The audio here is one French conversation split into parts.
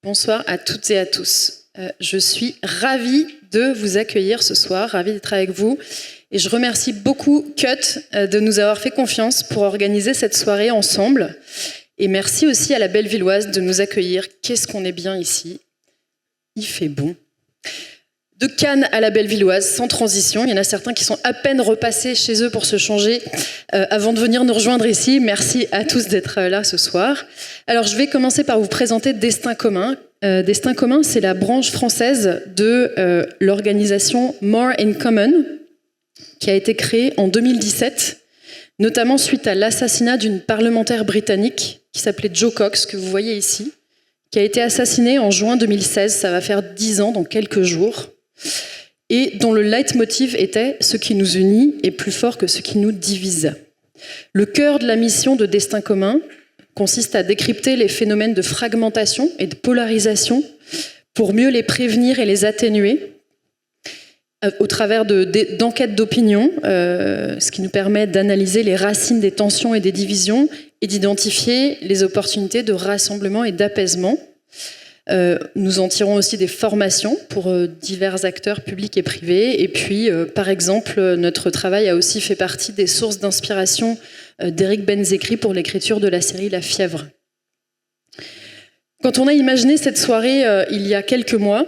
Bonsoir à toutes et à tous. Je suis ravie de vous accueillir ce soir, ravie d'être avec vous. Et je remercie beaucoup Cut de nous avoir fait confiance pour organiser cette soirée ensemble. Et merci aussi à la Bellevilloise de nous accueillir. Qu'est-ce qu'on est bien ici. Il fait bon. De Cannes à la Bellevilloise, sans transition. Il y en a certains qui sont à peine repassés chez eux pour se changer avant de venir nous rejoindre ici. Merci à tous d'être là ce soir. Alors, je vais commencer par vous présenter Destin commun. Destin commun, c'est la branche française de l'organisation More in Common, qui a été créée en 2017, notamment suite à l'assassinat d'une parlementaire britannique qui s'appelait Jo Cox, que vous voyez ici, qui a été assassinée en juin 2016. Ça va faire 10 ans dans quelques jours. Et dont le leitmotiv était « Ce qui nous unit est plus fort que ce qui nous divise ». Le cœur de la mission de Destin commun consiste à décrypter les phénomènes de fragmentation et de polarisation pour mieux les prévenir et les atténuer au travers d'enquêtes d'opinion, ce qui nous permet d'analyser les racines des tensions et des divisions et d'identifier les opportunités de rassemblement et d'apaisement. Nous en tirons aussi des formations pour divers acteurs publics et privés. Et puis, par exemple, notre travail a aussi fait partie des sources d'inspiration d'Éric Benzekri pour l'écriture de la série La Fièvre. Quand on a imaginé cette soirée il y a quelques mois,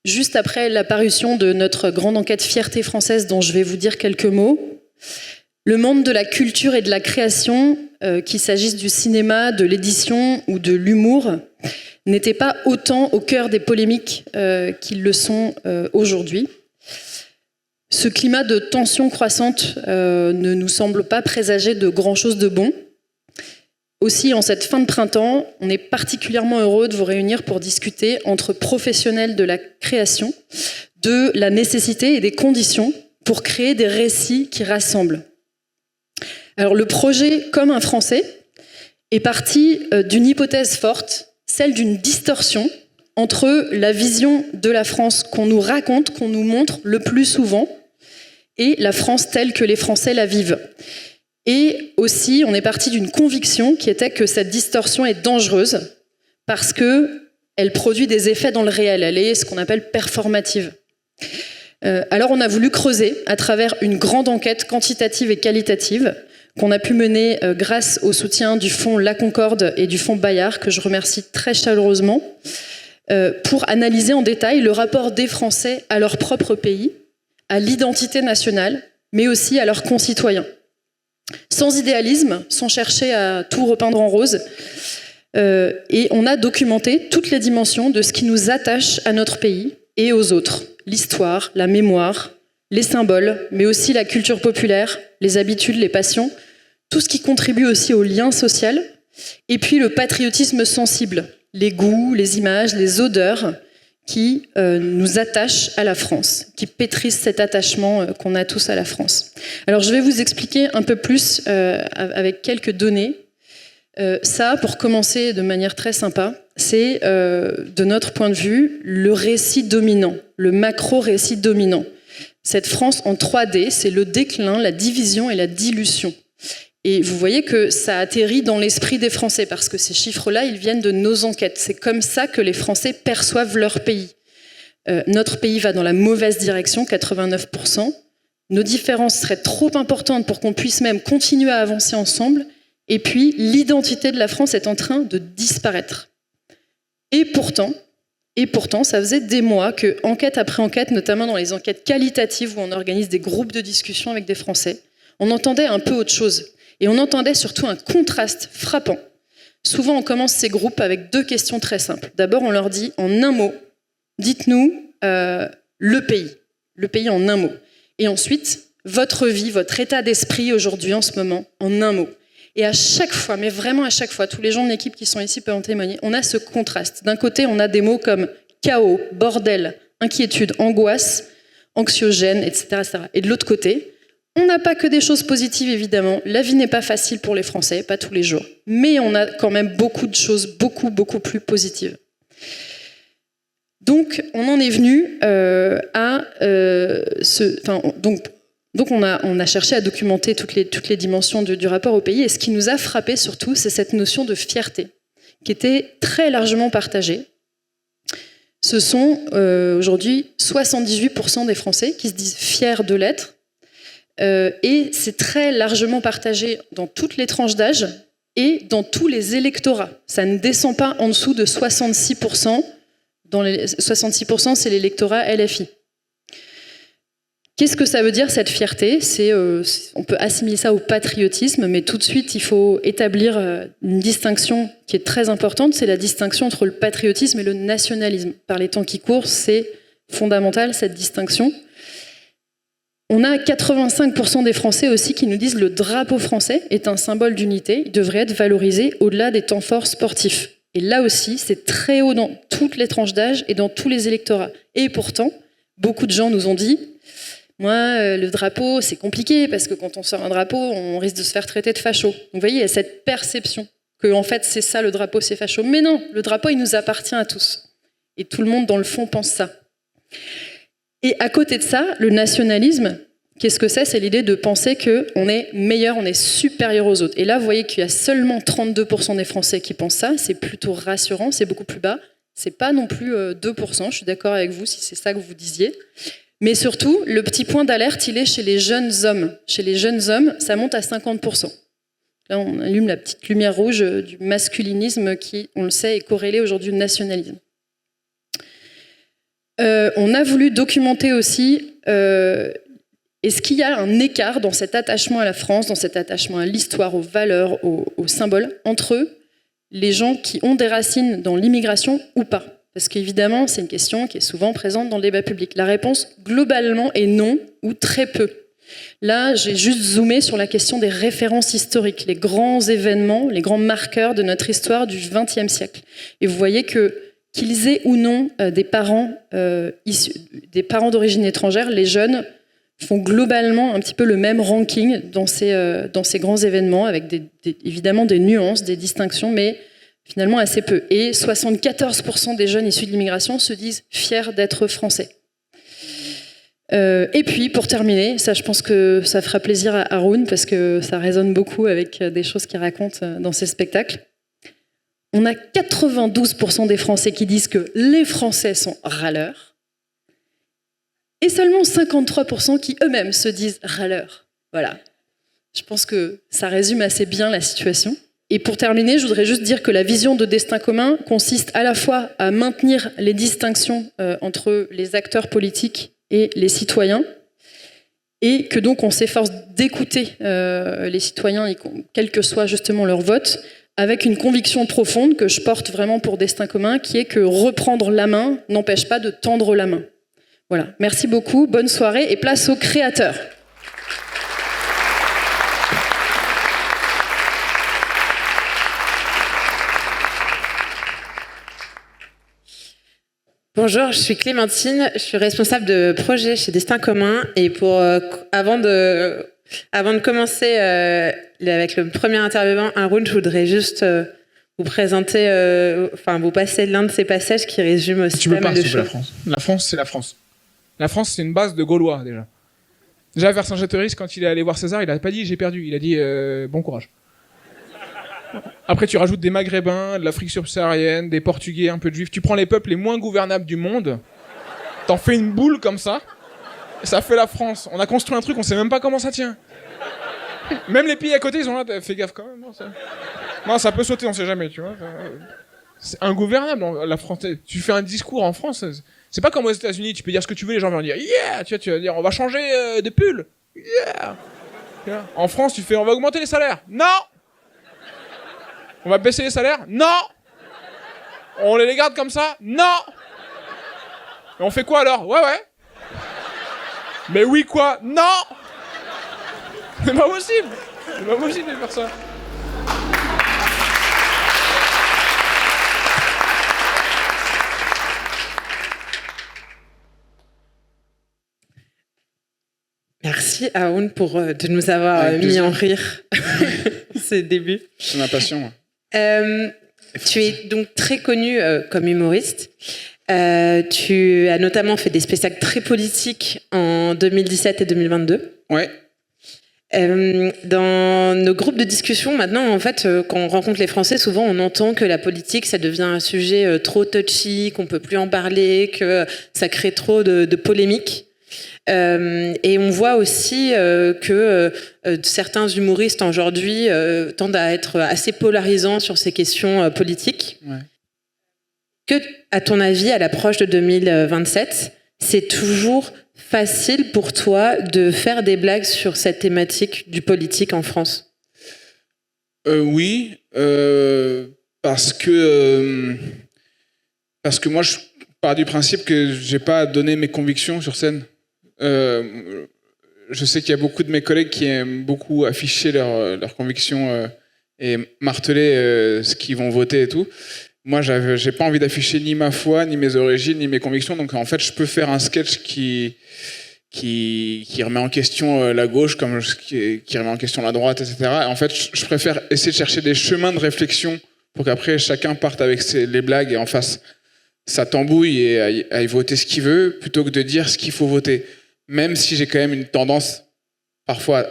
juste après la parution de notre grande enquête Fierté française dont je vais vous dire quelques mots, le monde de la culture et de la création, qu'il s'agisse du cinéma, de l'édition ou de l'humour, n'étaient pas autant au cœur des polémiques qu'ils le sont aujourd'hui. Ce climat de tension croissante ne nous semble pas présager de grand-chose de bon. Aussi, en cette fin de printemps, on est particulièrement heureux de vous réunir pour discuter entre professionnels de la création de la nécessité et des conditions pour créer des récits qui rassemblent. Alors, le projet Comme un Français est parti d'une hypothèse forte, celle d'une distorsion entre la vision de la France qu'on nous raconte, qu'on nous montre le plus souvent, et la France telle que les Français la vivent. Et aussi, on est parti d'une conviction qui était que cette distorsion est dangereuse parce qu'elle produit des effets dans le réel. Elle est ce qu'on appelle performative. Alors on a voulu creuser à travers une grande enquête quantitative et qualitative qu'on a pu mener grâce au soutien du fonds La Concorde et du fonds Bayard, que je remercie très chaleureusement, pour analyser en détail le rapport des Français à leur propre pays, à l'identité nationale, mais aussi à leurs concitoyens. Sans idéalisme, sans chercher à tout repeindre en rose, et on a documenté toutes les dimensions de ce qui nous attache à notre pays et aux autres. L'histoire, la mémoire, les symboles, mais aussi la culture populaire, les habitudes, les passions, tout ce qui contribue aussi au lien social, et puis le patriotisme sensible, les goûts, les images, les odeurs qui nous attachent à la France, qui pétrissent cet attachement qu'on a tous à la France. Alors je vais vous expliquer un peu plus avec quelques données. Ça, pour commencer de manière très sympa, c'est de notre point de vue le récit dominant, le macro-récit dominant. Cette France en 3D, c'est le déclin, la division et la dilution. Et vous voyez que ça atterrit dans l'esprit des Français, parce que ces chiffres-là, ils viennent de nos enquêtes. C'est comme ça que les Français perçoivent leur pays. Notre pays va dans la mauvaise direction, 89%. Nos différences seraient trop importantes pour qu'on puisse même continuer à avancer ensemble. Et puis, l'identité de la France est en train de disparaître. Et pourtant, ça faisait des mois que, enquête après enquête, notamment dans les enquêtes qualitatives où on organise des groupes de discussion avec des Français, on entendait un peu autre chose. Et on entendait surtout un contraste frappant. Souvent, on commence ces groupes avec 2 questions très simples. D'abord, on leur dit en un mot, dites-nous le pays en un mot. Et ensuite, votre vie, votre état d'esprit aujourd'hui, en ce moment, en un mot. Et à chaque fois, mais vraiment à chaque fois, tous les gens de l'équipe qui sont ici peuvent en témoigner, on a ce contraste. D'un côté, on a des mots comme chaos, bordel, inquiétude, angoisse, anxiogène, etc., etc. Et de l'autre côté, on n'a pas que des choses positives, évidemment. La vie n'est pas facile pour les Français, pas tous les jours. Mais on a quand même beaucoup de choses, beaucoup plus positives. Donc, on en est venu Donc on a cherché à documenter toutes les dimensions du rapport au pays. Et ce qui nous a frappé surtout, c'est cette notion de fierté, qui était très largement partagée. ce sont aujourd'hui 78% des Français qui se disent fiers de l'être. Et c'est très largement partagé dans toutes les tranches d'âge et dans tous les électorats. Ça ne descend pas en dessous de 66%. 66%, c'est l'électorat LFI. Qu'est-ce que ça veut dire, cette fierté ? On peut assimiler ça au patriotisme, mais tout de suite, il faut établir une distinction qui est très importante, c'est la distinction entre le patriotisme et le nationalisme. Par les temps qui courent, c'est fondamental, cette distinction. On a 85% des Français aussi qui nous disent que le drapeau français est un symbole d'unité, il devrait être valorisé au-delà des temps forts sportifs. Et là aussi, c'est très haut dans toutes les tranches d'âge et dans tous les électorats. Et pourtant, beaucoup de gens nous ont dit moi, le drapeau, c'est compliqué parce que quand on sort un drapeau, on risque de se faire traiter de facho. Donc vous voyez, il y a cette perception que en fait, c'est ça le drapeau, c'est facho. Mais non, le drapeau, il nous appartient à tous. Et tout le monde, dans le fond, pense ça. Et à côté de ça, le nationalisme, qu'est-ce que c'est ? C'est l'idée de penser qu'on est meilleur, on est supérieur aux autres. Et là, vous voyez qu'il y a seulement 32% des Français qui pensent ça. C'est plutôt rassurant, c'est beaucoup plus bas. C'est pas non plus 2%, je suis d'accord avec vous si c'est ça que vous disiez. Mais surtout, le petit point d'alerte, il est chez les jeunes hommes. Chez les jeunes hommes, ça monte à 50%. Là, on allume la petite lumière rouge du masculinisme qui, on le sait, est corrélé aujourd'hui au nationalisme. On a voulu documenter aussi est-ce qu'il y a un écart dans cet attachement à la France, dans cet attachement à l'histoire, aux valeurs, aux symboles, entre les gens qui ont des racines dans l'immigration ou pas ? Parce qu'évidemment, c'est une question qui est souvent présente dans le débat public. La réponse, globalement, est non ou très peu. Là, j'ai juste zoomé sur la question des références historiques, les grands événements, les grands marqueurs de notre histoire du XXe siècle. Et vous voyez qu'ils aient ou non des parents d'origine étrangère, les jeunes font globalement un petit peu le même ranking dans ces grands événements, avec évidemment des nuances, des distinctions, mais finalement assez peu. Et 74% des jeunes issus de l'immigration se disent fiers d'être français. Et puis, pour terminer, ça je pense que ça fera plaisir à Haroun, parce que ça résonne beaucoup avec des choses qu'il raconte dans ses spectacles. On a 92% des Français qui disent que les Français sont râleurs, et seulement 53% qui eux-mêmes se disent râleurs. Voilà. Je pense que ça résume assez bien la situation. Et pour terminer, je voudrais juste dire que la vision de destin commun consiste à la fois à maintenir les distinctions entre les acteurs politiques et les citoyens, et que donc on s'efforce d'écouter les citoyens, quel que soit justement leur vote, avec une conviction profonde que je porte vraiment pour destin commun, qui est que reprendre la main n'empêche pas de tendre la main. Voilà, merci beaucoup, bonne soirée et place aux créateurs. Bonjour, je suis Clémentine, je suis responsable de projet chez Destin Commun, et avant de commencer avec le premier intervenant, Haroun, je voudrais juste vous présenter, vous passer l'un de ces passages qui résume aussi pas mal de choses. La France, c'est la France. La France, c'est une base de Gaulois, déjà. Déjà, Vercingétorix, quand il est allé voir César, il n'a pas dit « j'ai perdu », il a dit « bon courage ». Après, tu rajoutes des Maghrébins, de l'Afrique subsaharienne, des Portugais, un peu de Juifs. Tu prends les peuples les moins gouvernables du monde, t'en fais une boule comme ça, et ça fait la France. On a construit un truc, on sait même pas comment ça tient. Même les pays à côté, ils ont là, fais gaffe quand même. Non, ça peut sauter, on sait jamais, tu vois. C'est ingouvernable, la France. Tu fais un discours en France, c'est pas comme aux États-Unis, tu peux dire ce que tu veux, les gens vont dire yeah, tu vas dire on va changer de pull, yeah. En France, tu fais on va augmenter les salaires, non. On va baisser les salaires, non. On les garde comme ça, non. Et on fait quoi alors? Ouais. Mais oui quoi? Non. C'est pas possible. C'est pas possible de faire ça. Merci Haroun de nous avoir mis en rire ces débuts. C'est ma passion. Moi. Tu es donc très connu comme humoriste. Tu as notamment fait des spectacles très politiques en 2017 et 2022. Ouais. Dans nos groupes de discussion, maintenant, en fait, quand on rencontre les Français, souvent on entend que la politique, ça devient un sujet trop touchy, qu'on peut plus en parler, que ça crée trop de polémiques. Et on voit aussi que certains humoristes aujourd'hui tendent à être assez polarisants sur ces questions politiques. Ouais. Que, à ton avis, à l'approche de 2027, c'est toujours facile pour toi de faire des blagues sur cette thématique du politique en France? Oui, parce que moi je pars du principe que j'ai pas à donner mes convictions sur scène. Je sais qu'il y a beaucoup de mes collègues qui aiment beaucoup afficher leurs convictions et marteler ce qu'ils vont voter et tout. Moi, j'ai pas envie d'afficher ni ma foi, ni mes origines, ni mes convictions. Donc, en fait, je peux faire un sketch qui remet en question la gauche, comme qui remet en question la droite, etc. Et en fait, je préfère essayer de chercher des chemins de réflexion pour qu'après, chacun parte avec les blagues et en fasse sa tambouille et aille voter ce qu'il veut, plutôt que de dire ce qu'il faut voter. Même si j'ai quand même une tendance, parfois,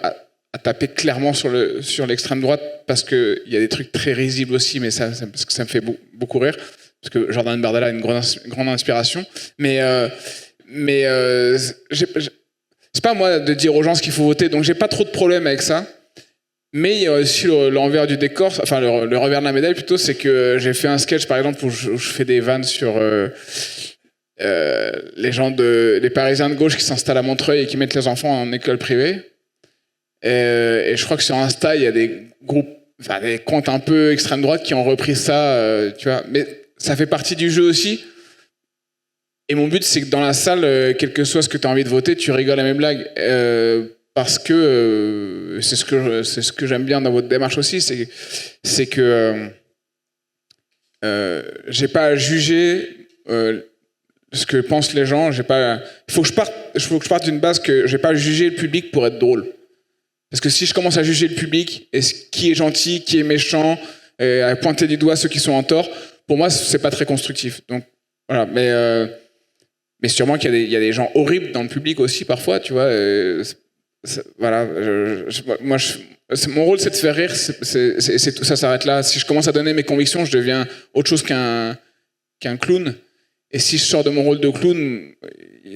à taper clairement sur l'extrême droite, parce qu'il y a des trucs très risibles aussi, mais parce que ça me fait beaucoup rire, parce que Jordan Bardella a une grande inspiration. Mais c'est pas à moi de dire aux gens ce qu'il faut voter, donc j'ai pas trop de problème avec ça. Mais il y a aussi l'envers du décor, enfin le revers de la médaille plutôt, c'est que j'ai fait un sketch par exemple où je fais des vannes sur les Parisiens de gauche qui s'installent à Montreuil et qui mettent les enfants en école privée. Et je crois que sur Insta, il y a des groupes, enfin des comptes un peu extrême droite qui ont repris ça, tu vois. Mais ça fait partie du jeu aussi. Et mon but, c'est que dans la salle, quel que soit ce que tu as envie de voter, tu rigoles à mes blagues. Parce que c'est ce que j'aime bien dans votre démarche aussi, c'est que j'ai pas à juger ce que pensent les gens. Il faut que je parte d'une base que j'ai pas à juger le public pour être drôle. Parce que si je commence à juger le public et qui est gentil, qui est méchant, à pointer du doigt ceux qui sont en tort, pour moi c'est pas très constructif. Donc voilà, mais sûrement qu'il y a des gens horribles dans le public aussi parfois, tu vois. Voilà, mon rôle c'est de faire rire, ça s'arrête là. Si je commence à donner mes convictions, je deviens autre chose qu'un clown. Et si je sors de mon rôle de clown,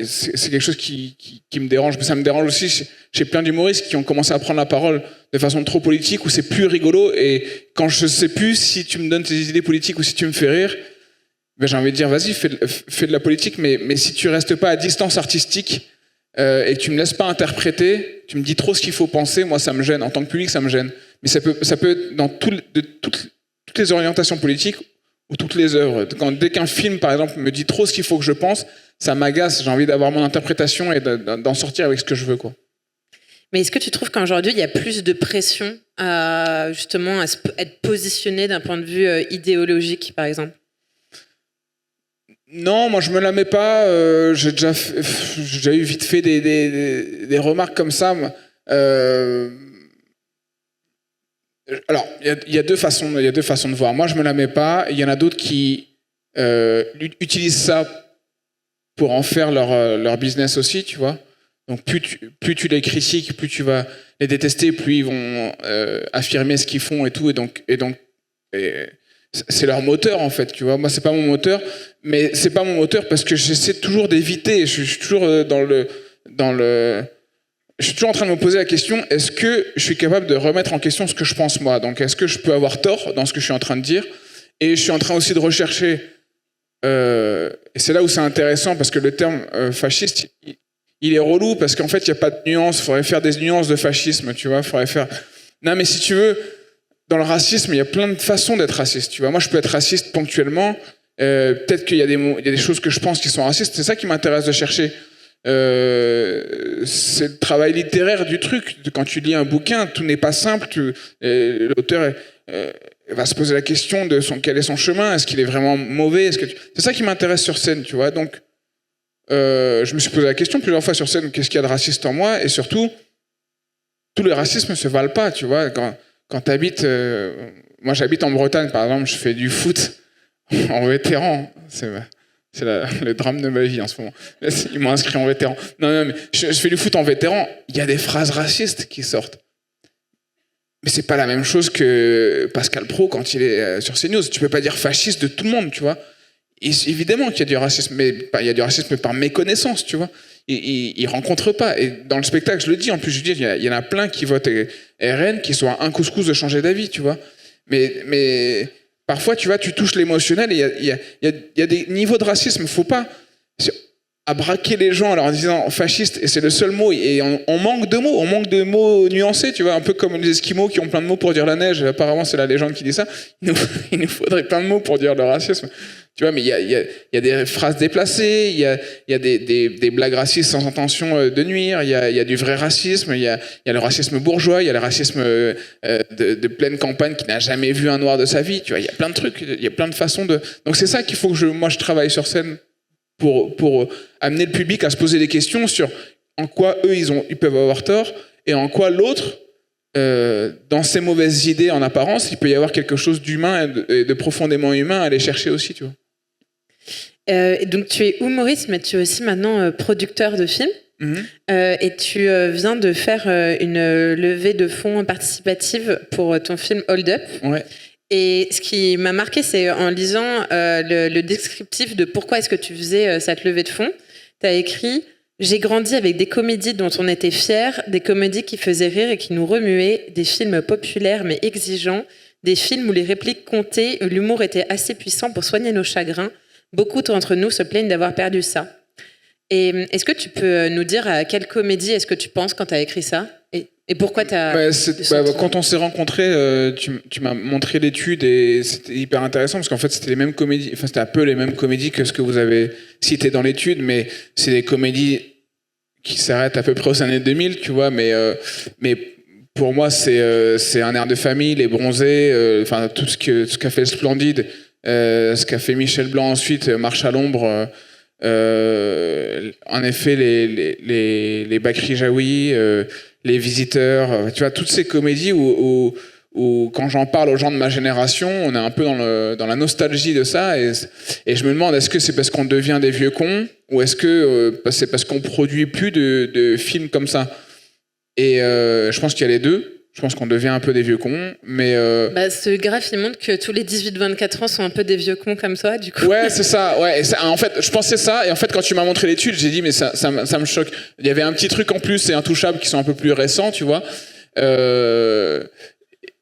c'est quelque chose qui me dérange. Mais ça me dérange aussi chez plein d'humoristes qui ont commencé à prendre la parole de façon trop politique, où c'est plus rigolo. Et quand je sais plus si tu me donnes tes idées politiques ou si tu me fais rire, ben j'ai envie de dire vas-y, fais de la politique, mais si tu restes pas à distance artistique et que tu me laisses pas interpréter, tu me dis trop ce qu'il faut penser, moi ça me gêne. En tant que public, ça me gêne. Mais ça peut être dans toutes les orientations politiques ou toutes les œuvres. Dès qu'un film, par exemple, me dit trop ce qu'il faut que je pense, ça m'agace. J'ai envie d'avoir mon interprétation et d'en sortir avec ce que je veux, quoi. Mais est-ce que tu trouves qu'aujourd'hui, il y a plus de pression à être positionné d'un point de vue idéologique, par exemple? Non, moi je me la mets pas. J'ai déjà eu vite fait des remarques comme ça. Alors, il y a deux façons de voir. Moi, je me la mets pas. Il y en a d'autres qui utilisent ça pour en faire leur business aussi, tu vois. Donc, plus tu les critiques, plus tu vas les détester, plus ils vont affirmer ce qu'ils font et tout. Et c'est leur moteur, en fait, tu vois. Moi, c'est pas mon moteur, mais c'est pas mon moteur parce que j'essaie toujours d'éviter. Je suis toujours je suis toujours en train de me poser la question, est-ce que je suis capable de remettre en question ce que je pense moi? Donc est-ce que je peux avoir tort dans ce que je suis en train de dire? Et je suis en train aussi de rechercher, et c'est là où c'est intéressant, parce que le terme fasciste, il est relou, parce qu'en fait il n'y a pas de nuance, il faudrait faire des nuances de fascisme, tu vois, Non mais si tu veux, dans le racisme, il y a plein de façons d'être raciste, tu vois. Moi je peux être raciste ponctuellement, peut-être qu'il y a des choses que je pense qui sont racistes, c'est ça qui m'intéresse de chercher. C'est le travail littéraire du truc. Quand tu lis un bouquin, tout n'est pas simple. L'auteur va se poser la question de quel est son chemin. Est-ce qu'il est vraiment mauvais? C'est ça qui m'intéresse sur scène, tu vois. Donc, je me suis posé la question plusieurs fois sur scène, qu'est-ce qu'il y a de raciste en moi? Et surtout, tous les racismes ne se valent pas, tu vois. Quand tu habites... moi, j'habite en Bretagne, par exemple, je fais du foot en vétéran. C'est le drame de ma vie en ce moment. Ils m'ont inscrit en vétéran. Non, mais je fais du foot en vétéran. Il y a des phrases racistes qui sortent. Mais c'est pas la même chose que Pascal Praud quand il est sur CNews. Tu peux pas dire fasciste de tout le monde, tu vois. Évidemment qu'il y a du racisme, mais il y a du racisme par méconnaissance, tu vois. Ils rencontrent pas. Et dans le spectacle, je le dis, en plus, je dis, il y en a plein qui votent RN, qui sont à un couscous de changer d'avis, tu vois. Mais parfois, tu vois, tu touches l'émotionnel et il y a des niveaux de racisme. Faut pas à braquer les gens en leur disant fasciste, et c'est le seul mot, et on manque de mots nuancés, tu vois, un peu comme les Esquimaux qui ont plein de mots pour dire la neige. Apparemment, c'est la légende qui dit ça. Il nous faudrait plein de mots pour dire le racisme. Tu vois, mais il y a des phrases déplacées, il y a des blagues racistes sans intention de nuire, il y a du vrai racisme, il y a le racisme bourgeois, il y a le racisme de pleine campagne qui n'a jamais vu un noir de sa vie, tu vois, il y a plein de trucs, il y a plein de façons de... Donc c'est ça qu'il faut que moi je travaille sur scène pour amener le public à se poser des questions sur en quoi eux ils peuvent avoir tort et en quoi l'autre, dans ses mauvaises idées en apparence, il peut y avoir quelque chose d'humain et de profondément humain à aller chercher aussi, tu vois. Donc tu es humoriste, mais tu es aussi maintenant producteur de films. Et tu viens de faire une levée de fonds participative pour ton film Hold Up. Ouais. Et ce qui m'a marqué, c'est en lisant le descriptif de pourquoi est-ce que tu faisais cette levée de fonds. Tu as écrit « J'ai grandi avec des comédies dont on était fiers, des comédies qui faisaient rire et qui nous remuaient, des films populaires mais exigeants, des films où les répliques comptaient, où l'humour était assez puissant pour soigner nos chagrins. Beaucoup d'entre nous se plaignent d'avoir perdu ça. » Et est-ce que tu peux nous dire à quelle comédie est-ce que tu penses quand tu as écrit ça et pourquoi tu as... Quand on s'est rencontrés, tu m'as montré l'étude et c'était hyper intéressant parce qu'en fait c'était les mêmes comédies, enfin c'était un peu les mêmes comédies que ce que vous avez cité dans l'étude, mais c'est des comédies qui s'arrêtent à peu près aux années 2000, tu vois, mais pour moi c'est un air de famille, Les Bronzés, enfin tout ce qu'a fait le Splendide, ce qu'a fait Michel Blanc ensuite, Marche à l'ombre, en effet les Bakri Jaoui, Les Visiteurs, tu vois, toutes ces comédies où quand j'en parle aux gens de ma génération, on est un peu dans la nostalgie de ça, et je me demande, est-ce que c'est parce qu'on devient des vieux cons ou est-ce que c'est parce qu'on produit plus de films comme ça? Et je pense qu'il y a les deux. Je pense qu'on devient un peu des vieux cons, mais... ce graphe, il montre que tous les 18-24 ans sont un peu des vieux cons comme toi, du coup. Ouais, c'est ça. Ouais. Et ça, en fait, je pensais ça, et en fait, quand tu m'as montré l'étude, j'ai dit, mais ça me choque. Il y avait un petit truc en plus, c'est Intouchables, qui sont un peu plus récents, tu vois.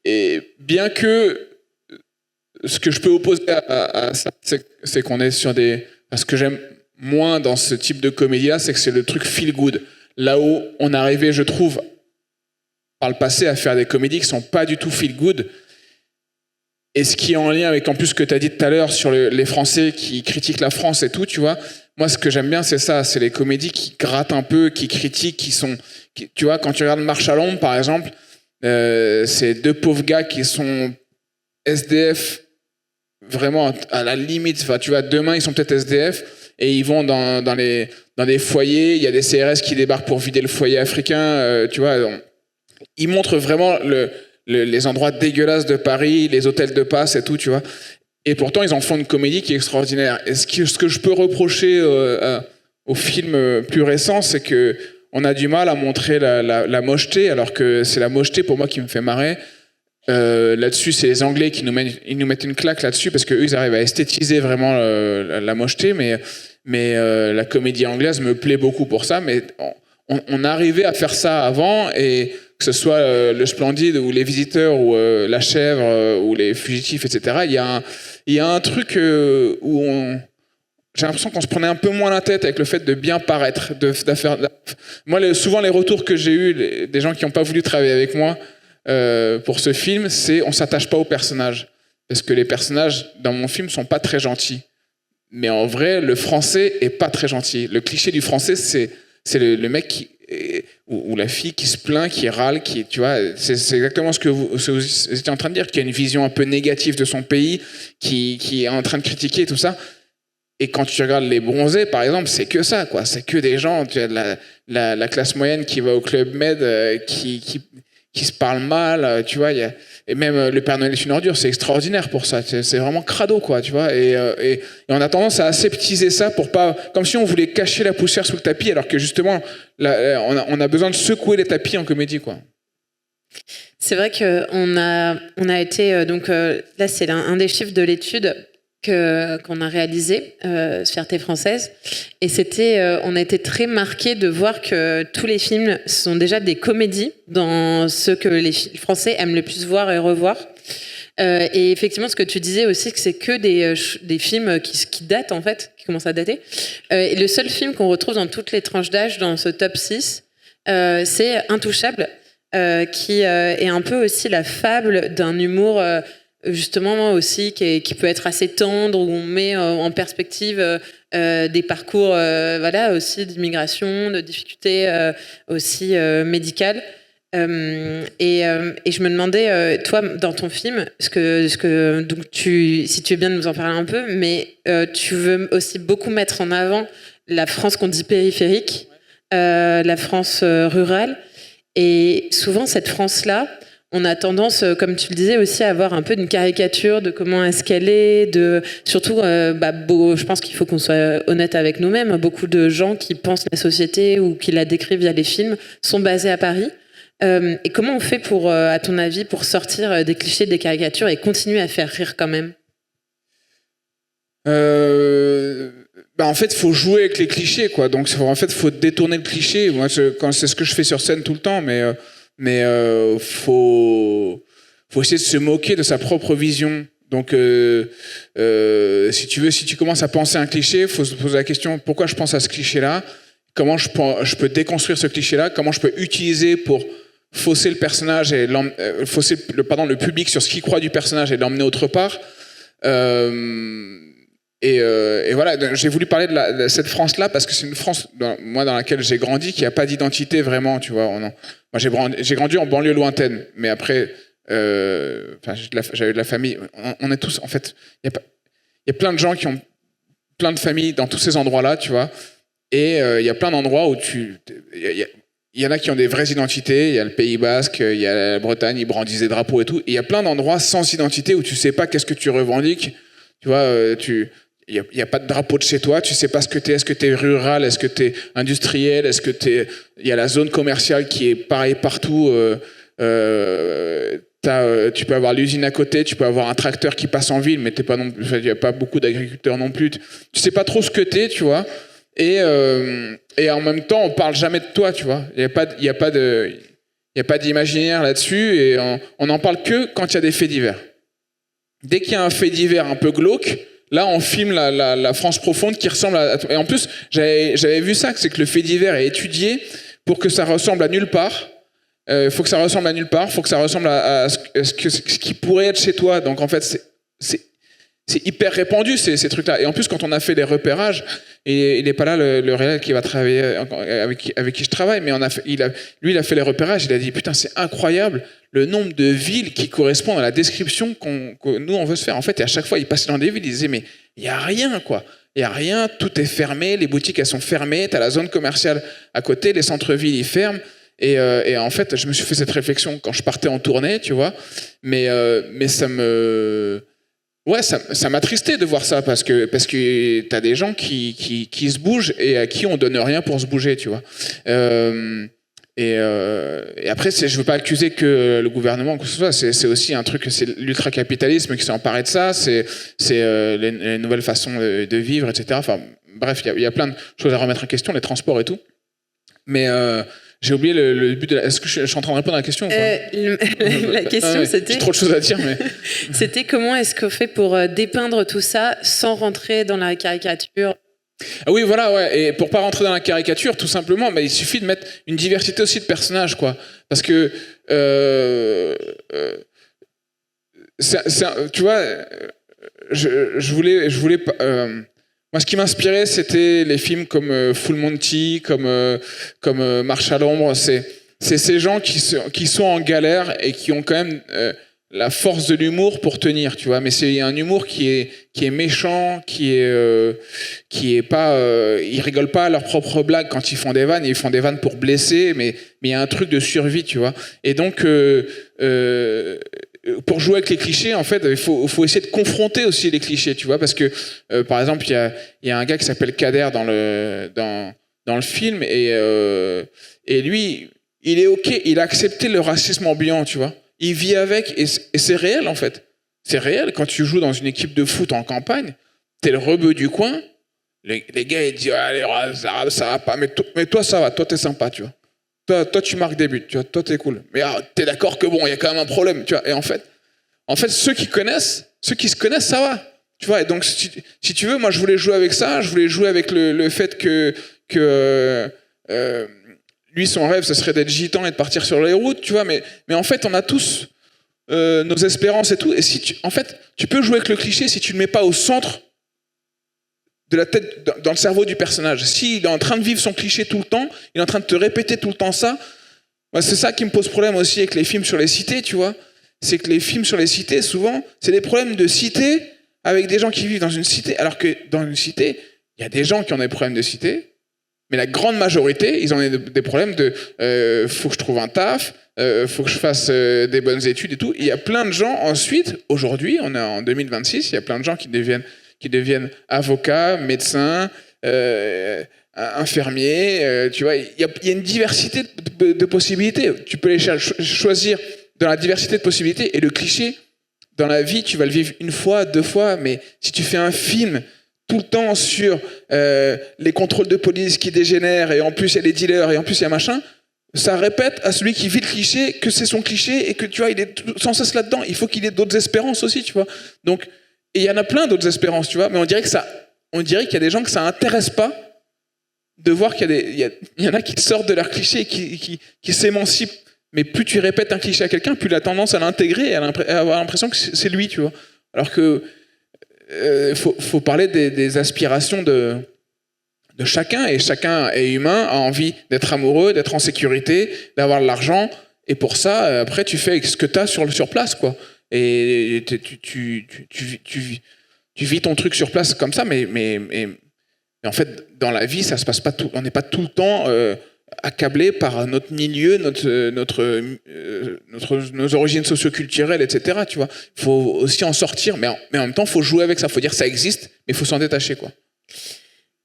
Et bien que ce que je peux opposer à ça, c'est qu'on est sur des... Ce que j'aime moins dans ce type de comédie-là, c'est que c'est le truc feel good. Là où on arrivait, je trouve, par le passé, à faire des comédies qui sont pas du tout feel good. Et ce qui est en lien avec en plus ce que tu as dit tout à l'heure sur les Français qui critiquent la France et tout, tu vois. Moi, ce que j'aime bien, c'est ça, c'est les comédies qui grattent un peu, qui critiquent, tu vois, quand tu regardes Marche à l'ombre, par exemple, c'est deux pauvres gars qui sont SDF vraiment à la limite. Enfin, tu vois, demain, ils sont peut-être SDF et ils vont dans des foyers. Il y a des CRS qui débarquent pour vider le foyer africain, tu vois. Ils montrent vraiment les endroits dégueulasses de Paris, les hôtels de passe et tout, tu vois. Et pourtant, ils en font une comédie qui est extraordinaire. Et ce que je peux reprocher aux films plus récents, c'est que on a du mal à montrer la mocheté, alors que c'est la mocheté pour moi qui me fait marrer. Là-dessus, c'est les Anglais qui nous mettent une claque là-dessus, parce qu'eux, ils arrivent à esthétiser vraiment la mocheté, mais la comédie anglaise me plaît beaucoup pour ça. Mais on arrivait à faire ça avant, et que ce soit le Splendide ou Les Visiteurs ou La Chèvre ou Les Fugitifs, etc. Il y a un truc où j'ai l'impression qu'on se prenait un peu moins la tête avec le fait de bien paraître. Moi, souvent les retours que j'ai eus des gens qui n'ont pas voulu travailler avec moi pour ce film, c'est on s'attache pas aux personnages, parce que les personnages dans mon film sont pas très gentils. Mais en vrai, le français est pas très gentil. Le cliché du français, c'est le mec ou la fille qui se plaint, qui râle, tu vois, c'est exactement ce que vous étiez en train de dire, qui a une vision un peu négative de son pays, qui est en train de critiquer tout ça. Et quand tu regardes Les Bronzés, par exemple, c'est que ça, quoi. C'est que des gens, tu as la classe moyenne qui va au Club Med, qui se parle mal, tu vois. Et même Le Père Noël est une ordure, c'est extraordinaire pour ça. C'est vraiment crado, quoi, tu vois. Et on a tendance à aseptiser ça pour pas, comme si on voulait cacher la poussière sous le tapis, alors que justement, on a besoin de secouer les tapis en comédie, quoi. C'est vrai qu'on a été donc là c'est un des chiffres de l'étude qu'on a réalisé, Fierté française, et on a été très marqués de voir que tous les films sont déjà des comédies dans ce que les Français aiment le plus voir et revoir. Et effectivement, ce que tu disais aussi, que c'est que des films qui datent en fait, qui commencent à dater. Et le seul film qu'on retrouve dans toutes les tranches d'âge dans ce top 6, c'est Intouchable, qui est un peu aussi la fable d'un humour justement aussi qui peut être assez tendre, où on met en perspective des parcours voilà, aussi d'immigration, de difficultés aussi médicales. Et je me demandais, toi, dans ton film, donc si tu veux bien nous en parler un peu, mais tu veux aussi beaucoup mettre en avant la France qu'on dit périphérique, la France rurale, et souvent cette France-là, on a tendance, comme tu le disais, aussi à avoir un peu une caricature de comment est-ce qu'elle est, surtout, je pense qu'il faut qu'on soit honnête avec nous-mêmes. Beaucoup de gens qui pensent la société ou qui la décrivent via les films sont basés à Paris. Et comment on fait pour, à ton avis, pour sortir des clichés, des caricatures et continuer à faire rire quand même ? En fait, faut jouer avec les clichés, quoi. Donc, en fait, faut détourner le cliché. Moi, c'est ce que je fais sur scène tout le temps, mais faut essayer de se moquer de sa propre vision. Donc, si tu commences à penser un cliché, faut se poser la question, pourquoi je pense à ce cliché-là ? Comment je peux déconstruire ce cliché-là ? Comment je peux utiliser pour fausser le personnage et fausser le public sur ce qu'il croit du personnage et l'emmener autre part. Et voilà, j'ai voulu parler de cette France-là parce que c'est une France, moi, dans laquelle j'ai grandi, qui n'a pas d'identité vraiment, tu vois. Moi, j'ai grandi en banlieue lointaine, mais après, j'avais de la famille. On est tous, en fait, il y a plein de gens qui ont plein de familles dans tous ces endroits-là, tu vois. Et il y a plein d'endroits où il y en a qui ont des vraies identités. Il y a le Pays Basque, il y a la Bretagne, ils brandissent des drapeaux et tout. Et il y a plein d'endroits sans identité où tu sais pas qu'est-ce que tu revendiques. Tu vois, il y a pas de drapeau de chez toi. Tu sais pas ce que t'es. Est-ce que t'es rural ? Est-ce que t'es industriel ? Est-ce que il y a la zone commerciale qui est pareil partout. Tu peux avoir l'usine à côté, tu peux avoir un tracteur qui passe en ville, mais il y a pas beaucoup d'agriculteurs non plus. Tu sais pas trop ce que t'es, tu vois. Et en même temps, on parle jamais de toi, tu vois. Il y a pas d'imaginaire là-dessus, et on en parle que quand il y a des faits divers. Dès qu'il y a un fait divers un peu glauque, là, on filme la France profonde qui ressemble à et en plus, j'avais vu ça, c'est que le fait divers est étudié pour que ça ressemble à nulle part. Faut que ça ressemble à nulle part. Faut que ça ressemble à ce qui pourrait être chez toi. Donc en fait, c'est hyper répandu ces trucs-là. Et en plus, quand on a fait les repérages, et il n'est pas là le réel qui va travailler avec qui je travaille, mais lui il a fait les repérages. Il a dit putain, c'est incroyable le nombre de villes qui correspondent à la description que nous on veut se faire. En fait, et à chaque fois, il passait dans des villes, il disait mais il y a rien, quoi. Il y a rien, tout est fermé, les boutiques elles sont fermées, t'as la zone commerciale à côté, les centres-villes ils ferment. Et en fait, je me suis fait cette réflexion quand je partais en tournée, tu vois. Mais ça m'attristait de voir ça parce que t'as des gens qui se bougent et à qui on donne rien pour se bouger, tu vois. Et après, je veux pas accuser que le gouvernement, que ce soit, c'est aussi un truc, c'est l'ultracapitalisme qui s'est emparé de ça, c'est les nouvelles façons de vivre, etc. Enfin, bref, il y a plein de choses à remettre en question, les transports et tout. Mais j'ai oublié le but de Est-ce que je suis en train de répondre à la question ou pas La question, c'était... J'ai trop de choses à dire, mais... C'était comment est-ce qu'on fait pour dépeindre tout ça sans rentrer dans la caricature ? Ah oui, voilà, ouais. Et pour pas rentrer dans la caricature, tout simplement, il suffit de mettre une diversité aussi de personnages, quoi. Parce que... tu vois, je voulais moi, ce qui m'inspirait, c'était les films comme Full Monty, comme Marche à l'ombre. C'est ces gens qui sont en galère et qui ont quand même la force de l'humour pour tenir, tu vois. Mais c'est un humour qui est méchant, qui est pas, ils rigolent pas à leurs propres blagues quand ils font des vannes. Ils font des vannes pour blesser, mais il y a un truc de survie, tu vois. Et donc pour jouer avec les clichés, en fait, il faut essayer de confronter aussi les clichés, tu vois, parce que par exemple, il y a un gars qui s'appelle Kader dans le film, et lui, il est ok, il a accepté le racisme ambiant, tu vois. il vit avec, et c'est réel en fait. C'est réel, quand tu joues dans une équipe de foot en campagne, t'es le rebeu du coin, les gars ils disent allez, ça va pas, mais toi ça va, toi t'es sympa, tu vois. Toi tu marques des buts, tu vois, toi t'es cool. Mais t'es d'accord que bon, il y a quand même un problème, tu vois. Et en fait, ceux qui se connaissent, ça va. Tu vois, et donc si tu veux, moi je voulais jouer avec ça, je voulais jouer avec le fait que lui son rêve ce serait d'être gitan et de partir sur les routes, tu vois, mais en fait on a tous nos espérances et tout, et en fait tu peux jouer avec le cliché si tu le mets pas au centre de la tête, dans le cerveau du personnage. S'il est en train de vivre son cliché tout le temps, il est en train de te répéter tout le temps ça, c'est ça qui me pose problème aussi avec les films sur les cités, tu vois. C'est que les films sur les cités, souvent, c'est des problèmes de cité avec des gens qui vivent dans une cité, alors que dans une cité, il y a des gens qui ont des problèmes de cité, mais la grande majorité, ils ont des problèmes de faut que je trouve un taf, faut que je fasse des bonnes études et tout. Il y a plein de gens, ensuite, aujourd'hui, on est en 2026, il y a plein de gens qui deviennent avocats, médecins, infirmiers, tu vois. Il y a une diversité de possibilités. Tu peux les choisir dans la diversité de possibilités, et le cliché, dans la vie, tu vas le vivre une fois, 2 fois, mais si tu fais un film tout le temps sur les contrôles de police qui dégénèrent, et en plus il y a les dealers, et en plus il y a machin, ça répète à celui qui vit le cliché que c'est son cliché, et que tu vois, il est sans cesse là-dedans. Il faut qu'il ait d'autres espérances aussi, tu vois. Donc, et il y en a plein d'autres espérances, tu vois, mais on dirait qu'il y a des gens que ça intéresse pas de voir qu'il y en a qui sortent de leur cliché et qui s'émancipent. Mais plus tu répètes un cliché à quelqu'un, plus il a tendance à l'intégrer et à avoir l'impression que c'est lui, tu vois. Alors que faut parler des aspirations de chacun, et chacun est humain, a envie d'être amoureux, d'être en sécurité, d'avoir de l'argent, et pour ça, après, tu fais ce que tu as sur place, quoi. Et tu vis ton truc sur place comme ça, mais en fait, dans la vie, ça se passe pas tout. On n'est pas tout le temps accablé par notre milieu, nos origines socioculturelles, etc. Tu vois, il faut aussi en sortir, mais en même temps, il faut jouer avec ça. Il faut dire que ça existe, mais il faut s'en détacher, quoi.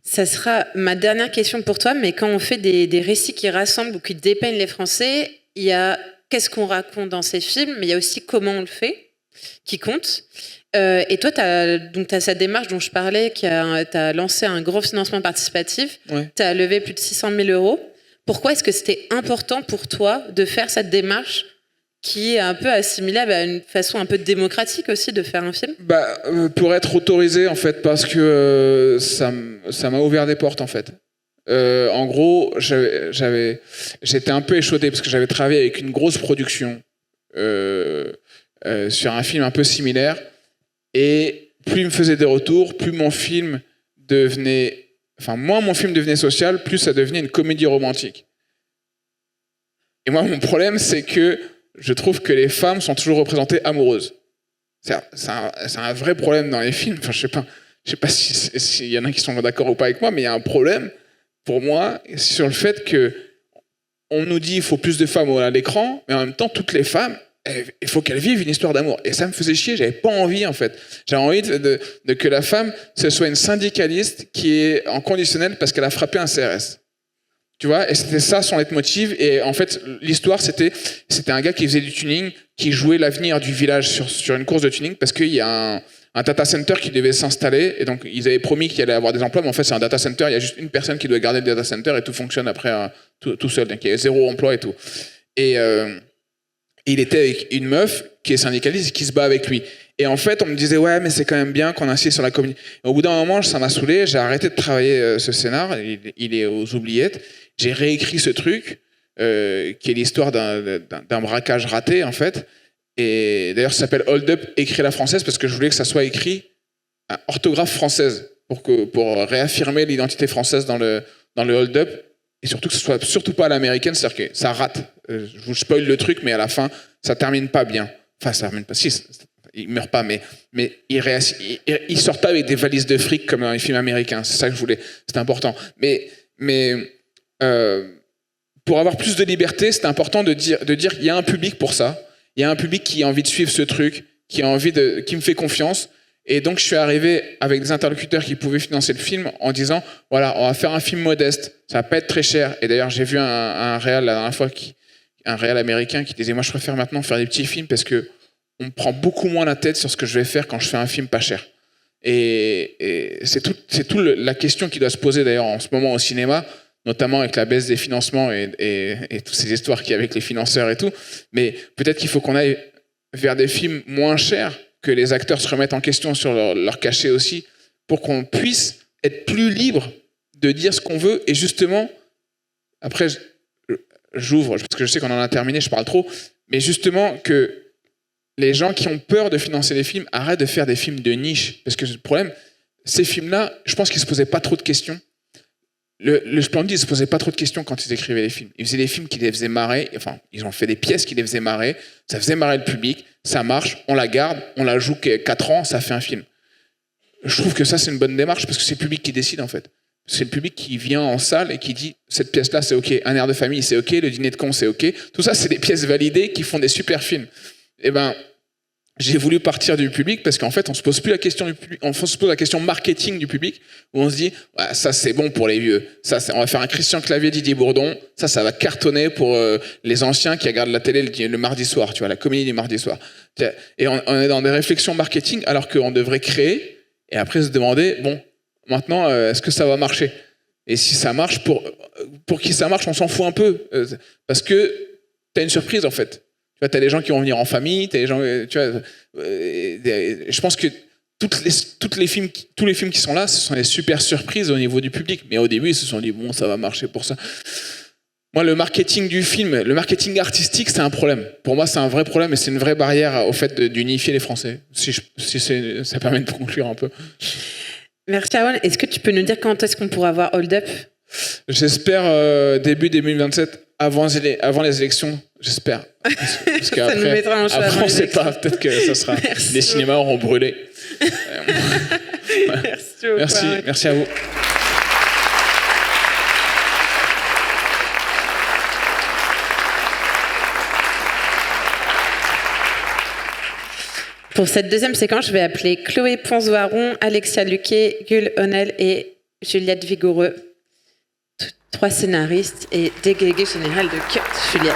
Ça sera ma dernière question pour toi, mais quand on fait des récits qui rassemblent ou qui dépeignent les Français, il y a qu'est-ce qu'on raconte dans ces films, mais il y a aussi comment on le fait, qui compte. Et toi, tu as cette démarche dont je parlais, tu as lancé un gros financement participatif, Ouais. tu as levé plus de 600 000 euros. Pourquoi est-ce que c'était important pour toi de faire cette démarche qui est un peu assimilable à une façon un peu démocratique aussi de faire un film ? Pour être autorisé, en fait, parce que ça m'a ouvert des portes, en fait. En gros, j'étais un peu échaudé parce que j'avais travaillé avec une grosse production sur un film un peu similaire, et plus il me faisait des retours, plus moins mon film devenait social, plus ça devenait une comédie romantique. Et moi, mon problème, c'est que je trouve que les femmes sont toujours représentées amoureuses. C'est un vrai problème dans les films. Enfin, je sais pas s'il y en a qui sont d'accord ou pas avec moi, mais il y a un problème pour moi sur le fait que on nous dit qu'il faut plus de femmes à l'écran, mais en même temps, toutes les femmes, il faut qu'elles vivent une histoire d'amour. Et ça me faisait chier, j'avais pas envie, en fait. J'avais envie de que la femme, ce soit une syndicaliste qui est en conditionnel parce qu'elle a frappé un CRS. Tu vois, et c'était ça son leitmotiv. Et en fait, l'histoire, c'était un gars qui faisait du tuning, qui jouait l'avenir du village sur une course de tuning, parce qu'il y a un data center qui devait s'installer, et donc ils avaient promis qu'il allait avoir des emplois, mais en fait c'est un data center, il y a juste une personne qui doit garder le data center, et tout fonctionne après tout seul, donc il y a 0 emploi et tout. Et il était avec une meuf qui est syndicaliste et qui se bat avec lui. Et en fait, on me disait, ouais, mais c'est quand même bien qu'on insiste sur la communauté. Au bout d'un moment, ça m'a saoulé, j'ai arrêté de travailler ce scénar, il est aux oubliettes. J'ai réécrit ce truc, qui est l'histoire d'un braquage raté, en fait. Et d'ailleurs, ça s'appelle Hold Up, écrit à la française, parce que je voulais que ça soit écrit à orthographe française, pour réaffirmer l'identité française dans le Hold Up. Et surtout que ce soit surtout pas à l'américaine, c'est-à-dire que ça rate. Je vous spoil le truc, mais à la fin, ça termine pas bien. Enfin, ça termine pas. Si, il meurt pas, mais il sort pas avec des valises de fric comme dans les films américains. C'est ça que je voulais. C'était important. Mais pour avoir plus de liberté, c'est important de dire qu'il y a un public pour ça. Il y a un public qui a envie de suivre ce truc, qui me fait confiance. Et donc, je suis arrivé avec des interlocuteurs qui pouvaient financer le film en disant, voilà, on va faire un film modeste, ça va pas être très cher. Et d'ailleurs, j'ai vu un réal la dernière fois, un réal américain qui disait « Moi, je préfère maintenant faire des petits films parce que on me prend beaucoup moins la tête sur ce que je vais faire quand je fais un film pas cher. » Et c'est tout la question qui doit se poser d'ailleurs en ce moment au cinéma, notamment avec la baisse des financements et toutes ces histoires qu'il y a avec les financeurs et tout. Mais peut-être qu'il faut qu'on aille vers des films moins chers, que les acteurs se remettent en question sur leur cachet aussi, pour qu'on puisse être plus libre de dire ce qu'on veut. Et justement, après, j'ouvre, parce que je sais qu'on en a terminé, je parle trop, mais justement que les gens qui ont peur de financer les films arrêtent de faire des films de niche. Parce que le problème, ces films-là, je pense qu'ils ne se posaient pas trop de questions. Le Splendid ne se posait pas trop de questions quand ils écrivaient les films. Ils faisaient des films qui les faisaient marrer, enfin, ils ont fait des pièces qui les faisaient marrer, ça faisait marrer le public, ça marche, on la garde, on la joue 4 ans, ça fait un film. Je trouve que ça, c'est une bonne démarche, parce que c'est le public qui décide, en fait. C'est le public qui vient en salle et qui dit « cette pièce-là, c'est OK, un air de famille, c'est OK, le dîner de con, c'est OK ». Tout ça, c'est des pièces validées qui font des super films. Eh ben, j'ai voulu partir du public parce qu'en fait, on se pose plus la question du public, on se pose la question marketing du public, où on se dit ouais, ça c'est bon pour les vieux, on va faire un Christian Clavier, Didier Bourdon, ça va cartonner pour les anciens qui regardent la télé le mardi soir, tu vois, la comédie du mardi soir. Et on est dans des réflexions marketing alors qu'on devrait créer et après se demander bon, maintenant est-ce que ça va marcher? Et si ça marche, pour qui ça marche, on s'en fout un peu parce que t'as une surprise en fait. Tu vois, t'as des gens qui vont venir en famille, t'as des gens, tu vois, je pense que tous les films qui sont là, ce sont des super surprises au niveau du public. Mais au début, ils se sont dit, bon, ça va marcher pour ça. Moi, le marketing du film, le marketing artistique, c'est un problème. Pour moi, c'est un vrai problème et c'est une vraie barrière au fait d'unifier les Français. Si ça permet de conclure un peu. Merci, Aaron. Est-ce que tu peux nous dire quand est-ce qu'on pourra voir Hold Up? J'espère début 2027. Avant les élections, j'espère. Parce Ça nous mettra en choix. Après, on ne sait pas. Peut-être que ça sera. Merci. Les cinémas auront brûlé. Merci à vous. Pour cette deuxième séquence, je vais appeler Chloé Ponzoiron, Alexia Luquet, Gul Honel et Juliette Vigoureux. 3 scénaristes et délégué général de CUT, Juliette.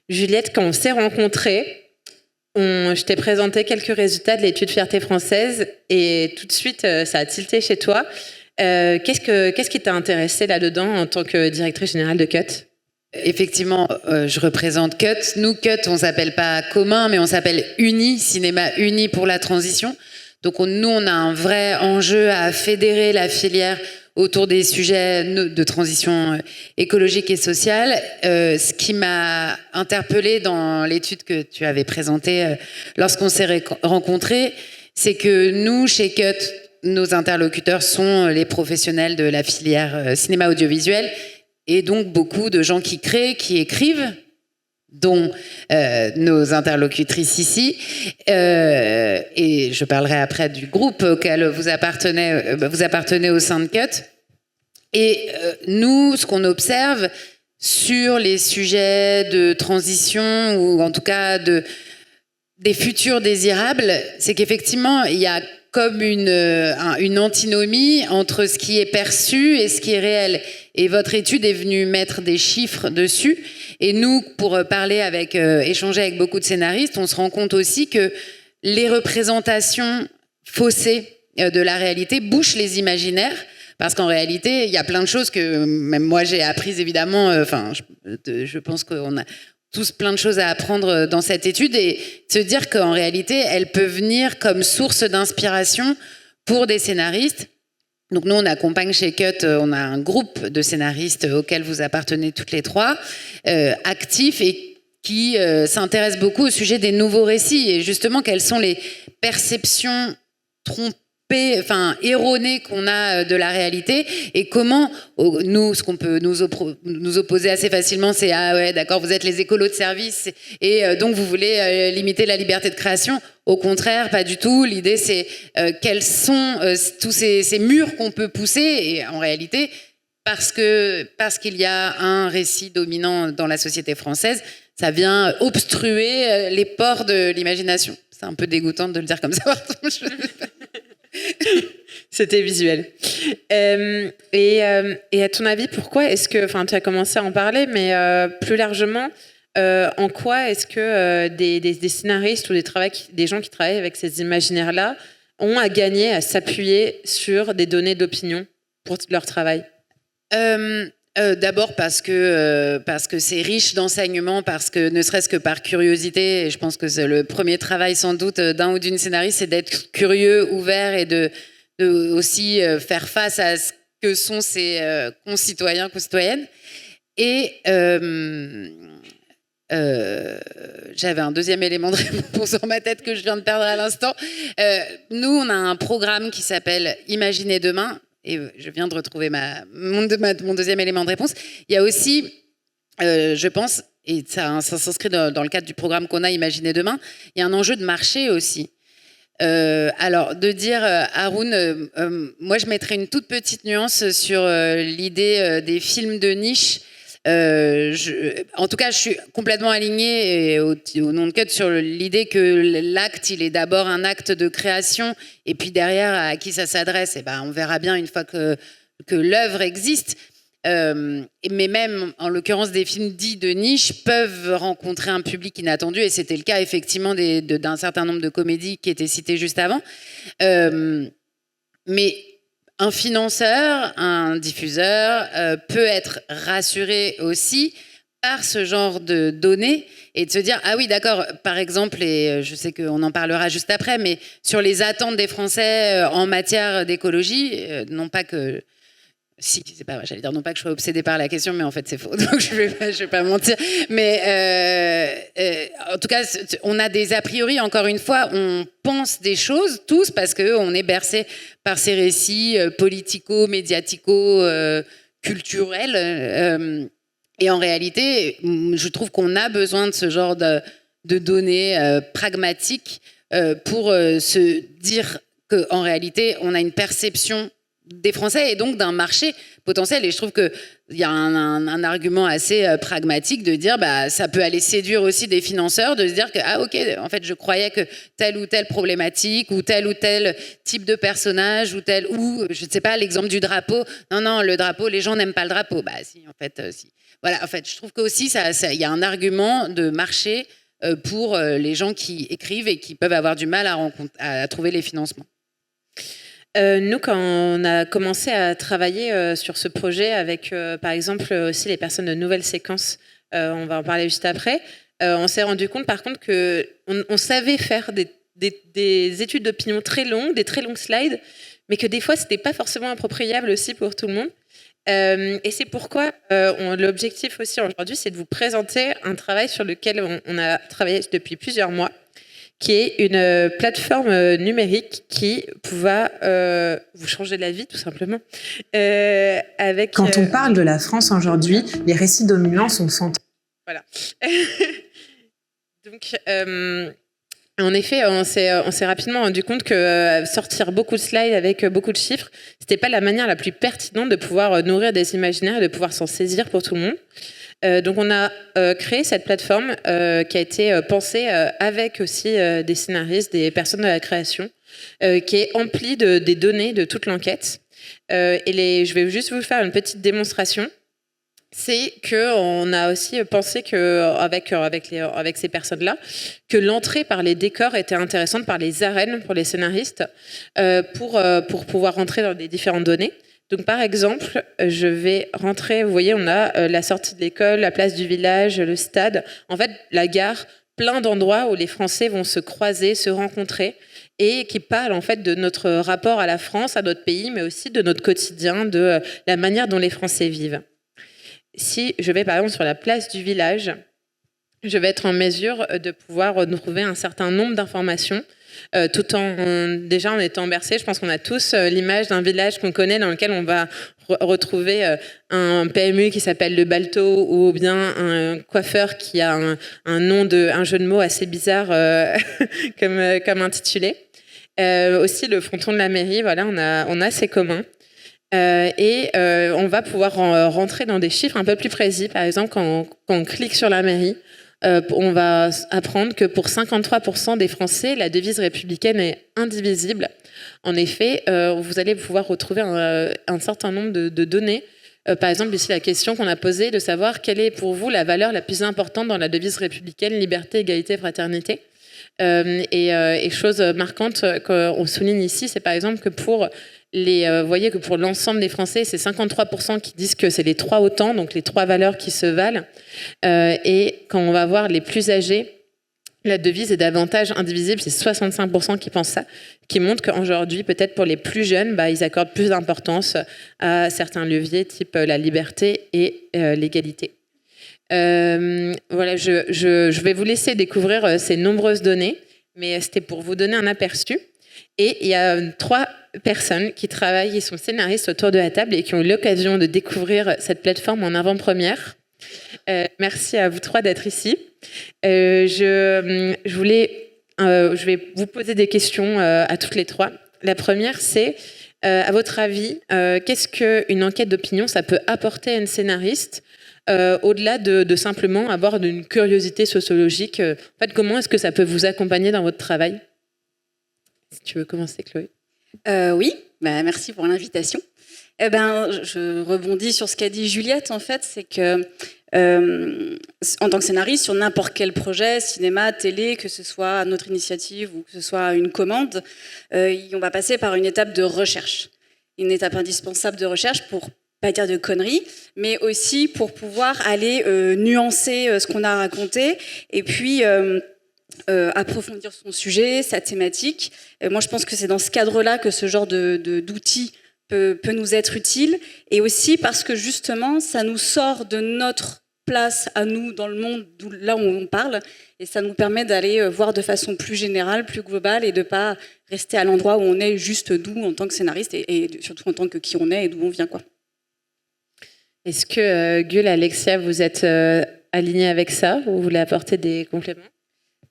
Juliette, quand on s'est rencontrés, je t'ai présenté quelques résultats de l'étude Fierté française et tout de suite, ça a tilté chez toi. Qu'est-ce qui t'a intéressé là-dedans en tant que directrice générale de CUT? Effectivement, je représente CUT. Nous, CUT, on s'appelle pas commun, mais on s'appelle Uni, Cinéma Uni pour la transition. Donc nous, on a un vrai enjeu à fédérer la filière autour des sujets de transition écologique et sociale. Ce qui m'a interpellée dans l'étude que tu avais présentée lorsqu'on s'est rencontrés, c'est que nous, chez CUT, nos interlocuteurs sont les professionnels de la filière cinéma audiovisuel et donc beaucoup de gens qui créent, qui écrivent, dont nos interlocutrices ici. Et je parlerai après du groupe auquel vous appartenez au sein de CUT. Et nous, ce qu'on observe sur les sujets de transition, ou en tout cas des futurs désirables, c'est qu'effectivement, il y a comme une antinomie entre ce qui est perçu et ce qui est réel. Et votre étude est venue mettre des chiffres dessus. Et nous, pour échanger avec beaucoup de scénaristes, on se rend compte aussi que les représentations faussées de la réalité bouchent les imaginaires. Parce qu'en réalité, il y a plein de choses que même moi j'ai apprises évidemment. Je pense qu'on a tous plein de choses à apprendre dans cette étude et se dire qu'en réalité, elles peuvent venir comme source d'inspiration pour des scénaristes. Donc nous, on accompagne chez CUT, on a un groupe de scénaristes auquel vous appartenez toutes les 3, actifs et qui s'intéressent beaucoup au sujet des nouveaux récits et justement quelles sont les perceptions erronée qu'on a de la réalité, et comment nous, ce qu'on peut nous opposer assez facilement, c'est ah ouais, d'accord, vous êtes les écolos de service et donc vous voulez limiter la liberté de création. Au contraire, pas du tout. L'idée, c'est quels sont tous ces murs qu'on peut pousser, et en réalité, parce qu'il y a un récit dominant dans la société française, ça vient obstruer les ports de l'imagination. C'est un peu dégoûtant de le dire comme ça. C'était visuel. Et à ton avis, pourquoi est-ce que, enfin, tu as commencé à en parler, mais plus largement, en quoi est-ce que des scénaristes ou des gens qui travaillent avec ces imaginaires-là ont à gagner à s'appuyer sur des données d'opinion pour leur travail? D'abord parce que c'est riche d'enseignements, parce que ne serait-ce que par curiosité, et je pense que c'est le premier travail sans doute d'un ou d'une scénariste, c'est d'être curieux, ouvert, et de aussi faire face à ce que sont ses concitoyens, concitoyennes. Et j'avais un deuxième élément de réponse en ma tête que je viens de perdre à l'instant. Nous, on a un programme qui s'appelle Imaginez demain. Et je viens de retrouver mon deuxième élément de réponse. Il y a aussi, je pense, et ça s'inscrit dans le cadre du programme qu'on a, Imaginez demain, il y a un enjeu de marché aussi. Alors, de dire, Haroun, moi je mettrais une toute petite nuance sur l'idée des films de niche. En tout cas, je suis complètement alignée au nom de Cut sur l'idée que l'acte, il est d'abord un acte de création, et puis derrière, à qui ça s'adresse, on verra bien une fois que l'œuvre existe. Mais même, en l'occurrence, des films dits de niche peuvent rencontrer un public inattendu, et c'était le cas effectivement d'un certain nombre de comédies qui étaient citées juste avant. Mais un financeur, un diffuseur peut être rassuré aussi par ce genre de données, et de se dire ah oui, d'accord, par exemple, et je sais qu'on en parlera juste après, mais sur les attentes des Français en matière d'écologie, non pas que si, c'est pas, j'allais dire non pas que je sois obsédée par la question, mais en fait c'est faux, donc je vais pas mentir. Mais en tout cas, on a des a priori, encore une fois, on pense des choses tous parce qu'on est bercé par ces récits politico-médiatico, culturels. Et en réalité, je trouve qu'on a besoin de ce genre de données pragmatiques pour se dire qu'en réalité, on a une perception des Français et donc d'un marché potentiel. Et je trouve qu'il y a un argument assez pragmatique de dire ça peut aller séduire aussi des financeurs, de se dire que ah ok, en fait je croyais que telle ou telle problématique ou tel type de personnage ou je ne sais pas, l'exemple du drapeau, non, le drapeau, les gens n'aiment pas le drapeau, si en fait si. Voilà, en fait je trouve qu'aussi il y a un argument de marché pour les gens qui écrivent et qui peuvent avoir du mal à trouver les financements. Nous, quand on a commencé à travailler sur ce projet avec, par exemple, aussi les personnes de Nouvelle Séquence, on va en parler juste après, on s'est rendu compte, par contre, qu'on savait faire des études d'opinion très longues, des très longues slides, mais que des fois, c'était pas forcément appropriable aussi pour tout le monde. Et c'est pourquoi l'objectif aussi aujourd'hui, c'est de vous présenter un travail sur lequel on a travaillé depuis plusieurs mois, qui est une plateforme numérique qui va vous changer la vie, tout simplement. Quand on parle de la France aujourd'hui, les récits dominants sont centrés. Voilà. Donc, en effet, on s'est rapidement rendu compte que sortir beaucoup de slides avec beaucoup de chiffres, c'était pas la manière la plus pertinente de pouvoir nourrir des imaginaires et de pouvoir s'en saisir pour tout le monde. Donc on a créé cette plateforme qui a été pensée avec aussi des scénaristes, des personnes de la création, qui est emplie des données de toute l'enquête. Je vais juste vous faire une petite démonstration. C'est qu'on a aussi pensé avec ces personnes-là, que l'entrée par les décors était intéressante, par les arènes pour les scénaristes, pour pouvoir rentrer dans les différentes données. Donc, par exemple, je vais rentrer, vous voyez, on a la sortie de l'école, la place du village, le stade, en fait, la gare, plein d'endroits où les Français vont se croiser, se rencontrer, et qui parlent en fait de notre rapport à la France, à notre pays, mais aussi de notre quotidien, de la manière dont les Français vivent. Si je vais par exemple sur la place du village, je vais être en mesure de pouvoir retrouver un certain nombre d'informations tout en étant bercé. Je pense qu'on a tous l'image d'un village qu'on connaît dans lequel on va retrouver un PMU qui s'appelle le Balto ou bien un coiffeur qui a un jeu de mots assez bizarre comme intitulé. Aussi le fronton de la mairie, voilà, on a ces communs. On va pouvoir rentrer dans des chiffres un peu plus précis. Par exemple, quand on clique sur la mairie, on va apprendre que pour 53% des Français, la devise républicaine est indivisible. En effet, vous allez pouvoir retrouver un certain nombre de données. Par exemple, ici, la question qu'on a posée de savoir quelle est pour vous la valeur la plus importante dans la devise républicaine, liberté, égalité, fraternité. Chose marquante qu'on souligne ici, c'est par exemple que vous voyez que pour l'ensemble des Français, c'est 53% qui disent que c'est les trois autant, donc les trois valeurs qui se valent. Et quand on va voir les plus âgés, la devise est davantage indivisible, c'est 65% qui pensent ça, qui montre qu'aujourd'hui, peut-être pour les plus jeunes, ils accordent plus d'importance à certains leviers, type la liberté et l'égalité. Voilà, je vais vous laisser découvrir ces nombreuses données, mais c'était pour vous donner un aperçu. Et il y a 3 personnes qui travaillent, ils sont scénaristes autour de la table et qui ont eu l'occasion de découvrir cette plateforme en avant-première. Merci à vous 3 d'être ici. Je vais vous poser des questions à toutes les 3. La première, c'est, à votre avis, qu'est-ce qu'une enquête d'opinion, ça peut apporter à une scénariste au-delà de simplement avoir une curiosité sociologique. En fait, comment est-ce que ça peut vous accompagner dans votre travail ? Si tu veux commencer, Chloé. Oui, merci pour l'invitation. Je rebondis sur ce qu'a dit Juliette, en fait, c'est que en tant que scénariste, sur n'importe quel projet, cinéma, télé, que ce soit à notre initiative ou que ce soit une commande, on va passer par une étape de recherche. Une étape indispensable de recherche pour pas dire de conneries, mais aussi pour pouvoir aller nuancer ce qu'on a raconté et puis approfondir son sujet, sa thématique. Moi, je pense que c'est dans ce cadre-là que ce genre d'outils peut nous être utile, et aussi parce que justement, ça nous sort de notre place à nous dans le monde, là où on parle, et ça nous permet d'aller voir de façon plus générale, plus globale, et de pas rester à l'endroit où on est juste d'où en tant que scénariste, et surtout en tant que qui on est et d'où on vient, quoi. Est-ce que Gul, Alexia, vous êtes alignés avec ça, ou vous voulez apporter des compléments ?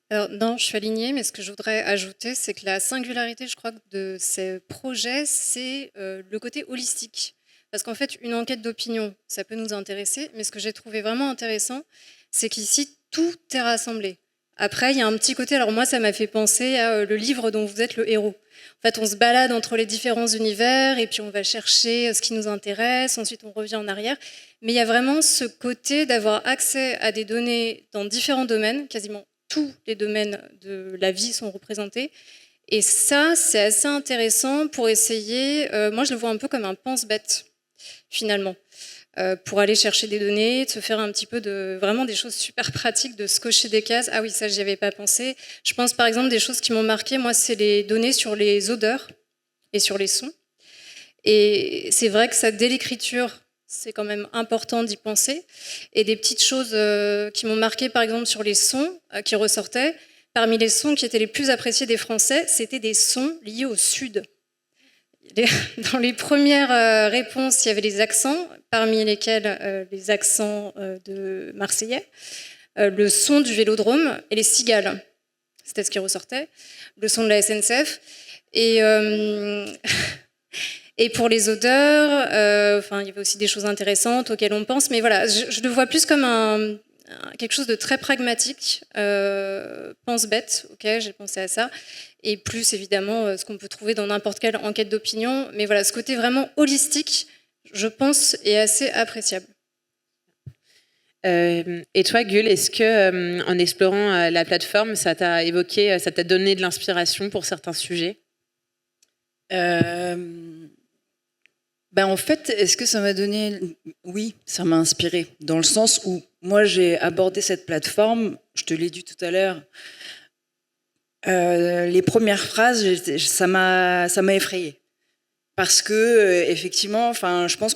Alors, non, je suis alignée, mais ce que je voudrais ajouter, c'est que la singularité, je crois, de ces projets, c'est le côté holistique. Parce qu'en fait, une enquête d'opinion, ça peut nous intéresser, mais ce que j'ai trouvé vraiment intéressant, c'est qu'ici, tout est rassemblé. Après, il y a un petit côté, alors moi, ça m'a fait penser à le livre dont vous êtes le héros. En fait, on se balade entre les différents univers, et puis on va chercher ce qui nous intéresse, ensuite on revient en arrière. Mais il y a vraiment ce côté d'avoir accès à des données dans différents domaines, quasiment tous les domaines de la vie sont représentés. Et ça, c'est assez intéressant pour essayer, moi je le vois un peu comme un pense-bête, finalement, pour aller chercher des données, de se faire un petit peu vraiment des choses super pratiques, de se cocher des cases. Ah oui, ça, j'y avais pas pensé. Je pense par exemple des choses qui m'ont marqué, moi, c'est les données sur les odeurs et sur les sons. Et c'est vrai que ça, dès l'écriture, c'est quand même important d'y penser. Et des petites choses qui m'ont marqué, par exemple, sur les sons qui ressortaient. Parmi les sons qui étaient les plus appréciés des Français, c'était des sons liés au Sud. Dans les premières réponses, il y avait les accents, parmi lesquels les accents de Marseillais, le son du Vélodrome et les cigales. C'était ce qui ressortait. Le son de la SNCF. Et pour les odeurs, il y avait aussi des choses intéressantes auxquelles on pense. Mais voilà, je le vois plus comme quelque chose de très pragmatique. Pense-bête, ok, j'ai pensé à ça. Et plus, évidemment, ce qu'on peut trouver dans n'importe quelle enquête d'opinion. Mais voilà, ce côté vraiment holistique, je pense, est assez appréciable. Et toi, Gul, est-ce que, en explorant la plateforme, ça t'a évoqué, ça t'a donné de l'inspiration pour certains sujets ? En fait, est-ce que ça m'a donné... Oui, ça m'a inspiré, dans le sens où moi, j'ai abordé cette plateforme, je te l'ai dit tout à l'heure, les premières phrases, ça m'a effrayée. Parce que, effectivement, je pense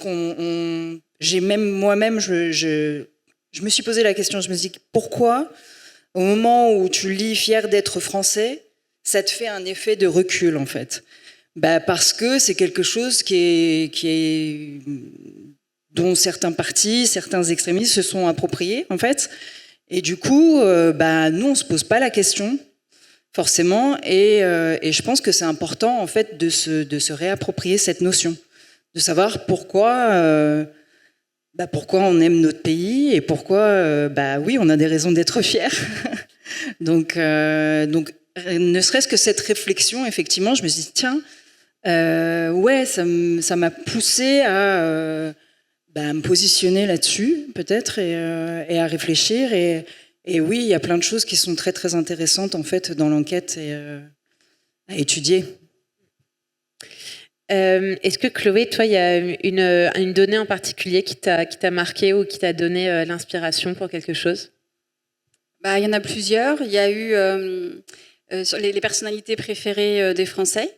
j'ai même moi-même, je me suis posé la question, je me suis dit pourquoi, au moment où tu lis fier d'être français, ça te fait un effet de recul en fait. Parce que c'est quelque chose dont certains partis, certains extrémistes se sont appropriés en fait. Et du coup, nous on se pose pas la question forcément, et je pense que c'est important en fait de se réapproprier cette notion, de savoir pourquoi on aime notre pays et pourquoi oui, on a des raisons d'être fiers. donc ne serait-ce que cette réflexion, effectivement, je me suis dit tiens, ça m'a poussé à me positionner là-dessus peut-être et à réfléchir, et oui, il y a plein de choses qui sont très très intéressantes en fait dans l'enquête et à étudier. Est-ce que Chloé, toi, il y a une donnée en particulier qui t'a marqué ou qui t'a donné l'inspiration pour quelque chose? Il y en a plusieurs. Il y a eu sur les personnalités préférées des Français.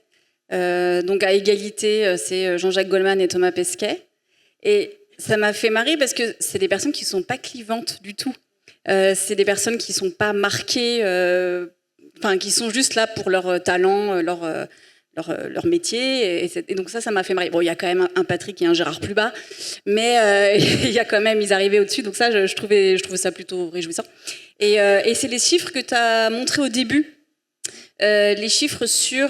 Donc à égalité, c'est Jean-Jacques Goldman et Thomas Pesquet. Et ça m'a fait marrer parce que c'est des personnes qui ne sont pas clivantes du tout. C'est des personnes qui ne sont pas marquées, qui sont juste là pour leur talent, leur métier, et donc ça m'a fait marrer. Bon, il y a quand même un Patrick et un Gérard Plus-Bas, mais il y a quand même, ils arrivaient au-dessus, donc ça, je trouvais ça plutôt réjouissant. Et c'est les chiffres que tu as montrés au début, les chiffres sur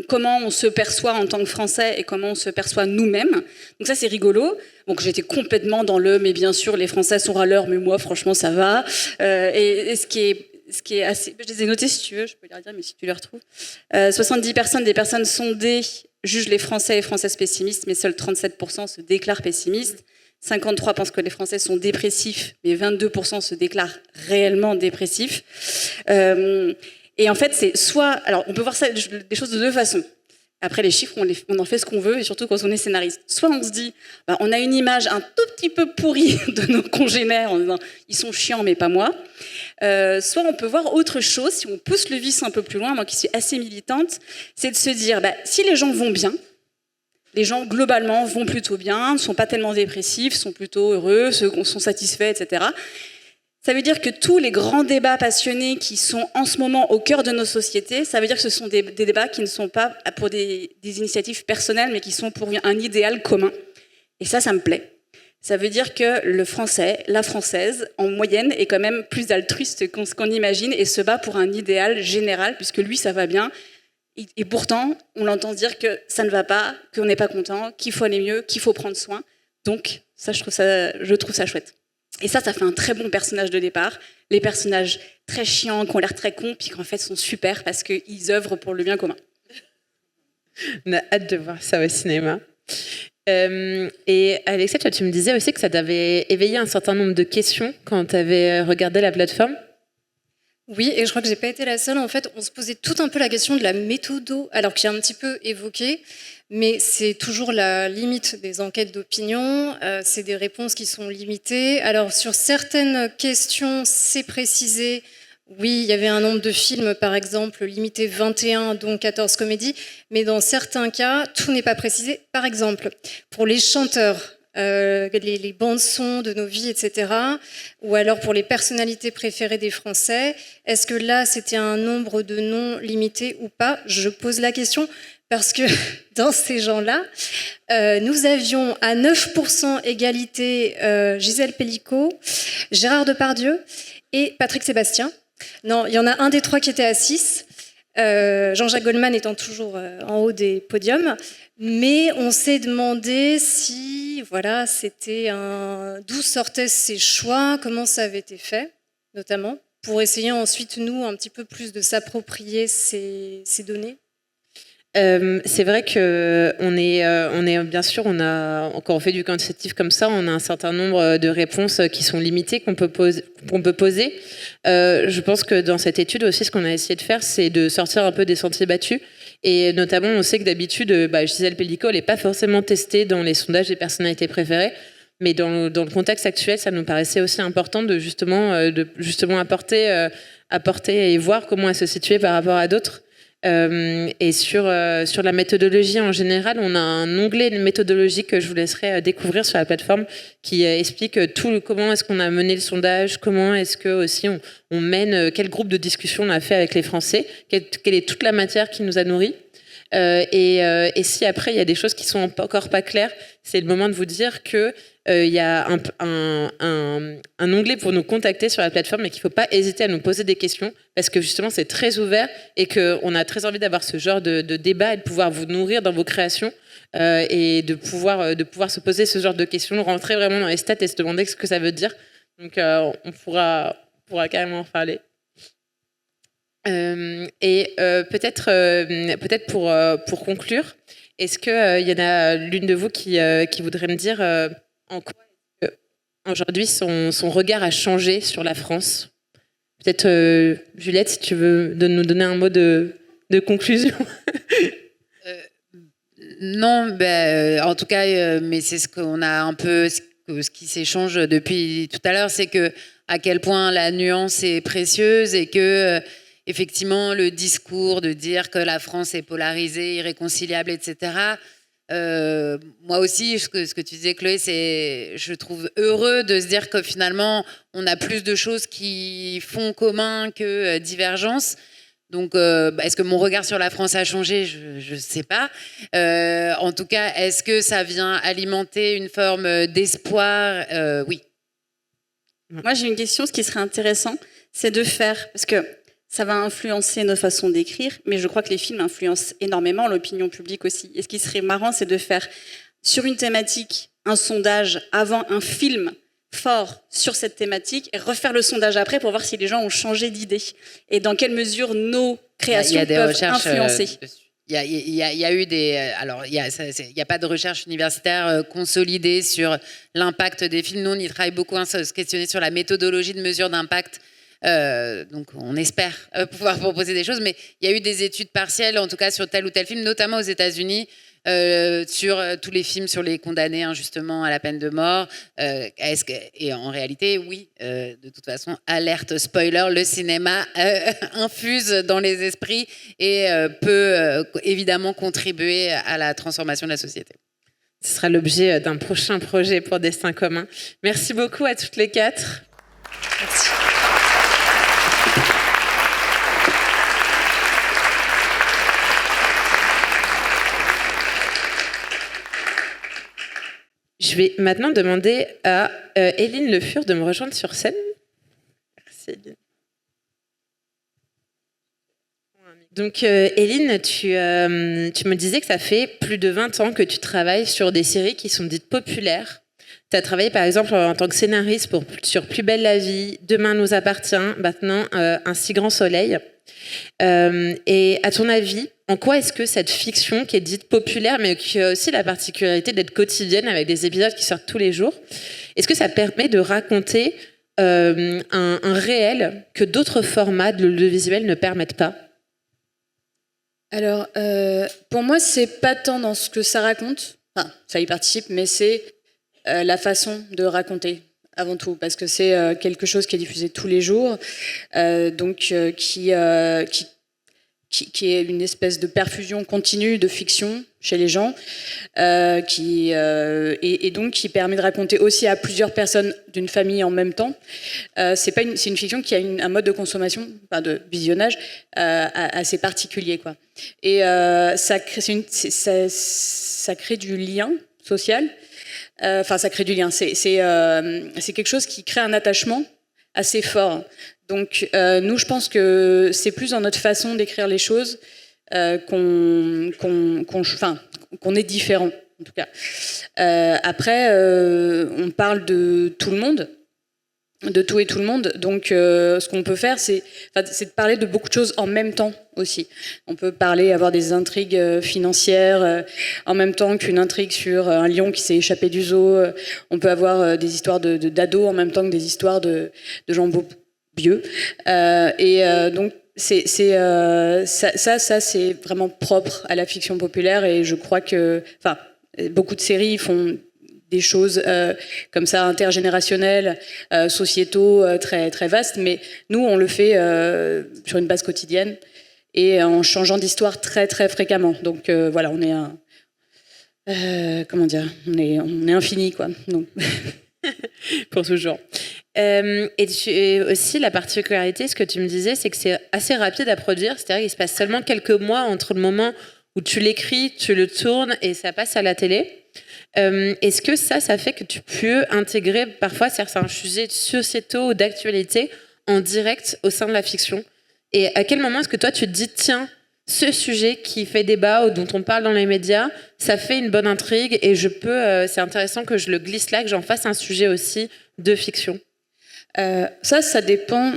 comment on se perçoit en tant que Français et comment on se perçoit nous-mêmes. Donc ça, c'est rigolo. Donc j'étais complètement dans mais bien sûr, les Français sont râleurs, mais moi, franchement, ça va. Et ce qui est assez... Je les ai notés si tu veux, je peux les redire, mais si tu les retrouves. 70% des personnes sondées jugent les Français et Françaises pessimistes, mais seuls 37% se déclarent pessimistes. 53% pensent que les Français sont dépressifs, mais 22% se déclarent réellement dépressifs. Et en fait, c'est soit... Alors, on peut voir ça, des choses de deux façons. Après, les chiffres, on en fait ce qu'on veut, et surtout quand on est scénariste. Soit on se dit, on a une image un tout petit peu pourrie de nos congénères, en disant, ils sont chiants, mais pas moi. Soit on peut voir autre chose, si on pousse le vice un peu plus loin, moi qui suis assez militante, c'est de se dire, si les gens vont bien, les gens globalement vont plutôt bien, ne sont pas tellement dépressifs, sont plutôt heureux, sont satisfaits, etc. Ça veut dire que tous les grands débats passionnés qui sont en ce moment au cœur de nos sociétés, ça veut dire que ce sont des débats qui ne sont pas pour des initiatives personnelles, mais qui sont pour un idéal commun. Et ça me plaît. Ça veut dire que le Français, la Française, en moyenne, est quand même plus altruiste qu'on imagine et se bat pour un idéal général, puisque lui, ça va bien. Et pourtant, on l'entend dire que ça ne va pas, qu'on n'est pas content, qu'il faut aller mieux, qu'il faut prendre soin. Donc, ça, je trouve ça chouette. Et ça fait un très bon personnage de départ. Les personnages très chiants, qui ont l'air très cons, puis qu'en fait sont super parce qu'ils œuvrent pour le bien commun. On a hâte de voir ça au cinéma. Et Alexia, toi, tu me disais aussi que ça t'avait éveillé un certain nombre de questions quand tu avais regardé la plateforme. Oui, et je crois que j'ai pas été la seule. En fait, on se posait tout un peu la question de la méthodo, alors qu'il y a un petit peu évoqué, mais c'est toujours la limite des enquêtes d'opinion. C'est des réponses qui sont limitées. Alors, sur certaines questions, c'est précisé. Oui, il y avait un nombre de films, par exemple, limité 21, dont 14 comédies, mais dans certains cas, tout n'est pas précisé. Par exemple, pour les chanteurs, les bandes-sons de nos vies, etc., ou alors pour les personnalités préférées des Français, est-ce que là, c'était un nombre de noms limité ou pas? Je pose la question parce que dans ces gens-là, nous avions à 9% égalité Gisèle Pellicot, Gérard Depardieu et Patrick Sébastien. Non, il y en a un des trois qui était à 6, Jean-Jacques Goldman étant toujours en haut des podiums. Mais on s'est demandé si, voilà, d'où sortaient ces choix, comment ça avait été fait, notamment, pour essayer ensuite, nous, un petit peu plus de s'approprier ces données. C'est vrai que on est bien sûr, quand on fait du quantitatif comme ça, on a un certain nombre de réponses qui sont limitées qu'on peut poser. Je pense que dans cette étude aussi, ce qu'on a essayé de faire, c'est de sortir un peu des sentiers battus. Et notamment, on sait que d'habitude, Gisèle Pellicot, elle n'est pas forcément testée dans les sondages des personnalités préférées. Mais dans le contexte actuel, ça nous paraissait aussi important de justement apporter et voir comment elle se situait par rapport à d'autres. Et sur la méthodologie en général, on a un onglet de méthodologie que je vous laisserai découvrir sur la plateforme qui explique comment est-ce qu'on a mené le sondage, comment est-ce que aussi on mène, quel groupe de discussion on a fait avec les Français, quelle est toute la matière qui nous a nourris. Et si après il y a des choses qui sont encore pas claires, c'est le moment de vous dire que il y a un onglet pour nous contacter sur la plateforme et qu'il ne faut pas hésiter à nous poser des questions parce que justement c'est très ouvert et qu'on a très envie d'avoir ce genre de débat et de pouvoir vous nourrir dans vos créations et de pouvoir se poser ce genre de questions, rentrer vraiment dans les stats et se demander ce que ça veut dire. Donc on pourra carrément en parler. Peut-être pour conclure, est-ce qu'il y en a l'une de vous qui voudrait me dire en quoi aujourd'hui son regard a changé sur la France? Peut-être Juliette, si tu veux nous donner un mot de conclusion. Non, en tout cas, mais c'est ce qu'on a un peu, ce qui s'échange depuis tout à l'heure, c'est que à quel point la nuance est précieuse et que effectivement le discours de dire que la France est polarisée, irréconciliable, etc. Moi aussi, ce que tu disais, Chloé, c'est, je trouve heureux de se dire que finalement, on a plus de choses qui font commun que divergence. Donc, est-ce que mon regard sur la France a changé? Je ne sais pas. En tout cas, est-ce que ça vient alimenter une forme d'espoir? Oui. Moi, j'ai une question. Ce qui serait intéressant, c'est de faire, parce que ça va influencer nos façons d'écrire, mais je crois que les films influencent énormément l'opinion publique aussi. Et ce qui serait marrant, c'est de faire sur une thématique un sondage avant un film fort sur cette thématique et refaire le sondage après pour voir si les gens ont changé d'idée et dans quelle mesure nos créations peuvent influencer. Il y a eu des... Alors, il n'y a pas de recherche universitaire consolidée sur l'impact des films. Nous, on y travaille beaucoup, se questionner sur la méthodologie de mesure d'impact. Donc on espère pouvoir proposer des choses, mais il y a eu des études partielles, en tout cas sur tel ou tel film, notamment aux États-Unis, sur tous les films sur les condamnés injustement à la peine de mort. Et en réalité, oui, de toute façon, alerte spoiler, le cinéma infuse dans les esprits et peut évidemment contribuer à la transformation de la société. Ce sera l'objet d'un prochain projet pour Destin commun. Merci beaucoup à toutes les quatre. Merci. Je vais maintenant demander à Éline Le Fur de me rejoindre sur scène. Merci Éline. Donc Éline, tu me disais que ça fait plus de 20 ans que tu travailles sur des séries qui sont dites populaires. Tu as travaillé par exemple en tant que scénariste sur Plus belle la vie, Demain nous appartient, maintenant Un si grand soleil. Et à ton avis, en quoi est-ce que cette fiction qui est dite populaire, mais qui a aussi la particularité d'être quotidienne avec des épisodes qui sortent tous les jours, est-ce que ça permet de raconter un réel que d'autres formats de l'audiovisuel ne permettent pas? Alors, pour moi, c'est pas tant dans ce que ça raconte, enfin, ça y participe, mais c'est la façon de raconter avant tout, parce que c'est quelque chose qui est diffusé tous les jours, donc qui est une espèce de perfusion continue de fiction chez les gens, et donc qui permet de raconter aussi à plusieurs personnes d'une famille en même temps. C'est une fiction qui a un mode de consommation, enfin de visionnage, assez particulier, quoi. Et ça crée du lien social. Enfin, ça crée du lien. C'est quelque chose qui crée un attachement assez fort. Donc, nous, je pense que c'est plus dans notre façon d'écrire les choses qu'on est différent, en tout cas. Après, on parle de tout le monde, de tout et tout le monde. Donc, ce qu'on peut faire, c'est de parler de beaucoup de choses en même temps aussi. On peut avoir des intrigues financières en même temps qu'une intrigue sur un lion qui s'est échappé du zoo. On peut avoir des histoires d'ados en même temps que des histoires de gens vieux. Donc, ça, c'est vraiment propre à la fiction populaire. Et je crois que, beaucoup de séries font des choses comme ça, intergénérationnelles, sociétaux, très, très vastes. Mais nous, on le fait sur une base quotidienne. et en changeant d'histoire très très fréquemment. Donc voilà, on est comment dire, on est infini quoi. Donc. Pour toujours. Et aussi, la particularité, ce que tu me disais, c'est que c'est assez rapide à produire. C'est-à-dire qu'il se passe seulement quelques mois entre le moment où tu l'écris, tu le tournes et ça passe à la télé. Est-ce que ça fait que tu peux intégrer parfois certains sujets sociétaux ou d'actualité en direct au sein de la fiction? Et à quel moment est-ce que toi, tu te dis, tiens, ce sujet qui fait débat ou dont on parle dans les médias, ça fait une bonne intrigue et c'est intéressant que je le glisse là, que j'en fasse un sujet aussi de fiction. Ça dépend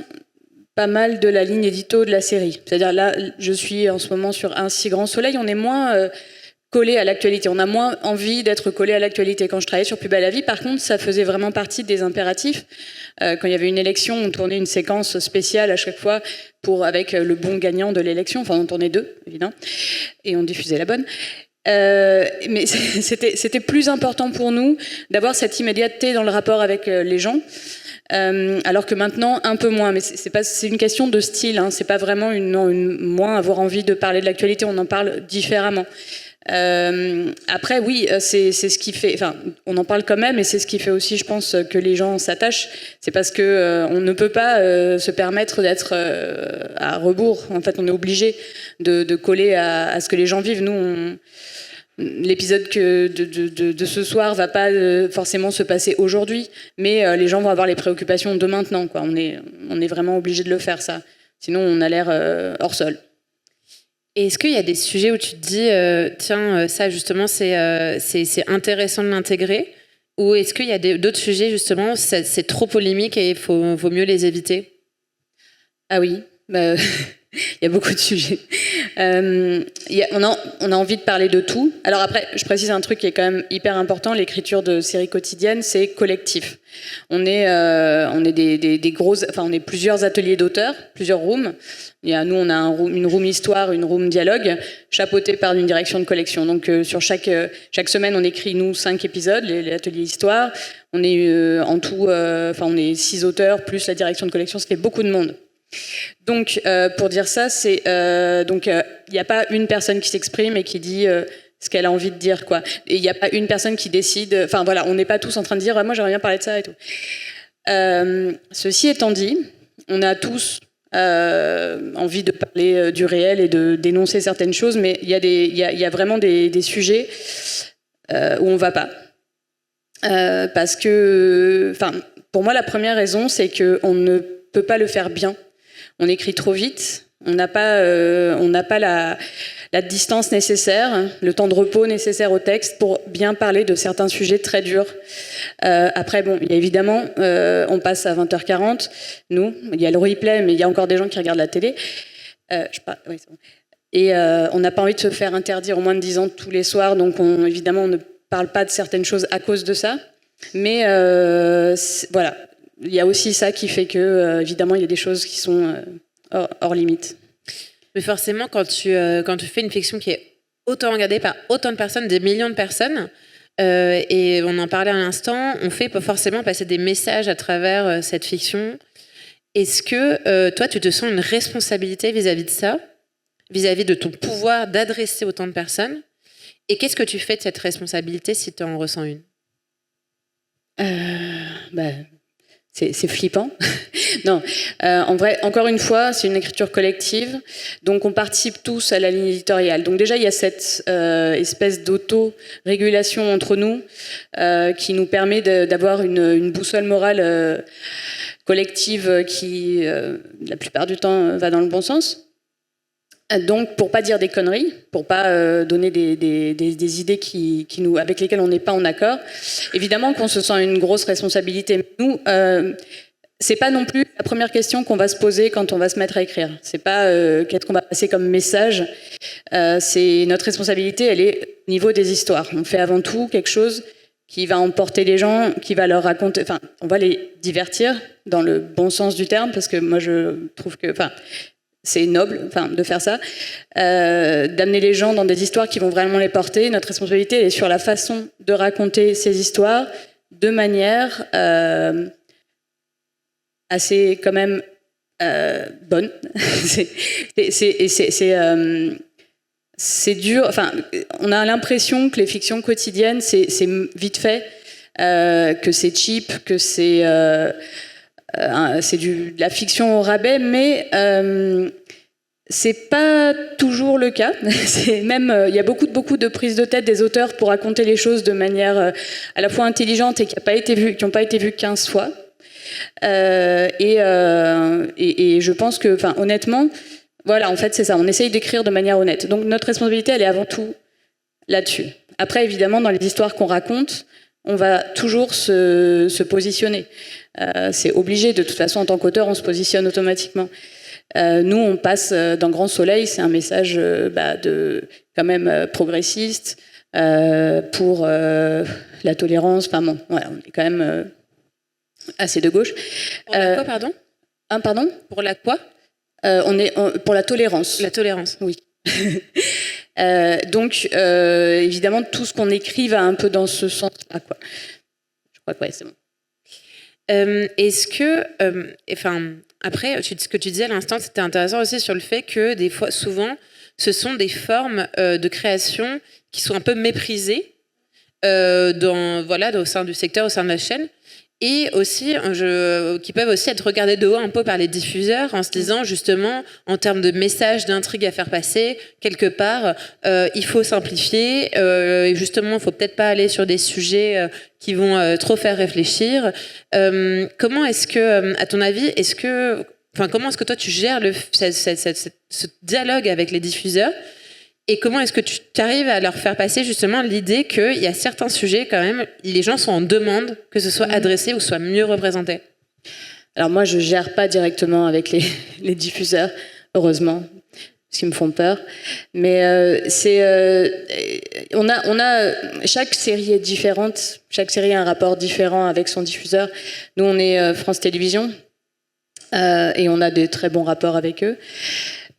pas mal de la ligne édito de la série. C'est-à-dire là, je suis en ce moment sur Un si grand soleil, on est moins collé à l'actualité, on a moins envie d'être collé à l'actualité. Quand je travaillais sur Plus belle la vie, par contre, ça faisait vraiment partie des impératifs. Quand il y avait une élection, on tournait une séquence spéciale à chaque fois avec le bon gagnant de l'élection. Enfin, on tournait 2, évidemment, et on diffusait la bonne. Mais c'était plus important pour nous d'avoir cette immédiateté dans le rapport avec les gens. Alors que maintenant, un peu moins. Mais c'est une question de style. Hein. C'est pas vraiment moins avoir envie de parler de l'actualité. On en parle différemment. Après, oui, c'est ce qui fait. Enfin, on en parle quand même, et c'est ce qui fait aussi, je pense, que les gens s'attachent. C'est parce que on ne peut pas se permettre d'être à rebours. En fait, on est obligé de coller à ce que les gens vivent. Nous, l'épisode de ce soir va pas forcément se passer aujourd'hui, mais les gens vont avoir les préoccupations de maintenant. Quoi. On est vraiment obligé de le faire, ça. Sinon, on a l'air hors sol. Et est-ce qu'il y a des sujets où tu te dis, tiens, ça justement, c'est intéressant de l'intégrer? Ou est-ce qu'il y a d'autres sujets, justement, c'est trop polémique et il vaut mieux les éviter? Ah oui, il y a beaucoup de sujets. On a envie de parler de tout. Alors après, je précise un truc qui est quand même hyper important. L'écriture de séries quotidiennes, c'est collectif. On est on est plusieurs ateliers d'auteurs, plusieurs rooms. Nous, on a une room histoire, une room dialogue, chapeautée par une direction de collection. Donc sur chaque semaine, on écrit 5 épisodes, les ateliers histoire. On est en tout, on est 6 auteurs plus la direction de collection, ce qui fait beaucoup de monde. Donc, pour dire ça, il n'y a pas une personne qui s'exprime et qui dit ce qu'elle a envie de dire, quoi. Et il n'y a pas une personne qui décide. Enfin voilà, on n'est pas tous en train de dire moi j'aimerais bien parler de ça et tout. Ceci étant dit, on a tous envie de parler du réel et de dénoncer certaines choses, mais il y a vraiment des sujets où on va pas. Parce que, pour moi, la première raison, c'est qu'on ne peut pas le faire bien. On écrit trop vite, on n'a pas la distance nécessaire, le temps de repos nécessaire au texte pour bien parler de certains sujets très durs. Après, il y a évidemment, on passe à 20h40, nous, il y a le replay, mais il y a encore des gens qui regardent la télé. Et on n'a pas envie de se faire interdire au moins de 10 ans tous les soirs, donc évidemment, on ne parle pas de certaines choses à cause de ça. Mais voilà. Il y a aussi ça qui fait que, évidemment, il y a des choses qui sont hors limite. Mais forcément, quand tu fais une fiction qui est autant regardée par autant de personnes, des millions de personnes, et on en parlait à l'instant, on fait forcément passer des messages à travers cette fiction. Est-ce que toi, tu te sens une responsabilité vis-à-vis de ça, vis-à-vis de ton pouvoir d'adresser autant de personnes? Et qu'est-ce que tu fais de cette responsabilité si tu en ressens une? C'est flippant. Non, en vrai, encore une fois, c'est une écriture collective, donc on participe tous à la ligne éditoriale. Donc déjà, il y a cette espèce d'auto-régulation entre nous qui nous permet d'avoir une boussole morale collective qui, la plupart du temps, va dans le bon sens. Donc, pour pas dire des conneries, pour pas donner des idées avec lesquelles on n'est pas en accord, évidemment qu'on se sent une grosse responsabilité. Mais nous, c'est pas non plus la première question qu'on va se poser quand on va se mettre à écrire. C'est pas qu'est-ce qu'on va passer comme message. C'est notre responsabilité, elle est au niveau des histoires. On fait avant tout quelque chose qui va emporter les gens, qui va leur raconter. Enfin, on va les divertir dans le bon sens du terme, parce que moi je trouve que, c'est noble, de faire ça, d'amener les gens dans des histoires qui vont vraiment les porter. Notre responsabilité elle est sur la façon de raconter ces histoires de manière assez bonne. C'est dur. Enfin, on a l'impression que les fictions quotidiennes, c'est vite fait, que c'est cheap, que c'est de la fiction au rabais, mais c'est pas toujours le cas. Il y a beaucoup de prises de tête des auteurs pour raconter les choses de manière à la fois intelligente et qui n'ont pas été vues 15 fois. Et je pense que, honnêtement, voilà, en fait, c'est ça. On essaye d'écrire de manière honnête. Donc, notre responsabilité, elle est avant tout là-dessus. Après, évidemment, dans les histoires qu'on raconte, on va toujours se positionner. C'est obligé. De toute façon, en tant qu'auteur, on se positionne automatiquement. Nous, on passe dans Grand Soleil. C'est un message quand même progressiste pour la tolérance. Enfin bon, voilà, on est quand même assez de gauche. Pour la quoi, pardon ? Pardon ? Pour la quoi ? Pour la tolérance. La tolérance. Oui. Donc, évidemment, tout ce qu'on écrit va un peu dans ce sens-là, quoi. Je crois que c'est bon. Est-ce que, après, ce que tu disais à l'instant, c'était intéressant aussi sur le fait que des fois, souvent, ce sont des formes de création qui sont un peu méprisées au sein du secteur, au sein de la chaîne. Et aussi, qui peuvent aussi être regardés de haut un peu par les diffuseurs en se disant justement, en termes de messages, d'intrigues à faire passer, quelque part, il faut simplifier. Et justement, il ne faut peut-être pas aller sur des sujets qui vont trop faire réfléchir. Comment est-ce que, à ton avis, comment est-ce que toi tu gères ce dialogue avec les diffuseurs ? Et comment est-ce que tu arrives à leur faire passer justement l'idée qu'il y a certains sujets quand même, les gens sont en demande que ce soit adressé ou soit mieux représenté ? Alors moi, je gère pas directement avec les diffuseurs, heureusement, parce qu'ils me font peur. Mais chaque série est différente, chaque série a un rapport différent avec son diffuseur. Nous, on est France Télévisions et on a des très bons rapports avec eux.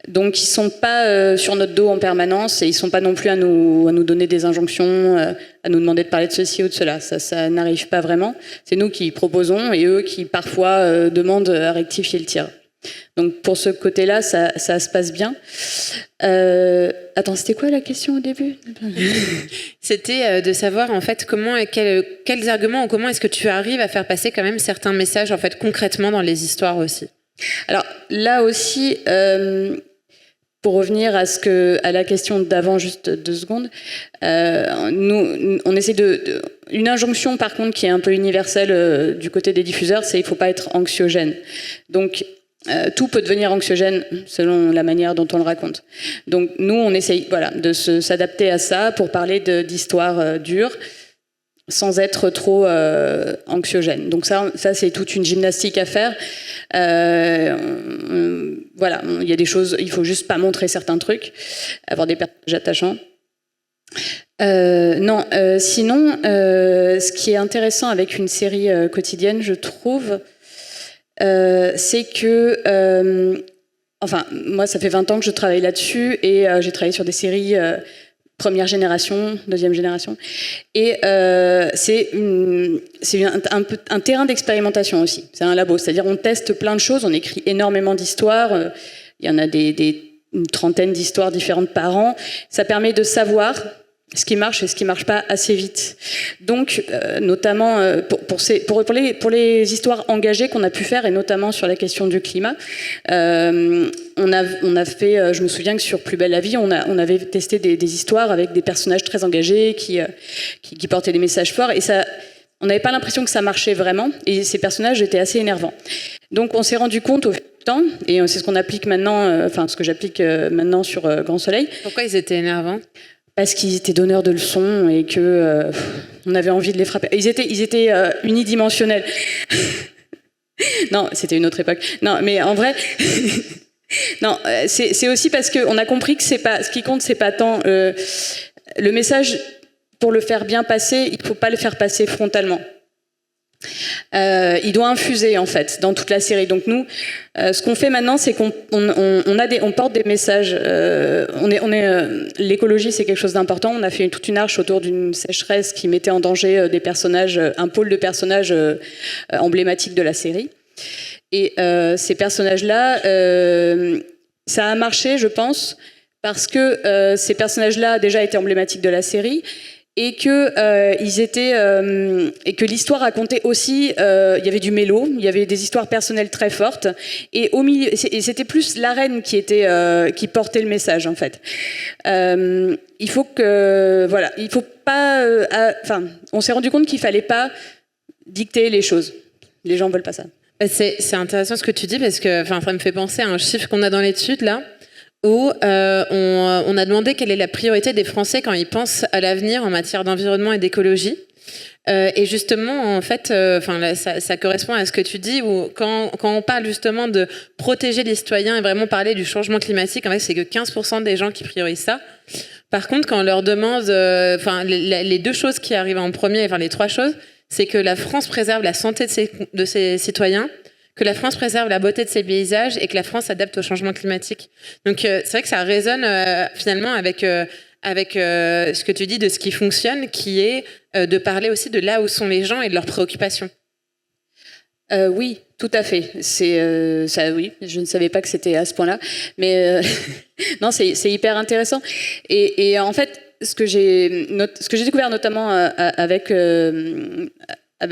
Donc ils sont pas sur notre dos en permanence et ils sont pas non plus à nous donner des injonctions, à nous demander de parler de ceci ou de cela. Ça n'arrive pas vraiment. C'est nous qui proposons et eux qui parfois demandent à rectifier le tir. Donc pour ce côté-là, ça se passe bien. Attends, c'était quoi la question au début ? C'était de savoir en fait quels arguments ou comment est-ce que tu arrives à faire passer quand même certains messages en fait concrètement dans les histoires aussi. Alors là aussi. Pour revenir à la question d'avant, juste 2 secondes, nous, on essaie une injonction, par contre, qui est un peu universelle du côté des diffuseurs, c'est qu'il ne faut pas être anxiogène. Donc, tout peut devenir anxiogène selon la manière dont on le raconte. Donc, nous, on essaye de s'adapter à ça pour parler d'histoires dures, sans être trop anxiogène. Donc ça c'est toute une gymnastique à faire. Il y a des choses, il faut juste pas montrer certains trucs, avoir des personnages attachants. Sinon, ce qui est intéressant avec une série quotidienne, je trouve, c'est que, moi ça fait 20 ans que je travaille là-dessus et j'ai travaillé sur des séries première génération, deuxième génération. Et c'est un terrain d'expérimentation aussi. C'est un labo, c'est-à-dire on teste plein de choses, on écrit énormément d'histoires. Il y en a une trentaine d'histoires différentes par an. Ça permet de savoir ce qui marche et ce qui marche pas assez vite. Donc, notamment pour les histoires engagées qu'on a pu faire, et notamment sur la question du climat, on a fait, je me souviens que sur Plus belle la vie, on avait testé des histoires avec des personnages très engagés qui portaient des messages forts, et ça, on n'avait pas l'impression que ça marchait vraiment, et ces personnages étaient assez énervants. Donc, on s'est rendu compte au fil du temps, et c'est ce qu'on applique maintenant, ce que j'applique maintenant sur Grand Soleil. Pourquoi ils étaient énervants ? Parce qu'ils étaient donneurs de leçons et que on avait envie de les frapper. Ils étaient unidimensionnels. Non, c'était une autre époque. Non, mais en vrai, non, c'est aussi parce qu'on a compris que ce qui compte, c'est pas tant le message. Pour le faire bien passer, il faut pas le faire passer frontalement. Il doit infuser en fait dans toute la série. Donc nous, ce qu'on fait maintenant, c'est qu'on porte des messages. L'écologie, c'est quelque chose d'important. On a fait toute une arche autour d'une sécheresse qui mettait en danger des personnages, un pôle de personnages emblématiques de la série. Et ces personnages-là, ça a marché, je pense, parce que ces personnages-là déjà étaient emblématiques de la série et que ils étaient et que l'histoire racontait aussi. Il y avait du mélo, il y avait des histoires personnelles très fortes et au milieu, et c'était plus la reine qui était qui portait le message en fait. Il faut que il faut pas. Enfin, on s'est rendu compte qu'il fallait pas dicter les choses. Les gens veulent pas ça. C'est intéressant ce que tu dis parce que ça me fait penser à un chiffre qu'on a dans l'étude là où on a demandé quelle est la priorité des Français quand ils pensent à l'avenir en matière d'environnement et d'écologie. Et justement, en fait, ça correspond à ce que tu dis où quand on parle justement de protéger les citoyens et vraiment parler du changement climatique, en fait, c'est que 15% des gens qui priorisent ça. Par contre, quand on leur demande, les deux choses qui arrivent en premier, les trois choses, c'est que la France préserve la santé de ses citoyens, que la France préserve la beauté de ses paysages et que la France s'adapte au changement climatique. Donc c'est vrai que ça résonne finalement avec ce que tu dis de ce qui fonctionne, qui est de parler aussi de là où sont les gens et de leurs préoccupations. Oui, tout à fait. C'est ça, oui. Je ne savais pas que c'était à ce point-là, mais non, c'est hyper intéressant. Et en fait, ce que j'ai découvert notamment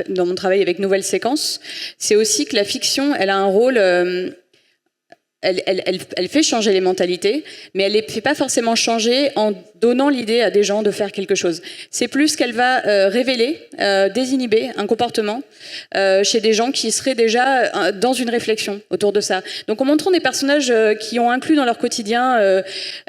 dans mon travail avec Nouvelle Séquence, c'est aussi que la fiction, elle a un rôle. Elle fait changer les mentalités, mais elle ne les fait pas forcément changer en donnant l'idée à des gens de faire quelque chose. C'est plus qu'elle va révéler, désinhiber un comportement chez des gens qui seraient déjà dans une réflexion autour de ça. Donc en montrant des personnages qui ont inclus dans leur quotidien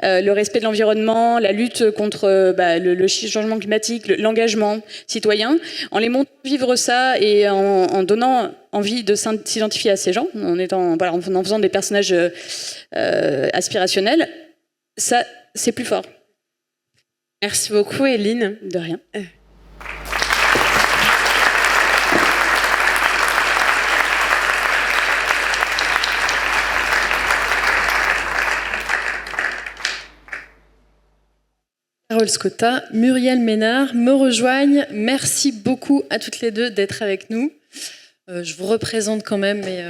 le respect de l'environnement, la lutte contre le changement climatique, l'engagement citoyen, en les montrant vivre ça et en donnant envie de s'identifier à ces gens, en faisant des personnages aspirationnels, ça, c'est plus fort. Merci beaucoup, Eline. De rien. Carole Scotta, Muriel Ménard me rejoignent. Merci beaucoup à toutes les deux d'être avec nous. Je vous représente quand même, mais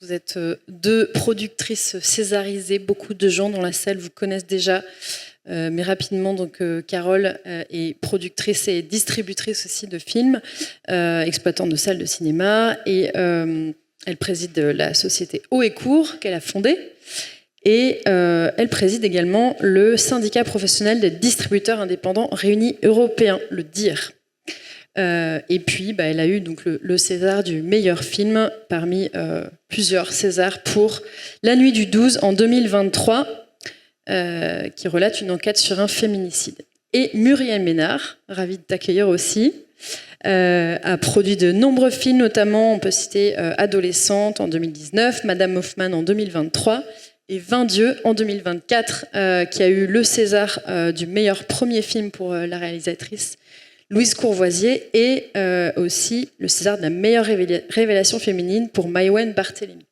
vous êtes deux productrices césarisées. Beaucoup de gens dans la salle vous connaissent déjà. Mais rapidement, donc Carole est productrice et distributrice aussi de films, exploitante de salles de cinéma, et elle préside la société Haut et Court qu'elle a fondée. Et elle préside également le syndicat professionnel des distributeurs indépendants réunis européens, le DIR. Et puis, elle a eu donc le César du meilleur film parmi plusieurs Césars pour La Nuit du 12 en 2023, qui relate une enquête sur un féminicide. Et Muriel Ménard, ravie de t'accueillir aussi, a produit de nombreux films, notamment on peut citer Adolescente en 2019, Madame Hoffman en 2023 et 20 Dieux en 2024, qui a eu le César du meilleur premier film pour la réalisatrice Louise Courvoisier et aussi le César de la meilleure révélation féminine pour Maïwenn Barthélémy.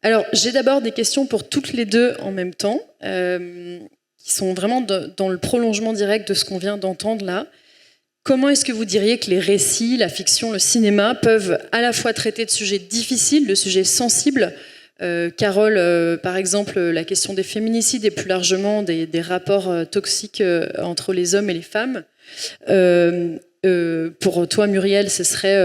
Alors, j'ai d'abord des questions pour toutes les deux en même temps, qui sont vraiment dans le prolongement direct de ce qu'on vient d'entendre là. Comment est-ce que vous diriez que les récits, la fiction, le cinéma peuvent à la fois traiter de sujets difficiles, de sujets sensibles, Carole, par exemple, la question des féminicides et plus largement des rapports toxiques entre les hommes et les femmes. Pour toi, Muriel, ce serait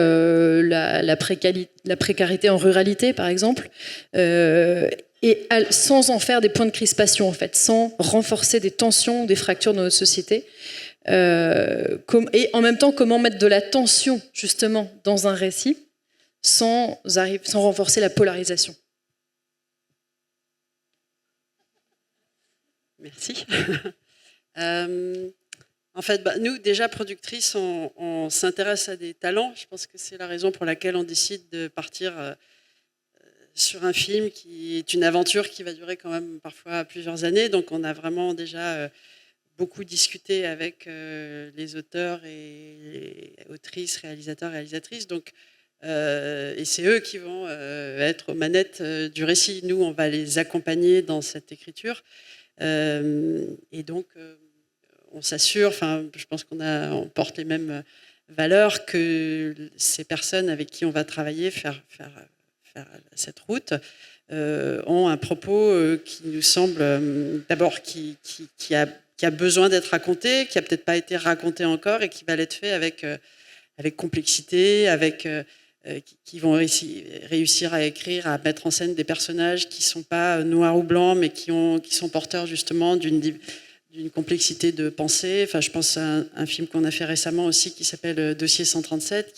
la précarité en ruralité, par exemple, et sans en faire des points de crispation, en fait, sans renforcer des tensions, des fractures dans notre société. Et en même temps, comment mettre de la tension, justement, dans un récit sans renforcer la polarisation. Merci. En fait, nous, déjà productrices, on s'intéresse à des talents. Je pense que c'est la raison pour laquelle on décide de partir sur un film qui est une aventure qui va durer quand même parfois plusieurs années. Donc on a vraiment déjà beaucoup discuté avec les auteurs et autrices, réalisateurs, réalisatrices. Donc, et c'est eux qui vont être aux manettes du récit. Nous, on va les accompagner dans cette écriture. Et donc, on s'assure, je pense on porte les mêmes valeurs que ces personnes avec qui on va travailler, faire faire cette route, ont un propos qui nous semble d'abord qui a besoin d'être raconté, qui a peut-être pas été raconté encore et qui va l'être fait avec complexité, qui vont réussir à écrire, à mettre en scène des personnages qui sont pas noirs ou blancs, mais qui sont porteurs justement d'une complexité de pensée. Enfin, je pense à un film qu'on a fait récemment aussi qui s'appelle Dossier 137,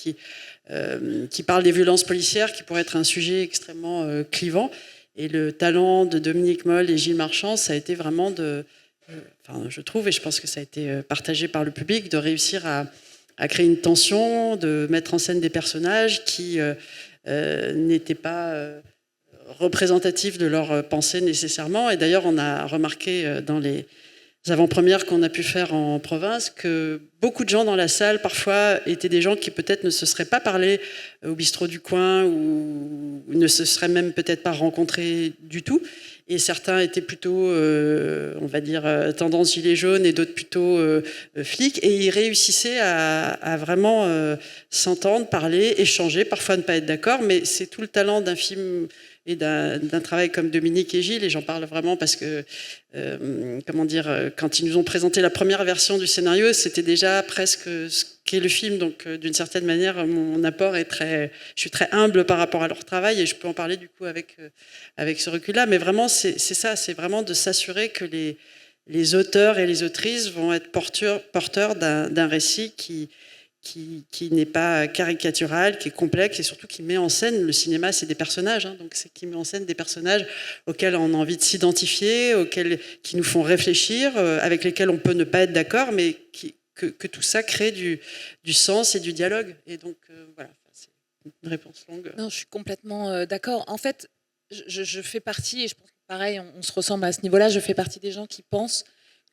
qui parle des violences policières, qui pourrait être un sujet extrêmement clivant. Et le talent de Dominique Moll et Gilles Marchand, ça a été vraiment je trouve, et je pense que ça a été partagé par le public, de réussir à créer une tension, de mettre en scène des personnages qui n'étaient pas représentatifs de leur pensée nécessairement. Et d'ailleurs, on a remarqué dans les avant-premières qu'on a pu faire en province que beaucoup de gens dans la salle, parfois, étaient des gens qui peut-être ne se seraient pas parlé au bistrot du coin ou ne se seraient même peut-être pas rencontrés du tout. Et certains étaient plutôt, on va dire, tendance gilet jaune et d'autres plutôt flics. Et ils réussissaient à vraiment s'entendre, parler, échanger, parfois ne pas être d'accord. Mais c'est tout le talent d'un film et d'un travail comme Dominique et Gilles. Et j'en parle vraiment parce que, quand ils nous ont présenté la première version du scénario, c'était déjà presque ce qu'est le film. Donc, d'une certaine manière, mon apport est je suis très humble par rapport à leur travail et je peux en parler du coup avec ce recul-là. Mais vraiment, c'est ça, c'est vraiment de s'assurer que les auteurs et les autrices vont être porteurs d'un récit qui n'est pas caricatural, qui est complexe et surtout qui met en scène, le cinéma c'est des personnages, donc c'est qui met en scène des personnages auxquels on a envie de s'identifier, qui nous font réfléchir, avec lesquels on peut ne pas être d'accord, mais que tout ça crée du sens et du dialogue. Et donc voilà, c'est une réponse longue. Non, je suis complètement d'accord. En fait, je fais partie, et je pense que pareil, on se ressemble à ce niveau-là, je fais partie des gens qui pensent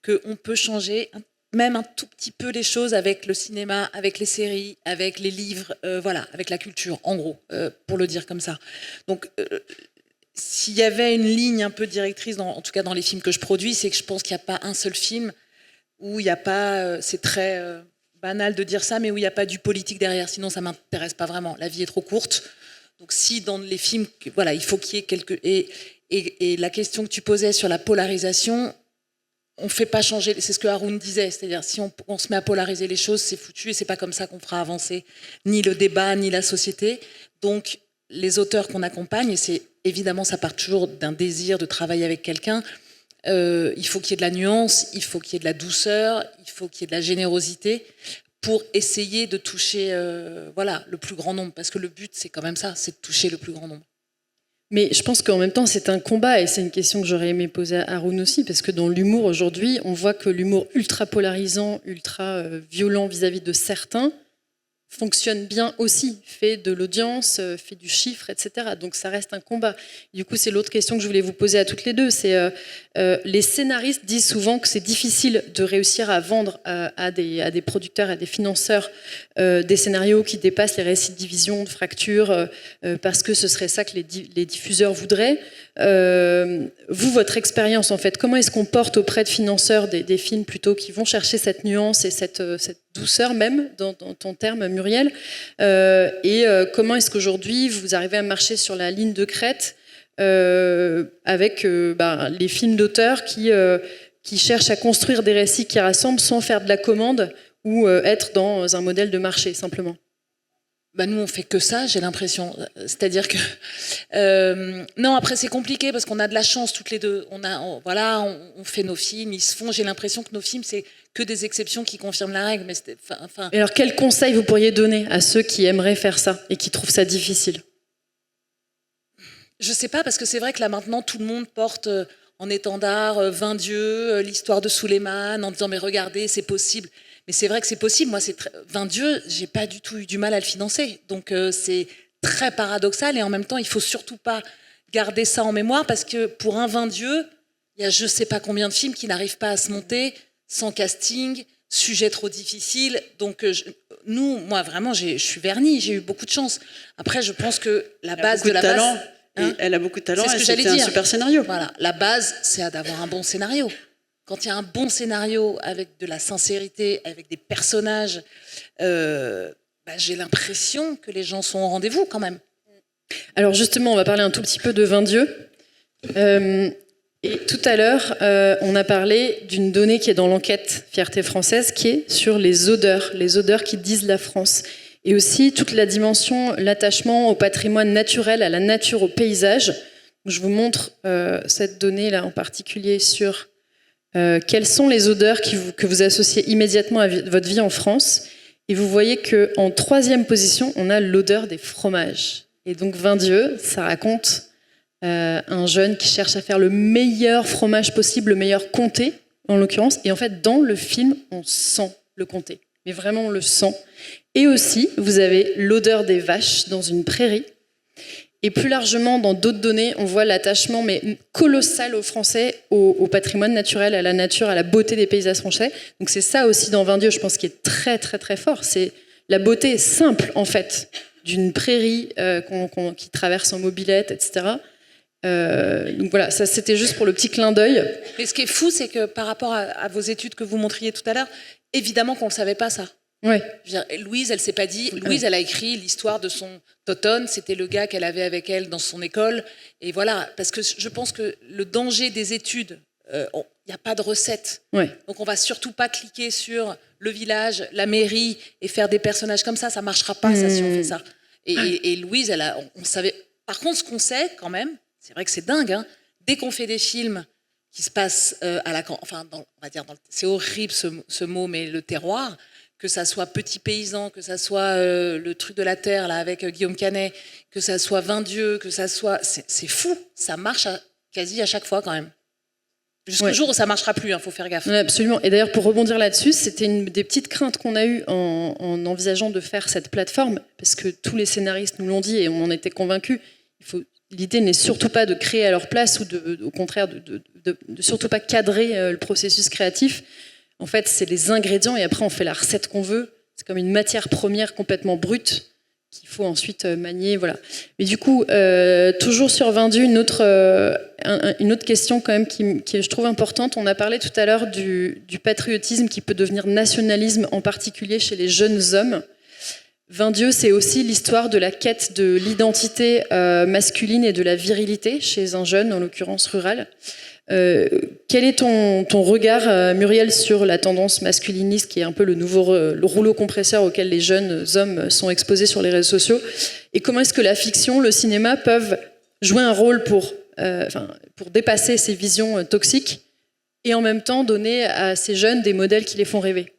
qu'on peut changer même un tout petit peu les choses avec le cinéma, avec les séries, avec les livres, avec la culture, en gros, pour le dire comme ça. Donc, s'il y avait une ligne un peu directrice, en tout cas dans les films que je produis, c'est que je pense qu'il n'y a pas un seul film où il n'y a pas, c'est très banal de dire ça, mais où il n'y a pas du politique derrière, sinon ça ne m'intéresse pas vraiment. La vie est trop courte. Donc si dans les films, il faut qu'il y ait quelques... Et la question que tu posais sur la polarisation... On ne fait pas changer, c'est ce que Haroun disait, c'est-à-dire si on se met à polariser les choses, c'est foutu et c'est pas comme ça qu'on fera avancer ni le débat ni la société. Donc les auteurs qu'on accompagne, et c'est évidemment ça part toujours d'un désir de travailler avec quelqu'un, il faut qu'il y ait de la nuance, il faut qu'il y ait de la douceur, il faut qu'il y ait de la générosité pour essayer de toucher le plus grand nombre, parce que le but c'est quand même ça, c'est de toucher le plus grand nombre. Mais je pense qu'en même temps, c'est un combat, et c'est une question que j'aurais aimé poser à Haroun aussi, parce que dans l'humour aujourd'hui, on voit que l'humour ultra polarisant, ultra violent vis-à-vis de certains, fonctionne bien aussi, fait de l'audience, fait du chiffre, etc. Donc ça reste un combat. Du coup, c'est l'autre question que je voulais vous poser à toutes les deux. C'est les scénaristes disent souvent que c'est difficile de réussir à vendre à des producteurs, à des financeurs des scénarios qui dépassent les récits de division, de fracture, parce que ce serait ça que les diffuseurs voudraient. Vous, votre expérience, en fait, comment est-ce qu'on porte auprès de financeurs des films plutôt qui vont chercher cette nuance et cette douceur même, dans ton terme, Muriel, comment est-ce qu'aujourd'hui vous arrivez à marcher sur la ligne de crête avec les films d'auteurs qui cherchent à construire des récits qui rassemblent sans faire de la commande ou être dans un modèle de marché, simplement? Nous, on fait que ça, j'ai l'impression. C'est-à-dire que... non, après, c'est compliqué parce qu'on a de la chance toutes les deux. On fait nos films, ils se font. J'ai l'impression que nos films, c'est que des exceptions qui confirment la règle. Mais et alors, quel conseil vous pourriez donner à ceux qui aimeraient faire ça et qui trouvent ça difficile? Je sais pas, parce que c'est vrai que là, maintenant, tout le monde porte en étendard 20 dieux, l'histoire de Souleymane, en disant, mais regardez, c'est possible. Mais c'est vrai que c'est possible. Moi, 20 dieux, j'ai pas du tout eu du mal à le financer. Donc, c'est très paradoxal. Et en même temps, il faut surtout pas garder ça en mémoire parce que pour un 20 dieux, il y a je sais pas combien de films qui n'arrivent pas à se monter sans casting, sujet trop difficile. Donc, moi, vraiment, je suis vernie. J'ai eu beaucoup de chance. Après, je pense que la base de la base... Elle a beaucoup de talent et c'était un super scénario. Voilà, la base, c'est d'avoir un bon scénario. Quand il y a un bon scénario avec de la sincérité, avec des personnages, j'ai l'impression que les gens sont au rendez-vous quand même. Alors justement, on va parler un tout petit peu de Vin-Dieu. Et tout à l'heure, on a parlé d'une donnée qui est dans l'enquête Fierté française, qui est sur les odeurs qui disent la France. Et aussi toute la dimension, l'attachement au patrimoine naturel, à la nature, au paysage. Je vous montre cette donnée-là en particulier sur quelles sont les odeurs que vous associez immédiatement à votre vie en France. Et vous voyez qu'en 3e position, on a l'odeur des fromages. Et donc Vin-Dieu, ça raconte un jeune qui cherche à faire le meilleur fromage possible, le meilleur comté en l'occurrence. Et en fait, dans le film, on sent le comté. Mais vraiment, on le sent. Et aussi, vous avez l'odeur des vaches dans une prairie. Et plus largement, dans d'autres données, on voit l'attachement mais colossal aux Français, au patrimoine naturel, à la nature, à la beauté des paysages français. Donc c'est ça aussi dans Vin-Dieu, je pense, qui est très très très fort. C'est la beauté simple, en fait, d'une prairie qui traverse en mobilette, etc. Donc voilà, ça c'était juste pour le petit clin d'œil. Mais ce qui est fou, c'est que par rapport à vos études que vous montriez tout à l'heure, évidemment qu'on ne le savait pas, ça. Ouais. Je veux dire, Louise, elle s'est pas dit. Louise, elle a écrit l'histoire de son Toton. C'était le gars qu'elle avait avec elle dans son école. Et voilà, parce que je pense que le danger des études, il n'y a pas de recette. Ouais. Donc on va surtout pas cliquer sur le village, la mairie et faire des personnages comme ça. Ça marchera pas, ça, si on fait ça. Et Louise, on savait. Par contre, ce qu'on sait quand même, c'est vrai que c'est dingue. Hein, dès qu'on fait des films qui se passent à la, enfin, on va dire, c'est horrible ce mot, mais le terroir. Que ça soit Petit Paysan, que ça soit le truc de la terre là avec Guillaume Canet, que ça soit Vin-Dieu, que ça soit, c'est fou, ça marche quasi à chaque fois quand même. Jusqu'au jour où ça marchera plus, faut faire gaffe. Ouais, absolument. Et d'ailleurs, pour rebondir là-dessus, c'était une des petites craintes qu'on a eues en envisageant de faire cette plateforme, parce que tous les scénaristes nous l'ont dit et on en était convaincus. L'idée n'est surtout pas de créer à leur place ou au contraire de surtout pas cadrer le processus créatif. En fait, c'est les ingrédients et après on fait la recette qu'on veut. C'est comme une matière première complètement brute qu'il faut ensuite manier, voilà. Mais du coup, toujours sur Vin-Dieu, une autre question quand même qui je trouve importante. On a parlé tout à l'heure du patriotisme qui peut devenir nationalisme, en particulier chez les jeunes hommes. Vin-Dieu, c'est aussi l'histoire de la quête de l'identité masculine et de la virilité chez un jeune, en l'occurrence rural. Quel est ton regard, Muriel, sur la tendance masculiniste qui est un peu le rouleau compresseur auquel les jeunes hommes sont exposés sur les réseaux sociaux? Et comment est-ce que la fiction, le cinéma peuvent jouer un rôle pour dépasser ces visions toxiques et en même temps donner à ces jeunes des modèles qui les font rêver?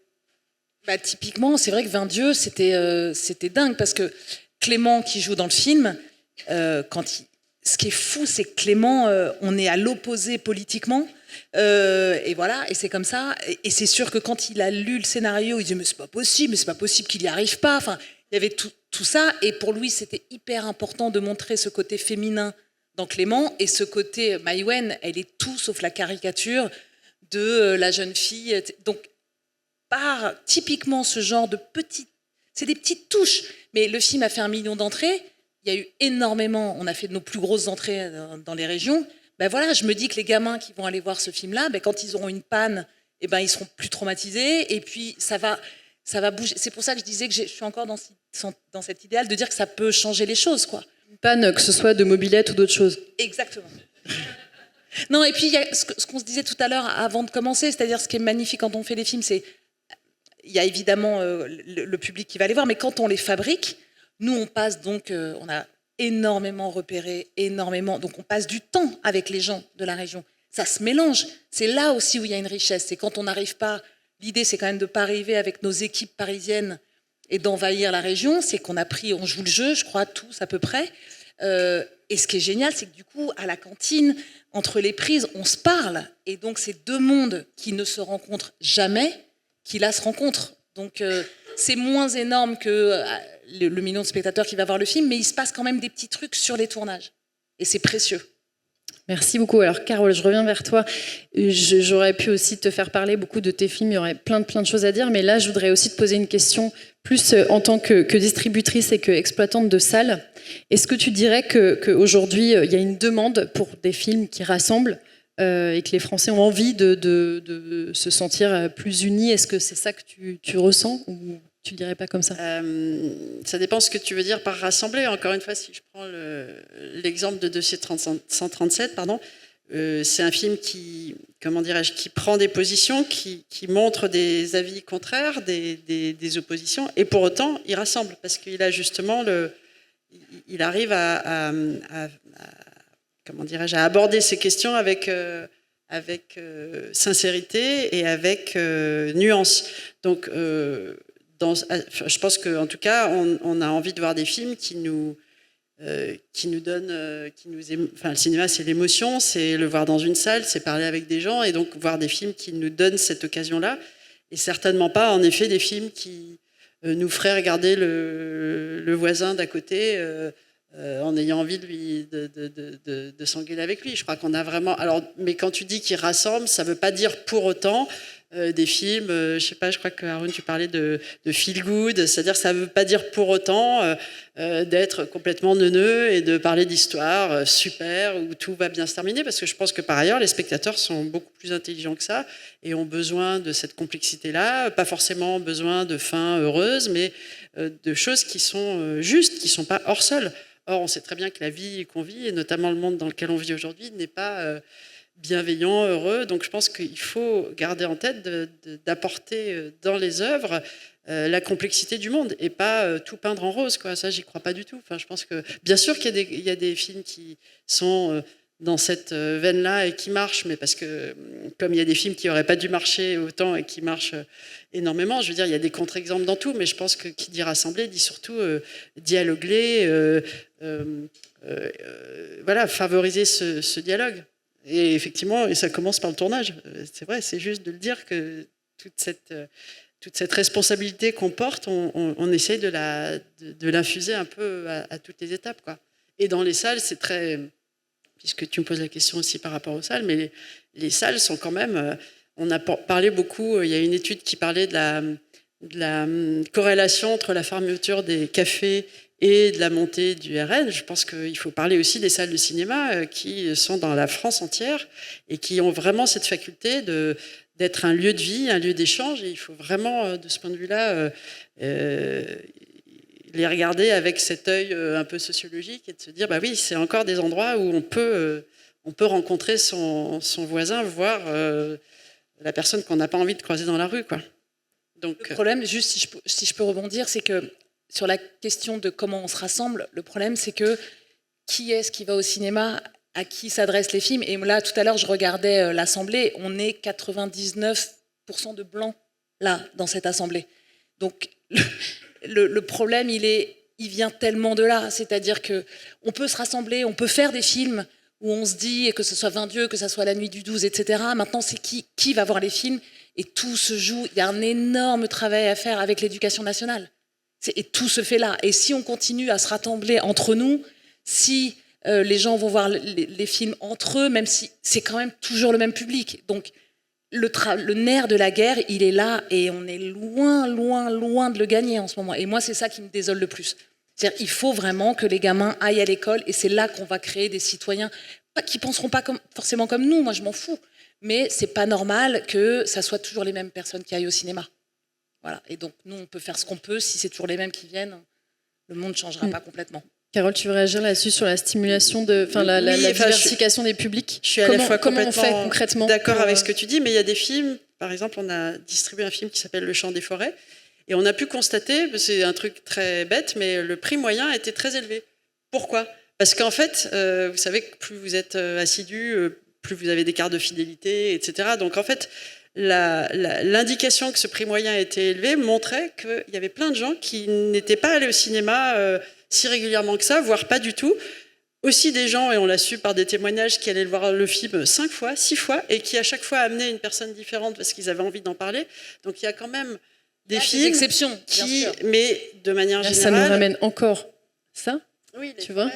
Typiquement, c'est vrai que Vin-Dieu, c'était dingue parce que Clément qui joue dans le film, ce qui est fou, c'est que Clément, on est à l'opposé politiquement, et voilà, et c'est comme ça. Et c'est sûr que quand il a lu le scénario, il dit mais c'est pas possible qu'il y arrive pas. Enfin, il y avait tout ça, et pour lui, c'était hyper important de montrer ce côté féminin dans Clément et ce côté Maïwenn, elle est tout sauf la caricature de la jeune fille. Donc, par typiquement ce genre de c'est des petites touches, mais le film a fait 1 million d'entrées. Il y a eu énormément, on a fait de nos plus grosses entrées dans les régions. Voilà, je me dis que les gamins qui vont aller voir ce film-là, quand ils auront une panne, ils seront plus traumatisés. Et puis ça va bouger. C'est pour ça que je disais que je suis encore dans cet idéal de dire que ça peut changer les choses, quoi. Une panne, que ce soit de mobilette ou d'autres choses. Exactement. Non, et puis il y a ce qu'on se disait tout à l'heure avant de commencer, c'est-à-dire ce qui est magnifique quand on fait des films, c'est il y a évidemment le public qui va les voir, mais quand on les fabrique. Nous, on passe donc, on a énormément repéré, donc on passe du temps avec les gens de la région. Ça se mélange. C'est là aussi où il y a une richesse. C'est quand on n'arrive pas, l'idée c'est quand même de ne pas arriver avec nos équipes parisiennes et d'envahir la région, c'est qu'on on joue le jeu, je crois, tous à peu près. Et ce qui est génial, c'est que du coup, à la cantine, entre les prises, on se parle. Et donc, c'est 2 mondes qui ne se rencontrent jamais, qui là se rencontrent. Donc, c'est moins énorme que le million de spectateurs qui va voir le film, mais il se passe quand même des petits trucs sur les tournages. Et c'est précieux. Merci beaucoup. Alors, Carole, je reviens vers toi. J'aurais pu aussi te faire parler beaucoup de tes films. Il y aurait plein de choses à dire. Mais là, je voudrais aussi te poser une question plus en tant que distributrice et qu'exploitante de salles. Est-ce que tu dirais qu'aujourd'hui, il y a une demande pour des films qui rassemblent et que les Français ont envie de se sentir plus unis? Est-ce que c'est ça que tu ressens ou Tu le dirais pas comme ça. Ça dépend ce que tu veux dire par rassembler. Encore une fois, si je prends l'exemple de Dossier 137, c'est un film qui prend des positions, qui montre des avis contraires, des oppositions, et pour autant, il rassemble, parce qu'il a justement il arrive à aborder ces questions avec sincérité et avec nuance. Donc, je pense qu'en tout cas, on a envie de voir des films qui nous donnent, le cinéma, c'est l'émotion, c'est le voir dans une salle, c'est parler avec des gens, et donc voir des films qui nous donnent cette occasion-là, et certainement pas, en effet, des films qui nous feraient regarder le voisin d'à côté en ayant envie de s'engueuler avec lui. Je crois qu'on a vraiment... mais quand tu dis qu'il rassemble, ça veut pas dire pour autant des films, je sais pas, je crois que Haroun, tu parlais de feel good, c'est-à-dire ça veut pas dire pour autant d'être complètement neuneux et de parler d'histoires super où tout va bien se terminer, parce que je pense que par ailleurs les spectateurs sont beaucoup plus intelligents que ça et ont besoin de cette complexité-là, pas forcément besoin de fins heureuses, mais de choses qui sont justes, qui sont pas hors sol. Or, on sait très bien que la vie qu'on vit, et notamment le monde dans lequel on vit aujourd'hui, n'est pas bienveillant, heureux. Donc je pense qu'il faut garder en tête d'apporter dans les œuvres la complexité du monde et pas tout peindre en rose, quoi. Ça, j'y crois pas du tout. Enfin, je pense que bien sûr qu'il y a des films qui sont dans cette veine-là et qui marchent, mais parce que comme il y a des films qui n'auraient pas dû marcher autant et qui marchent énormément, je veux dire, il y a des contre-exemples dans tout, mais je pense que qui dit rassembler dit surtout dialoguer, favoriser ce dialogue. Et effectivement, et ça commence par le tournage. C'est vrai, c'est juste de le dire que toute cette responsabilité qu'on porte, on essaye de l'infuser un peu à toutes les étapes, quoi. Et dans les salles, c'est très... Puisque tu me poses la question aussi par rapport aux salles, mais les salles sont quand même... on a parlé beaucoup, il y a une étude qui parlait de la corrélation entre la fermeture des cafés et de la montée du RN. Je pense qu'il faut parler aussi des salles de cinéma qui sont dans la France entière et qui ont vraiment cette faculté d'être un lieu de vie, un lieu d'échange. Et il faut vraiment, de ce point de vue-là, les regarder avec cet œil un peu sociologique et de se dire, bah oui, c'est encore des endroits où on peut rencontrer son voisin, voire la personne qu'on n'a pas envie de croiser dans la rue, quoi. Donc, le problème, juste si je peux rebondir, c'est que sur la question de comment on se rassemble, le problème, c'est que qui est-ce qui va au cinéma, à qui s'adressent les films? Et là, tout à l'heure, je regardais l'Assemblée, on est 99% de blancs, là, dans cette Assemblée. Donc, le problème, il vient tellement de là. C'est-à-dire qu'on peut se rassembler, on peut faire des films où on se dit, que ce soit 20 Dieu, que ce soit La Nuit du 12, etc. Maintenant, c'est qui va voir les films? Et tout se joue. Il y a un énorme travail à faire avec l'éducation nationale. Et tout se fait là. Et si on continue à se rassembler entre nous, si les gens vont voir les films entre eux, même si c'est quand même toujours le même public. Donc, le nerf de la guerre, il est là et on est loin, loin, loin de le gagner en ce moment. Et moi, c'est ça qui me désole le plus. C'est-à-dire, il faut vraiment que les gamins aillent à l'école et c'est là qu'on va créer des citoyens qui penseront pas forcément comme nous. Moi, je m'en fous. Mais c'est pas normal que ça soit toujours les mêmes personnes qui aillent au cinéma. Voilà. Et donc, nous, on peut faire ce qu'on peut. Si c'est toujours les mêmes qui viennent, le monde ne changera pas complètement. Carole, tu veux réagir là-dessus sur la stimulation la diversification des publics? Je suis à la fois comment on fait concrètement d'accord avec ce que tu dis, mais il y a des films, par exemple, on a distribué un film qui s'appelle Le Chant des forêts, et on a pu constater, c'est un truc très bête, mais le prix moyen était très élevé. Pourquoi? Parce qu'en fait, vous savez que plus vous êtes assidu, plus vous avez des cartes de fidélité, etc. Donc en fait, l'indication que ce prix moyen était élevé montrait qu'il y avait plein de gens qui n'étaient pas allés au cinéma si régulièrement que ça, voire pas du tout. Aussi des gens, et on l'a su par des témoignages, qui allaient voir le film 5 fois, 6 fois, et qui à chaque fois amenaient une personne différente parce qu'ils avaient envie d'en parler. Donc il y a quand même des films des exceptions, qui, mais de manière générale... Ça nous ramène encore ça, oui, tu vois,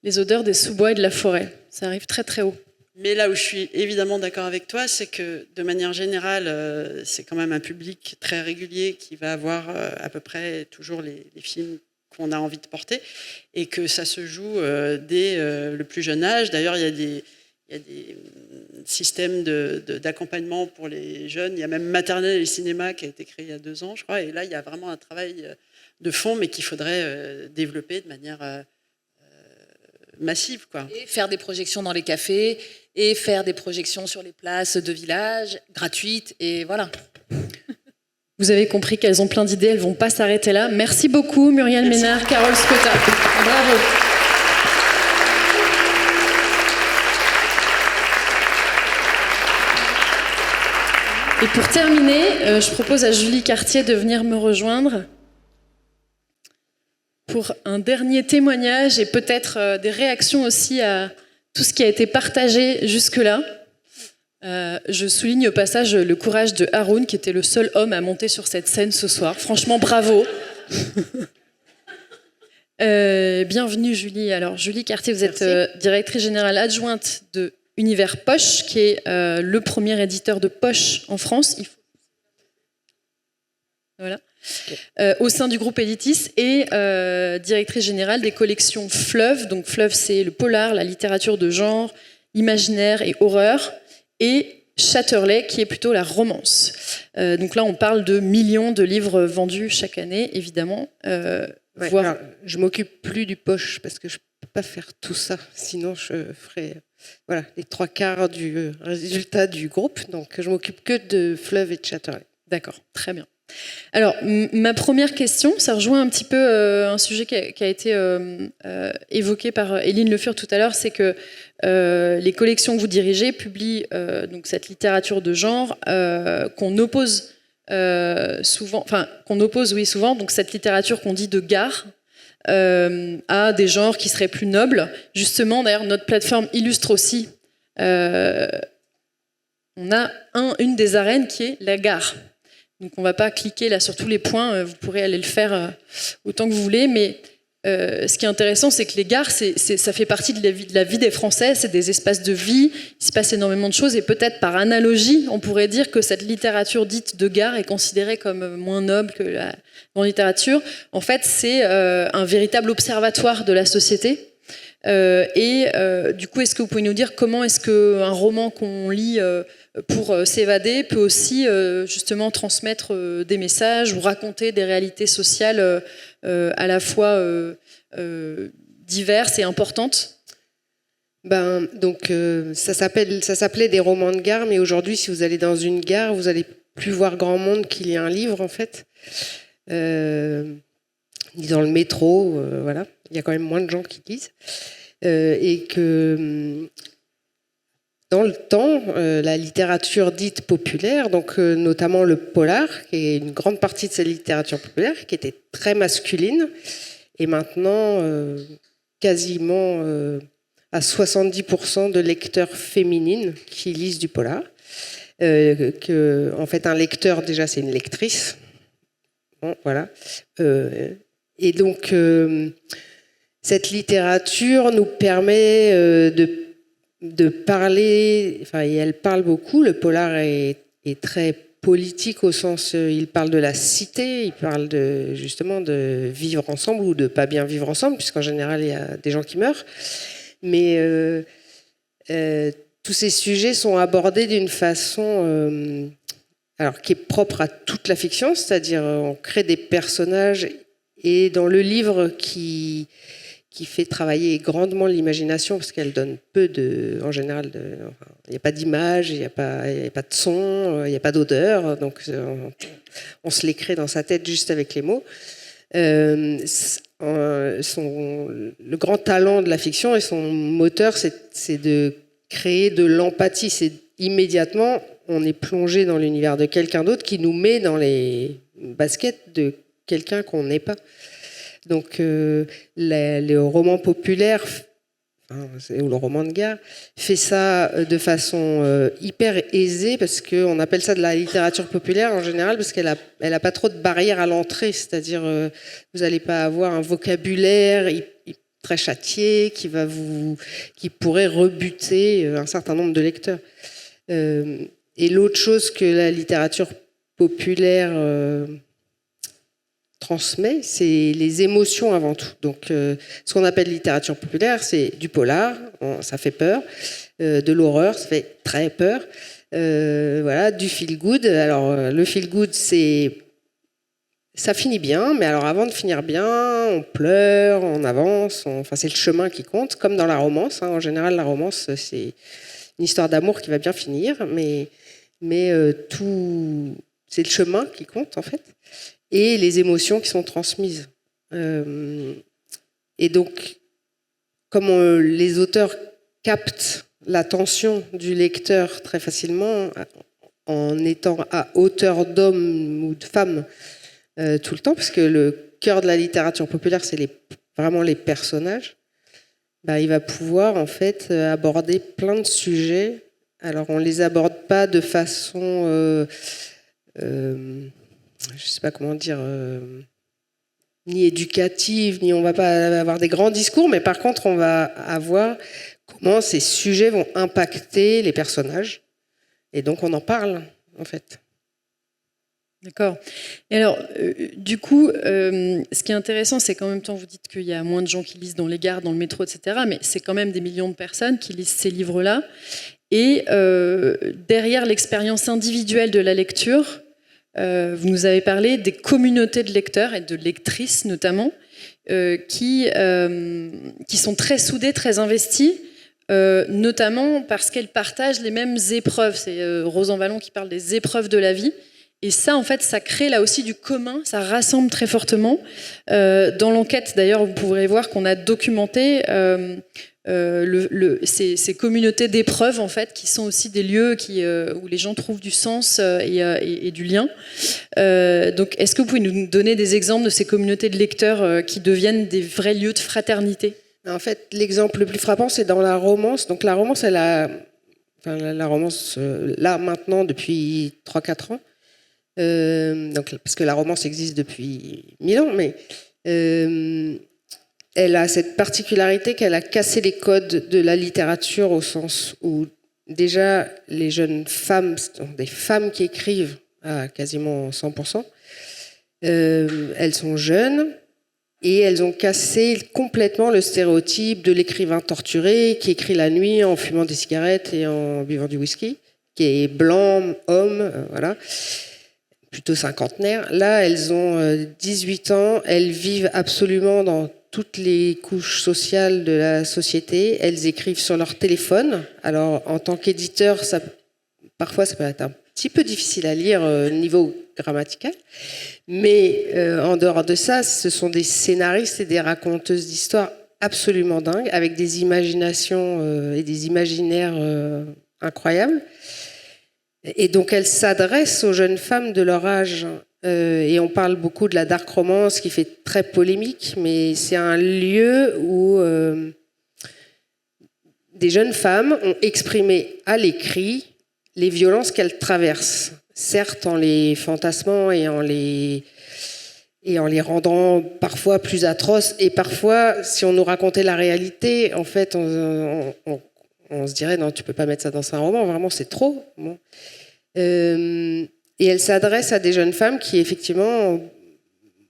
les odeurs des sous-bois et de la forêt. Ça arrive très très haut. Mais là où je suis évidemment d'accord avec toi, c'est que de manière générale, c'est quand même un public très régulier qui va avoir à peu près toujours les films qu'on a envie de porter, et que ça se joue dès le plus jeune âge. D'ailleurs, il y il y a des systèmes d'accompagnement pour les jeunes. Il y a même Maternelle et Cinéma qui a été créé il y a 2 ans, je crois. Et là, il y a vraiment un travail de fond, mais qu'il faudrait développer de manière massive, quoi. Et faire des projections dans les cafés, et faire des projections sur les places de village, gratuites, et voilà. Vous avez compris qu'elles ont plein d'idées, elles ne vont pas s'arrêter là. Merci beaucoup Muriel Ménard, Carole Scotta. Bravo. Et pour terminer, je propose à Julie Cartier de venir me rejoindre pour un dernier témoignage et peut-être des réactions aussi à tout ce qui a été partagé jusque-là. Je souligne au passage le courage de Haroun, qui était le seul homme à monter sur cette scène ce soir. Franchement, bravo. Bienvenue Julie. Alors Julie Cartier, vous êtes directrice générale adjointe de Univers Poche, qui est le premier éditeur de poche en France. Voilà. Au sein du groupe Editis et directrice générale des collections Fleuve. Donc Fleuve, c'est le polar, la littérature de genre, imaginaire et horreur. Et Chatterley, qui est plutôt la romance. Donc là, on parle de millions de livres vendus chaque année, évidemment. Alors, je m'occupe plus du poche parce que je peux pas faire tout ça. Sinon, je ferais les 3/4 du résultat du groupe. Donc, je m'occupe que de Fleuve et de Chatterley. D'accord, très bien. Alors, ma première question, ça rejoint un petit peu un sujet qui a été évoqué par Éline Le Fur tout à l'heure, c'est que les collections que vous dirigez publient donc cette littérature de genre qu'on oppose souvent, donc cette littérature qu'on dit de gare, à des genres qui seraient plus nobles. Justement, d'ailleurs, notre plateforme illustre aussi. On a une des arènes qui est la gare. Donc on ne va pas cliquer là sur tous les points, vous pourrez aller le faire autant que vous voulez, mais ce qui est intéressant, c'est que les gares, ça fait partie de la vie des Français, c'est des espaces de vie, il se passe énormément de choses, et peut-être par analogie, on pourrait dire que cette littérature dite de gare est considérée comme moins noble que la grande littérature. En fait, c'est un véritable observatoire de la société. Du coup, est-ce que vous pouvez nous dire comment est-ce qu'un roman qu'on lit pour s'évader peut aussi justement transmettre des messages ou raconter des réalités sociales à la fois diverses et importantes? Ça s'appelait des romans de gare, mais aujourd'hui, si vous allez dans une gare, vous n'allez plus voir grand monde qui lit un livre, en fait. Ni dans le métro, il y a quand même moins de gens qui lisent. Et que dans le temps, la littérature dite populaire, donc notamment le polar, qui est une grande partie de cette littérature populaire, qui était très masculine, et maintenant quasiment à 70% de lecteurs féminines qui lisent du polar. En fait, un lecteur, déjà, c'est une lectrice. Bon, voilà. Et donc, cette littérature nous permet de parler, et elle parle beaucoup. Le polar est très politique au sens, il parle de la cité, il parle justement de vivre ensemble ou de pas bien vivre ensemble, puisqu'en général, il y a des gens qui meurent. Mais tous ces sujets sont abordés d'une façon qui est propre à toute la fiction, c'est-à-dire on crée des personnages, et dans le livre qui fait travailler grandement l'imagination, parce qu'elle donne en général, il n'y a pas d'image, il n'y a pas de son, il n'y a pas d'odeur, donc on se les crée dans sa tête juste avec les mots. Le grand talent de la fiction et son moteur, c'est de créer de l'empathie. C'est immédiatement, on est plongé dans l'univers de quelqu'un d'autre qui nous met dans les baskets de quelqu'un qu'on n'est pas. Donc le roman populaire ou le roman de gare fait ça de façon hyper aisée, parce qu'on appelle ça de la littérature populaire en général parce qu'elle a pas trop de barrières à l'entrée, c'est-à-dire vous n'allez pas avoir un vocabulaire très châtié qui pourrait rebuter un certain nombre de lecteurs. Et l'autre chose que la littérature populaire transmet, c'est les émotions avant tout. Donc, ce qu'on appelle littérature populaire, c'est du polar, ça fait peur. de l'horreur, ça fait très peur. Voilà, du feel good. Alors, le feel good, ça finit bien, mais alors avant de finir bien, on pleure, on avance, enfin c'est le chemin qui compte, comme dans la romance. En général, la romance, c'est une histoire d'amour qui va bien finir, mais tout, c'est le chemin qui compte en fait, et les émotions qui sont transmises. Et donc, comme les auteurs captent l'attention du lecteur très facilement, en étant à hauteur d'homme ou de femme tout le temps, parce que le cœur de la littérature populaire, c'est vraiment les personnages, il va pouvoir en fait aborder plein de sujets. Alors on les aborde pas de façon, je sais pas comment dire, ni éducative, ni on va pas avoir des grands discours, mais par contre on va avoir comment ces sujets vont impacter les personnages, et donc on en parle en fait. D'accord. Et alors, du coup, ce qui est intéressant, c'est qu'en même temps, vous dites qu'il y a moins de gens qui lisent dans les gares, dans le métro, etc. Mais c'est quand même des millions de personnes qui lisent ces livres-là. Et derrière l'expérience individuelle de la lecture, vous nous avez parlé des communautés de lecteurs et de lectrices notamment, qui sont très soudées, très investies, notamment parce qu'elles partagent les mêmes épreuves. C'est Rosan Vallon qui parle des épreuves de la vie. Et ça, en fait, ça crée là aussi du commun, ça rassemble très fortement. Dans l'enquête, d'ailleurs, vous pourrez voir qu'on a documenté ces communautés d'épreuves, en fait, qui sont aussi des lieux où les gens trouvent du sens et du lien. Donc, est-ce que vous pouvez nous donner des exemples de ces communautés de lecteurs qui deviennent des vrais lieux de fraternité ? En fait, l'exemple le plus frappant, c'est dans la romance. Donc, la romance, la romance, là, maintenant, depuis 3-4 ans, donc, parce que la romance existe depuis 1000 ans, mais elle a cette particularité qu'elle a cassé les codes de la littérature au sens où déjà les jeunes femmes, sont des femmes qui écrivent à quasiment 100%, elles sont jeunes et elles ont cassé complètement le stéréotype de l'écrivain torturé qui écrit la nuit en fumant des cigarettes et en buvant du whisky, qui est blanc, homme, voilà, plutôt cinquantenaire. Là, elles ont 18 ans, elles vivent absolument dans toutes les couches sociales de la société. Elles écrivent sur leur téléphone. Alors, en tant qu'éditeur, parfois, ça peut être un petit peu difficile à lire niveau grammatical. Mais en dehors de ça, ce sont des scénaristes et des raconteuses d'histoires absolument dingues, avec des imaginations et des imaginaires incroyables. Et donc, elles s'adressent aux jeunes femmes de leur âge. Et on parle beaucoup de la dark romance qui fait très polémique, mais c'est un lieu où des jeunes femmes ont exprimé à l'écrit les violences qu'elles traversent, certes en les fantasmant et en les rendant parfois plus atroces, et parfois, si on nous racontait la réalité, en fait, on se dirait non, tu peux pas mettre ça dans un roman, vraiment c'est trop. Bon. Et elle s'adresse à des jeunes femmes qui, effectivement,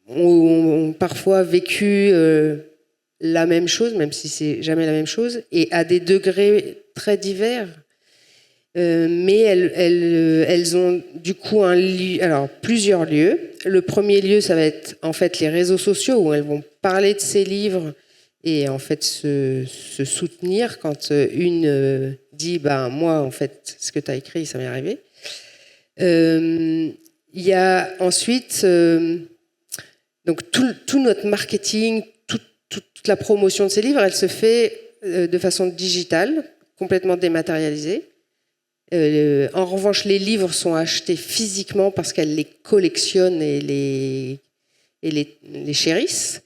ont parfois vécu la même chose, même si c'est jamais la même chose, et à des degrés très divers. Mais elles ont du coup plusieurs lieux. Le premier lieu, ça va être en fait les réseaux sociaux où elles vont parler de ces livres et en fait se soutenir quand une dit moi en fait ce que tu as écrit ça m'est arrivé. Il y a ensuite donc tout notre marketing, toute la promotion de ces livres, elle se fait de façon digitale, complètement dématérialisée. En revanche, les livres sont achetés physiquement parce qu'elles les collectionnent et les chérissent.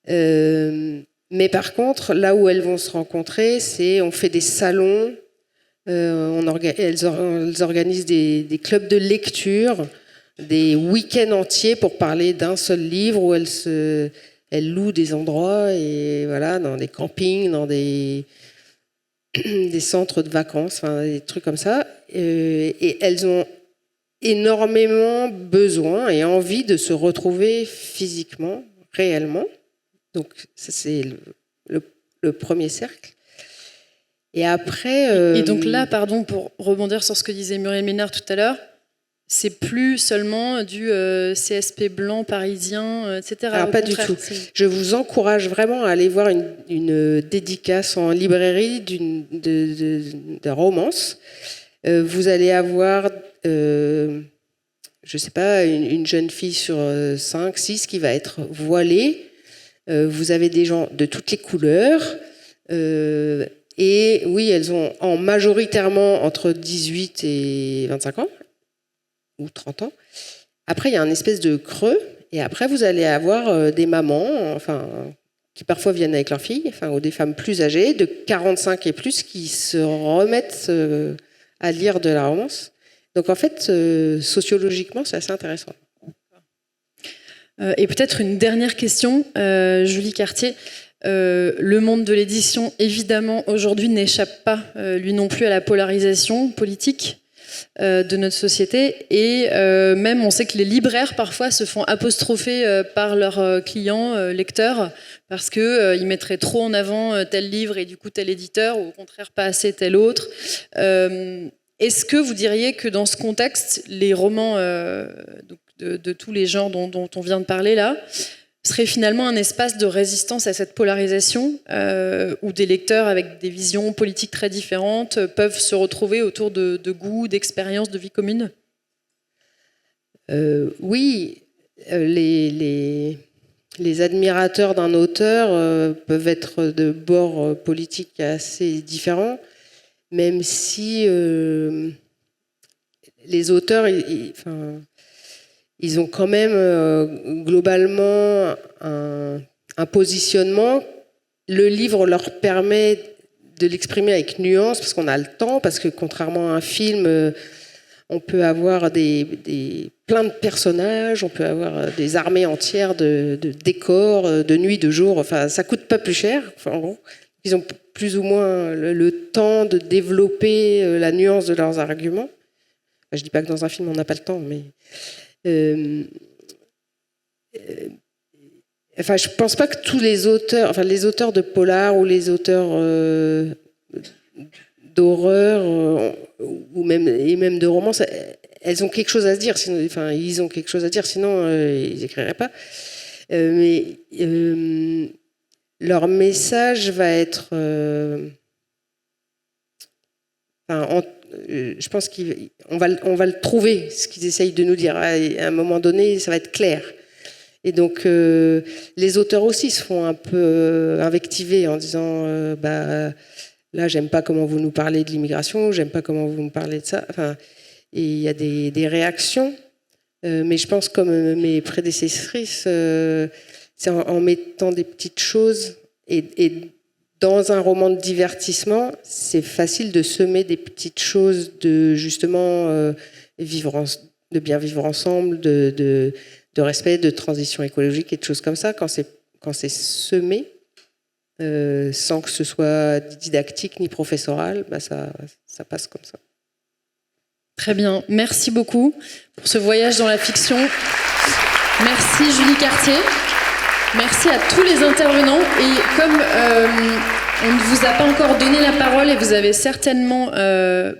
Mais par contre, là où elles vont se rencontrer, on fait des salons, elles organisent des clubs de lecture, des week-ends entiers pour parler d'un seul livre où elles louent des endroits et voilà, dans des campings, dans des centres de vacances, enfin, des trucs comme ça. Et elles ont énormément besoin et envie de se retrouver physiquement, réellement. Donc, ça, c'est le premier cercle. Et après... Et donc là, pardon, pour rebondir sur ce que disait Muriel Ménard tout à l'heure, c'est plus seulement du CSP blanc parisien, etc. Alors pas du tout. Je vous encourage vraiment à aller voir une dédicace en librairie de romance. Vous allez avoir, je sais pas, une jeune fille sur 5, 6 qui va être voilée. Vous avez des gens de toutes les couleurs. Et oui, elles ont majoritairement entre 18 et 25 ans. Ou 30 ans. Après, il y a un espèce de creux, et après, vous allez avoir des mamans, qui parfois viennent avec leurs filles, ou des femmes plus âgées, de 45 et plus, qui se remettent à lire de la romance. Donc, en fait, sociologiquement, c'est assez intéressant. Et peut-être une dernière question, Julie Cartier. Le monde de l'édition, évidemment, aujourd'hui, n'échappe pas, lui non plus, à la polarisation politique de notre société, et même on sait que les libraires parfois se font apostropher par leurs clients, lecteurs, parce qu'ils mettraient trop en avant tel livre et du coup tel éditeur, ou au contraire pas assez tel autre. Est-ce que vous diriez que dans ce contexte, les romans de tous les genres dont on vient de parler là serait finalement un espace de résistance à cette polarisation, où des lecteurs avec des visions politiques très différentes peuvent se retrouver autour de goûts, d'expériences, de vie commune ? Oui, les admirateurs d'un auteur peuvent être de bords politiques assez différents, même si les auteurs... Ils ont quand même globalement un positionnement. Le livre leur permet de l'exprimer avec nuance, parce qu'on a le temps, parce que contrairement à un film, on peut avoir plein de personnages, on peut avoir des armées entières de décors, de nuit, de jour. Enfin, ça coûte pas plus cher. En gros, ils ont plus ou moins le temps de développer la nuance de leurs arguments. Je dis pas que dans un film on n'a pas le temps, mais je pense pas que tous les auteurs, les auteurs de polar ou les auteurs d'horreur ou même de romance, elles ont quelque chose à se dire. Sinon, ils ont quelque chose à dire, sinon ils écriraient pas. Mais leur message va être, je pense qu'on va le trouver, ce qu'ils essayent de nous dire. À un moment donné, ça va être clair. Et donc, les auteurs aussi se font un peu invectiver en disant là, j'aime pas comment vous nous parlez de l'immigration, j'aime pas comment vous me parlez de ça. Et il y a des réactions. Mais je pense, comme mes prédécessrices, c'est en mettant des petites choses et dans un roman de divertissement, c'est facile de semer des petites choses de justement de bien vivre ensemble, de respect, de transition écologique et de choses comme ça. Quand c'est semé, sans que ce soit didactique ni professoral, ça passe comme ça. Très bien, merci beaucoup pour ce voyage dans la fiction. Merci Julie Cartier. Merci à tous les intervenants, et comme on ne vous a pas encore donné la parole et vous avez certainement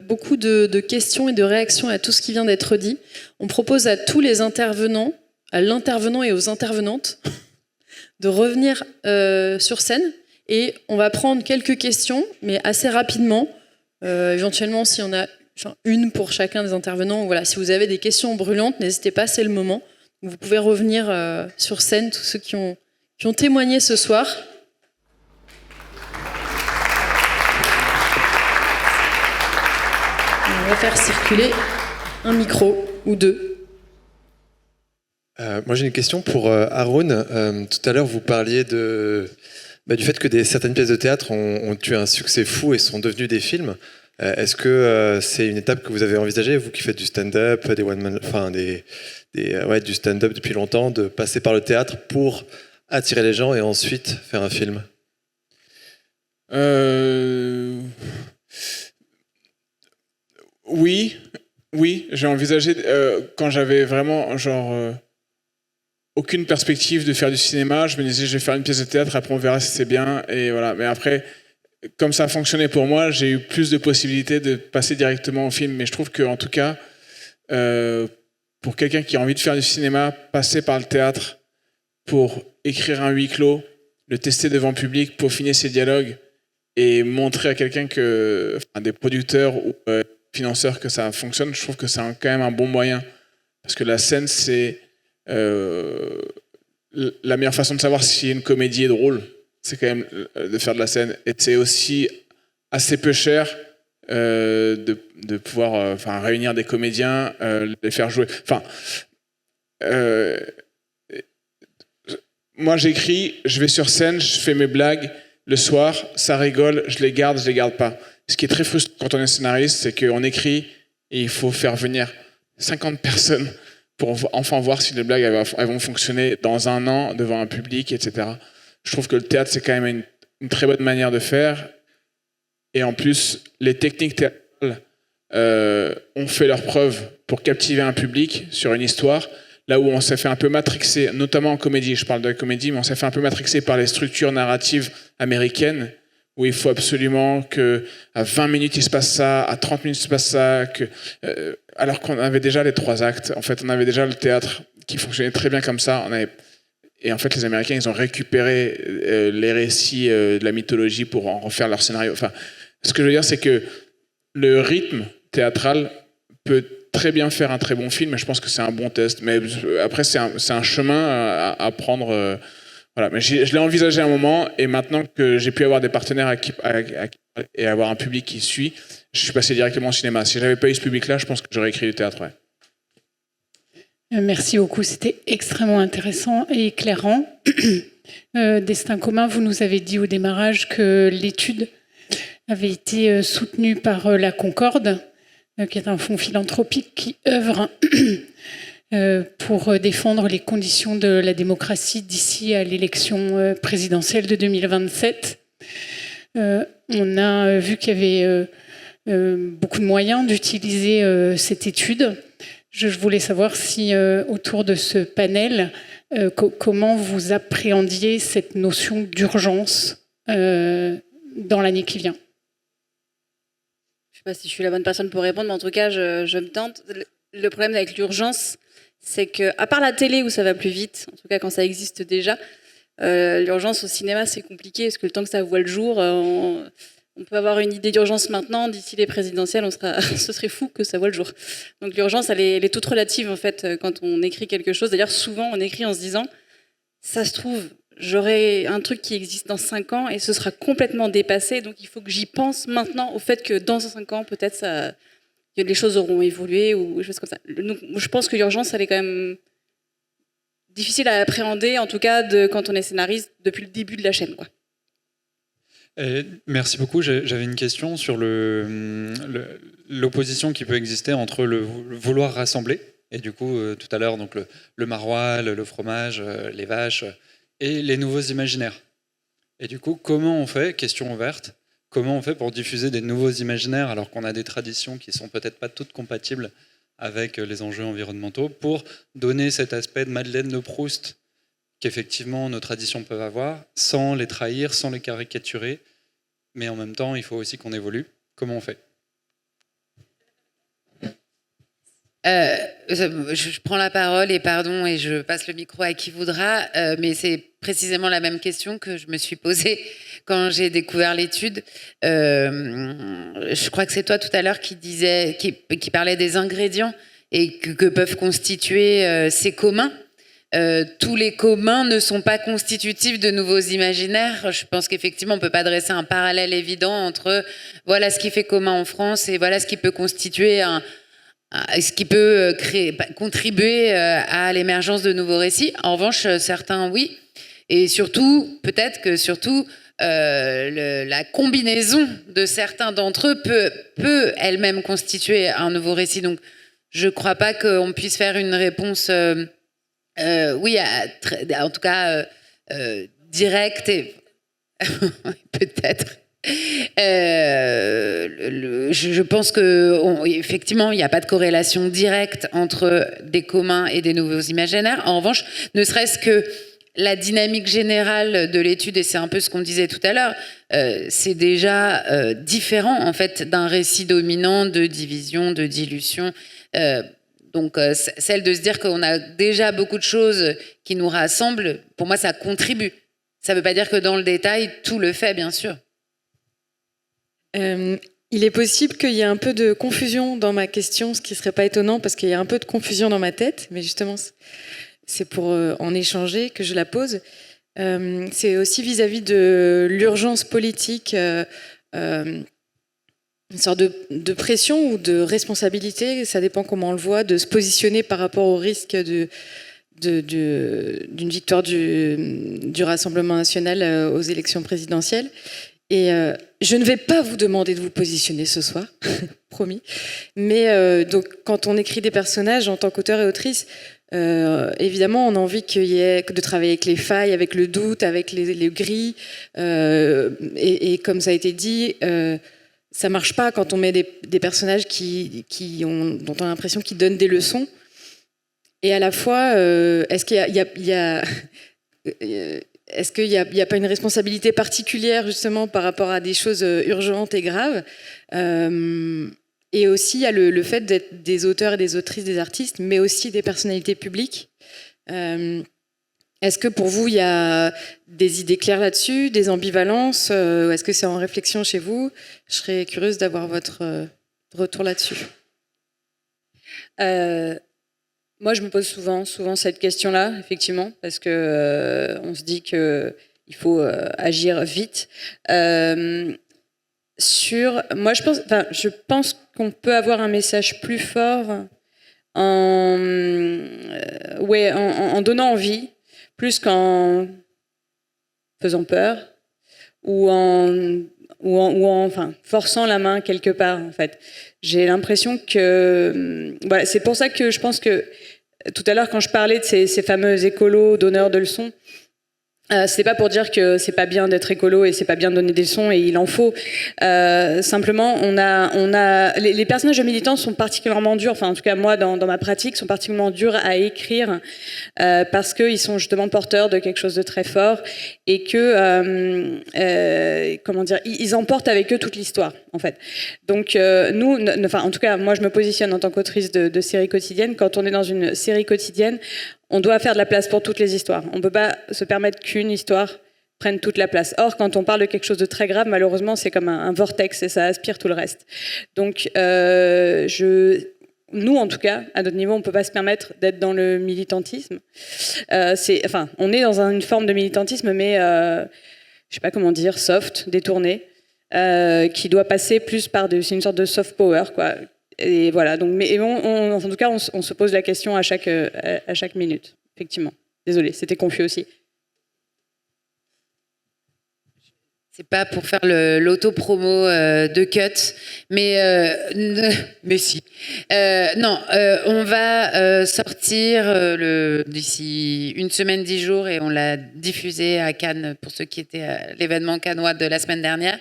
beaucoup de questions et de réactions à tout ce qui vient d'être dit, on propose à tous les intervenants, à l'intervenant et aux intervenantes, de revenir sur scène, et on va prendre quelques questions, mais assez rapidement, éventuellement si on a une pour chacun des intervenants. Voilà, si vous avez des questions brûlantes, n'hésitez pas, c'est le moment. Vous pouvez revenir sur scène, tous ceux qui ont témoigné ce soir. On va faire circuler un micro ou deux. Moi j'ai une question pour Haroun. Tout à l'heure vous parliez du fait que certaines pièces de théâtre ont eu un succès fou et sont devenues des films. Est-ce que c'est une étape que vous avez envisagée, vous qui faites du stand-up, du stand-up depuis longtemps, de passer par le théâtre pour attirer les gens et ensuite faire un film ? Oui, j'ai envisagé quand j'avais vraiment aucune perspective de faire du cinéma. Je me disais, je vais faire une pièce de théâtre, après on verra si c'est bien. Et voilà. Mais après, comme ça a fonctionné pour moi, j'ai eu plus de possibilités de passer directement au film. Mais je trouve qu'en tout cas, pour quelqu'un qui a envie de faire du cinéma, passer par le théâtre pour écrire un huis clos, le tester devant le public, peaufiner ses dialogues et montrer à quelqu'un que, enfin, des producteurs ou financeurs que ça fonctionne, je trouve que c'est quand même un bon moyen. Parce que la scène, c'est la meilleure façon de savoir si une comédie est drôle, c'est quand même de faire de la scène. Et c'est aussi assez peu cher de pouvoir réunir des comédiens, les faire jouer. Moi, j'écris, je vais sur scène, je fais mes blagues. Le soir, ça rigole, je les garde pas. Ce qui est très frustrant quand on est scénariste, c'est qu'on écrit et il faut faire venir 50 personnes pour enfin voir si les blagues elles vont fonctionner dans un an devant un public, etc. Je trouve que le théâtre, c'est quand même une très bonne manière de faire. Et en plus, les techniques théâtrales ont fait leurs preuves pour captiver un public sur une histoire. Là où on s'est fait un peu matrixer, notamment en comédie, je parle de la comédie, mais on s'est fait un peu matrixer par les structures narratives américaines, où il faut absolument qu'à 20 minutes il se passe ça, à 30 minutes il se passe ça, alors qu'on avait déjà les 3 actes. En fait, on avait déjà le théâtre qui fonctionnait très bien comme ça. Et en fait, les Américains, ils ont récupéré les récits de la mythologie pour en refaire leur scénario. Enfin, ce que je veux dire, c'est que le rythme théâtral peut très bien faire un très bon film, et je pense que c'est un bon test. Mais après, c'est un chemin à prendre. Voilà. Mais je l'ai envisagé un moment, et maintenant que j'ai pu avoir des partenaires et avoir un public qui suit, je suis passé directement au cinéma. Si j'avais pas eu ce public-là, je pense que j'aurais écrit du théâtre. Ouais. Merci beaucoup, c'était extrêmement intéressant et éclairant. Destin commun, vous nous avez dit au démarrage que l'étude avait été soutenue par la Concorde, qui est un fonds philanthropique qui œuvre pour défendre les conditions de la démocratie d'ici à l'élection présidentielle de 2027. On a vu qu'il y avait beaucoup de moyens d'utiliser cette étude. Je voulais savoir si, autour de ce panel, comment vous appréhendiez cette notion d'urgence dans l'année qui vient. Je ne sais pas si je suis la bonne personne pour répondre, mais en tout cas, je me tente. Le problème avec l'urgence, c'est qu'à part la télé où ça va plus vite, en tout cas quand ça existe déjà, l'urgence au cinéma, c'est compliqué, parce que le temps que ça voit le jour, on peut avoir une idée d'urgence maintenant, d'ici les présidentielles, ce serait fou que ça voit le jour. Donc l'urgence, elle est toute relative en fait quand on écrit quelque chose. D'ailleurs, souvent on écrit en se disant, ça se trouve, j'aurai un truc qui existe dans 5 ans et ce sera complètement dépassé, donc il faut que j'y pense maintenant au fait que dans 5 ans, peut-être les choses auront évolué ou des choses comme ça. Donc, je pense que l'urgence, elle est quand même difficile à appréhender, en tout cas quand on est scénariste depuis le début de la chaîne, quoi. Merci beaucoup. J'avais une question sur l'opposition qui peut exister entre le vouloir rassembler, et du coup, tout à l'heure, donc le maroilles, le fromage, les vaches, et les nouveaux imaginaires. Et du coup, comment on fait, question ouverte, comment on fait pour diffuser des nouveaux imaginaires alors qu'on a des traditions qui sont peut-être pas toutes compatibles avec les enjeux environnementaux, pour donner cet aspect de Madeleine de Proust qu'effectivement nos traditions peuvent avoir, sans les trahir, sans les caricaturer, mais en même temps, il faut aussi qu'on évolue. Comment on fait ? Je prends la parole et pardon, et je passe le micro à qui voudra, mais c'est précisément la même question que je me suis posée quand j'ai découvert l'étude. Je crois que c'est toi tout à l'heure qui parlait des ingrédients et que peuvent constituer ces communs. Tous les communs ne sont pas constitutifs de nouveaux imaginaires. Je pense qu'effectivement, on ne peut pas dresser un parallèle évident entre voilà ce qui fait commun en France et voilà ce qui peut constituer ce qui peut contribuer à l'émergence de nouveaux récits. En revanche, certains, oui. Et surtout, peut-être que la combinaison de certains d'entre eux peut elle-même constituer un nouveau récit. Donc, je ne crois pas qu'on puisse faire une réponse... oui, en tout cas direct et peut-être. Je pense qu'effectivement, il n'y a pas de corrélation directe entre des communs et des nouveaux imaginaires. En revanche, ne serait-ce que la dynamique générale de l'étude, et c'est un peu ce qu'on disait tout à l'heure, c'est déjà différent en fait d'un récit dominant de division, de dilution. Donc celle de se dire qu'on a déjà beaucoup de choses qui nous rassemblent, pour moi ça contribue. Ça ne veut pas dire que dans le détail, tout le fait, bien sûr. Il est possible qu'il y ait un peu de confusion dans ma question, ce qui ne serait pas étonnant parce qu'il y a un peu de confusion dans ma tête, mais justement, c'est pour en échanger que je la pose. C'est aussi vis-à-vis de l'urgence politique, une sorte de pression ou de responsabilité, ça dépend comment on le voit, de se positionner par rapport au risque d'une victoire du Rassemblement national aux élections présidentielles. Et je ne vais pas vous demander de vous positionner ce soir, promis. Mais donc, quand on écrit des personnages en tant qu'auteur et autrice, évidemment, on a envie de travailler avec les failles, avec le doute, avec les grilles. Et comme ça a été dit, ça marche pas quand on met des personnages dont on a l'impression qu'ils donnent des leçons. Et à la fois, est-ce qu'il y a est-ce qu'il n'y a pas une responsabilité particulière justement par rapport à des choses urgentes et graves et aussi il y a le fait d'être des auteurs et des autrices, des artistes, mais aussi des personnalités publiques. Est-ce que pour vous, il y a des idées claires là-dessus, des ambivalences est-ce que c'est en réflexion chez vous? Je serais curieuse d'avoir votre retour là-dessus. Moi, je me pose souvent cette question-là, effectivement, parce que on se dit que il faut agir vite. Moi, je pense qu'on peut avoir un message plus fort en donnant envie, plus qu'en faisant peur ou en forçant la main quelque part, en fait. J'ai l'impression que... Voilà, c'est pour ça que je pense que tout à l'heure, quand je parlais de ces fameux écolos donneurs de leçons, c'est pas pour dire que c'est pas bien d'être écolo et c'est pas bien de donner des leçons et il en faut. Simplement, les personnages militants sont particulièrement durs, enfin en tout cas moi dans ma pratique, sont particulièrement durs à écrire parce qu'ils sont justement porteurs de quelque chose de très fort et que ils emportent avec eux toute l'histoire en fait. Donc en tout cas moi je me positionne en tant qu'autrice de séries quotidiennes. Quand on est dans une série quotidienne, on doit faire de la place pour toutes les histoires. On ne peut pas se permettre qu'une histoire prenne toute la place. Or, quand on parle de quelque chose de très grave, malheureusement, c'est comme un vortex et ça aspire tout le reste. Donc, nous, en tout cas, à notre niveau, on ne peut pas se permettre d'être dans le militantisme. On est dans une forme de militantisme, mais je ne sais pas comment dire, soft, détourné, qui doit passer plus par c'est une sorte de soft power, quoi. Et voilà, donc, en tout cas, on se pose la question à chaque minute, effectivement. Désolée, c'était confus aussi. C'est pas pour faire l'auto-promo de Cut, mais si. On va sortir d'ici une semaine, 10 jours, et on l'a diffusé à Cannes pour ceux qui étaient à l'événement cannois de la semaine dernière.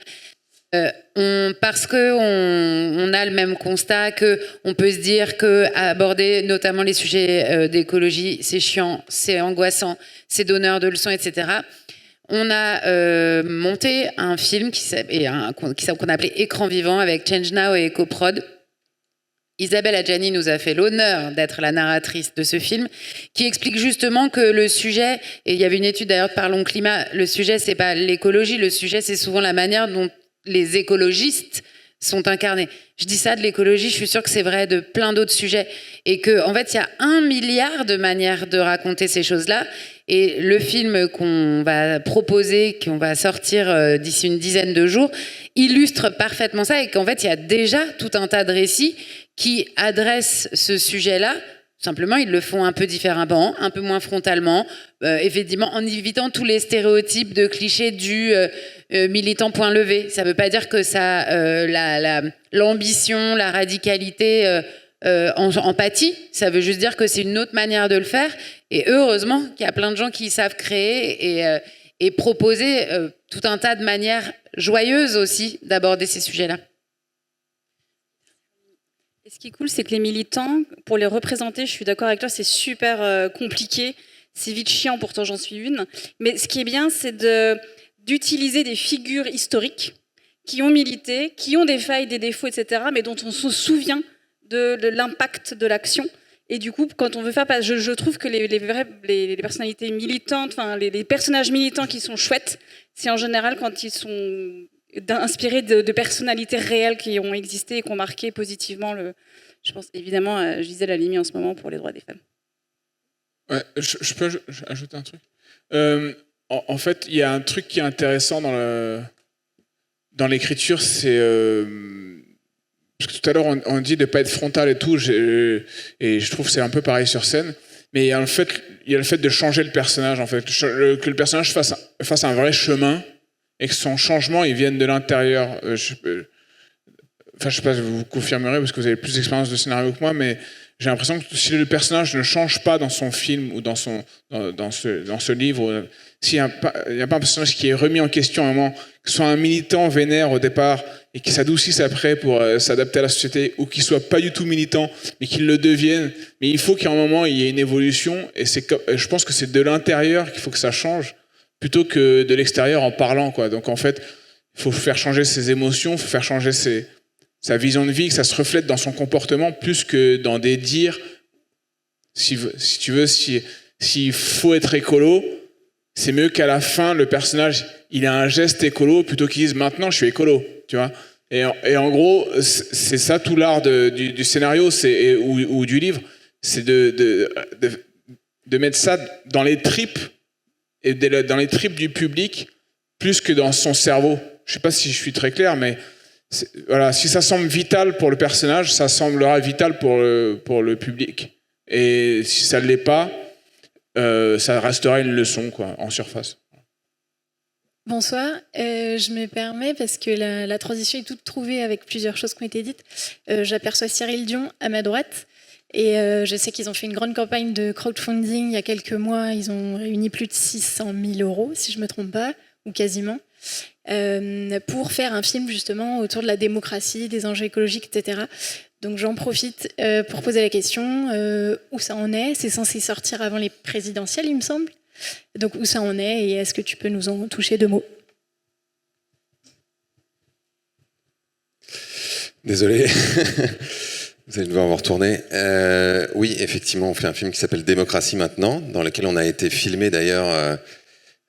Parce qu'on a le même constat qu'on peut se dire qu'aborder notamment les sujets d'écologie, c'est chiant, c'est angoissant, c'est donneur de leçons, etc. On a monté un film qu'on a appelé Écran vivant avec Change Now et EcoProd. Isabelle Adjani nous a fait l'honneur d'être la narratrice de ce film, qui explique justement que le sujet, et il y avait une étude d'ailleurs de Parlons Climat, le sujet c'est pas l'écologie, le sujet c'est souvent la manière dont les écologistes sont incarnés. Je dis ça de l'écologie, je suis sûre que c'est vrai de plein d'autres sujets. Et qu'en fait, il y a 1 milliard de manières de raconter ces choses-là. Et le film qu'on va proposer, qu'on va sortir d'ici une dizaine de jours, illustre parfaitement ça. Et qu'en fait, il y a déjà tout un tas de récits qui adressent ce sujet-là. Simplement, ils le font un peu différemment, un peu moins frontalement, effectivement, en évitant tous les stéréotypes de clichés du militant point levé. Ça ne veut pas dire que ça, l'ambition, la radicalité en pâtit. Ça veut juste dire que c'est une autre manière de le faire. Et heureusement qu'il y a plein de gens qui savent créer et proposer tout un tas de manières joyeuses aussi d'aborder ces sujets-là. Et ce qui est cool, c'est que les militants, pour les représenter, je suis d'accord avec toi, c'est super compliqué. c'est vite chiant, pourtant j'en suis une. Mais ce qui est bien, c'est d'utiliser des figures historiques qui ont milité, qui ont des failles, des défauts, etc., mais dont on se souvient de l'impact de l'action. Et du coup, quand on veut faire, je trouve que les personnalités militantes, enfin les personnages militants qui sont chouettes, c'est en général quand ils sont inspirés de personnalités réelles qui ont existé et qui ont marqué positivement je pense évidemment à Gisèle Halimi en ce moment pour les droits des femmes. Ouais, je peux ajouter un truc. En fait, il y a un truc qui est intéressant dans l'écriture, c'est parce que tout à l'heure on dit de ne pas être frontal et tout, et je trouve que c'est un peu pareil sur scène. Mais il y a le fait de changer le personnage, en fait, que le personnage fasse un vrai chemin et que son changement il vienne de l'intérieur. Je sais pas, vous vous confirmerez parce que vous avez plus d'expérience de scénario que moi, mais j'ai l'impression que si le personnage ne change pas dans son film ou dans ce livre, s'il n'y a pas un personnage qui est remis en question à un moment, que ce soit un militant vénère au départ et qui s'adoucisse après pour s'adapter à la société, ou qui soit pas du tout militant mais qu'il le devienne, mais il faut qu'à un moment il y ait une évolution, et je pense que c'est de l'intérieur qu'il faut que ça change plutôt que de l'extérieur en parlant, quoi. Donc en fait, il faut faire changer ses émotions, il faut faire changer sa vision de vie, que ça se reflète dans son comportement plus que dans des dires. Si tu veux, s'il faut être écolo, c'est mieux qu'à la fin, le personnage, il a un geste écolo plutôt qu'il dise maintenant je suis écolo, tu vois. Et en gros, c'est ça tout l'art du scénario ou du livre, c'est de mettre ça dans les tripes, et dans les tripes du public plus que dans son cerveau. Je sais pas si je suis très clair, mais voilà, si ça semble vital pour le personnage, ça semblera vital pour le public. Et si ça ne l'est pas, ça restera une leçon, quoi, en surface. Bonsoir, je me permets parce que la transition est toute trouvée avec plusieurs choses qui ont été dites. J'aperçois Cyril Dion à ma droite et je sais qu'ils ont fait une grande campagne de crowdfunding il y a quelques mois. Ils ont réuni plus de 600 000 €, si je ne me trompe pas, ou quasiment, pour faire un film justement autour de la démocratie, des enjeux écologiques, etc. Donc j'en profite pour poser la question, où ça en est? C'est censé sortir avant les présidentielles, il me semble. Donc où ça en est et est-ce que tu peux nous en toucher 2 mots? Désolé, vous allez devoir vous retourner. Oui, effectivement, on fait un film qui s'appelle Démocratie maintenant, dans lequel on a été filmé d'ailleurs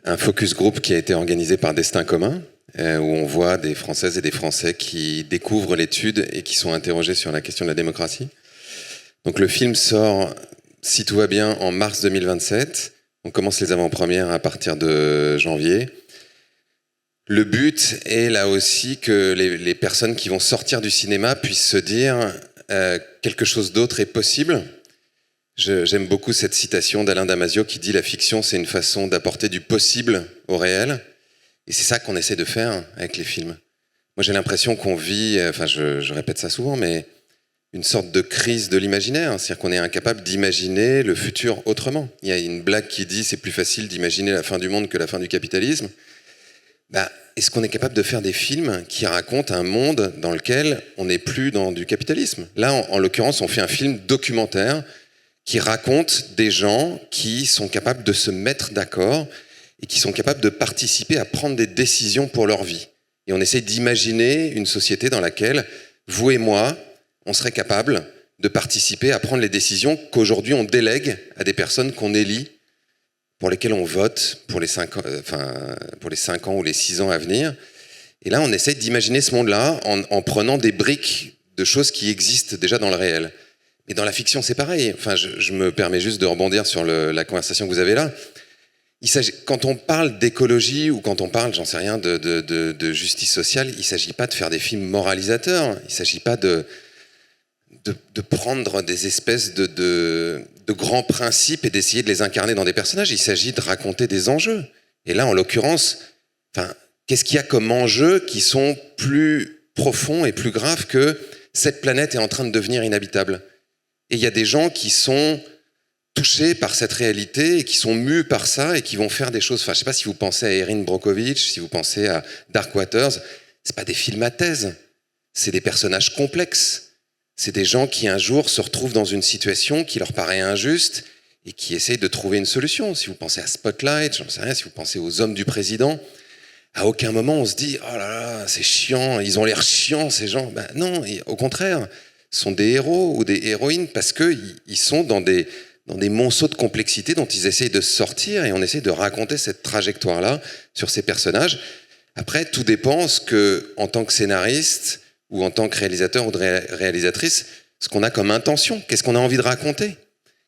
un focus group qui a été organisé par Destin commun, où on voit des Françaises et des Français qui découvrent l'étude et qui sont interrogés sur la question de la démocratie. Donc le film sort, si tout va bien, en mars 2027. On commence les avant-premières à partir de janvier. Le but est là aussi que les personnes qui vont sortir du cinéma puissent se dire quelque chose d'autre est possible. J'aime beaucoup cette citation d'Alain Damasio qui dit « La fiction, c'est une façon d'apporter du possible au réel ». Et c'est ça qu'on essaie de faire avec les films. Moi, j'ai l'impression qu'on vit, enfin je répète ça souvent, mais une sorte de crise de l'imaginaire. C'est-à-dire qu'on est incapable d'imaginer le futur autrement. Il y a une blague qui dit « C'est plus facile d'imaginer la fin du monde que la fin du capitalisme ». Est-ce qu'on est capable de faire des films qui racontent un monde dans lequel on n'est plus dans du capitalisme? Là, en l'occurrence, on fait un film documentaire qui raconte des gens qui sont capables de se mettre d'accord et qui sont capables de participer à prendre des décisions pour leur vie. Et on essaie d'imaginer une société dans laquelle, vous et moi, on serait capable de participer à prendre les décisions qu'aujourd'hui on délègue à des personnes qu'on élit, pour lesquelles on vote pour les 5 ans ou les 6 ans à venir. Et là, on essaie d'imaginer ce monde-là en prenant des briques de choses qui existent déjà dans le réel. Mais dans la fiction, c'est pareil. Enfin, je me permets juste de rebondir sur la conversation que vous avez là. Quand on parle d'écologie ou quand on parle, j'en sais rien, de justice sociale, il ne s'agit pas de faire des films moralisateurs. Il ne s'agit pas de prendre des espèces de grands principes et d'essayer de les incarner dans des personnages. Il s'agit de raconter des enjeux. Et là, en l'occurrence, qu'est-ce qu'il y a comme enjeux qui sont plus profonds et plus graves que cette planète est en train de devenir inhabitable? Et il y a des gens qui sont touchés par cette réalité et qui sont mus par ça et qui vont faire des choses. Enfin, je ne sais pas si vous pensez à Erin Brockovich, si vous pensez à Dark Waters. Ce n'est pas des films à thèse. C'est des personnages complexes. C'est des gens qui un jour se retrouvent dans une situation qui leur paraît injuste et qui essayent de trouver une solution. Si vous pensez à Spotlight, j'en sais rien, si vous pensez aux hommes du président, à aucun moment on se dit « Oh là là, c'est chiant, ils ont l'air chiants ces gens ». Ben non, au contraire, ce sont des héros ou des héroïnes parce qu'ils sont dans des monceaux de complexité dont ils essayent de sortir et on essaie de raconter cette trajectoire-là sur ces personnages. Après, tout dépend en tant que scénariste ou en tant que réalisateur ou de réalisatrice, ce qu'on a comme intention. Qu'est-ce qu'on a envie de raconter ?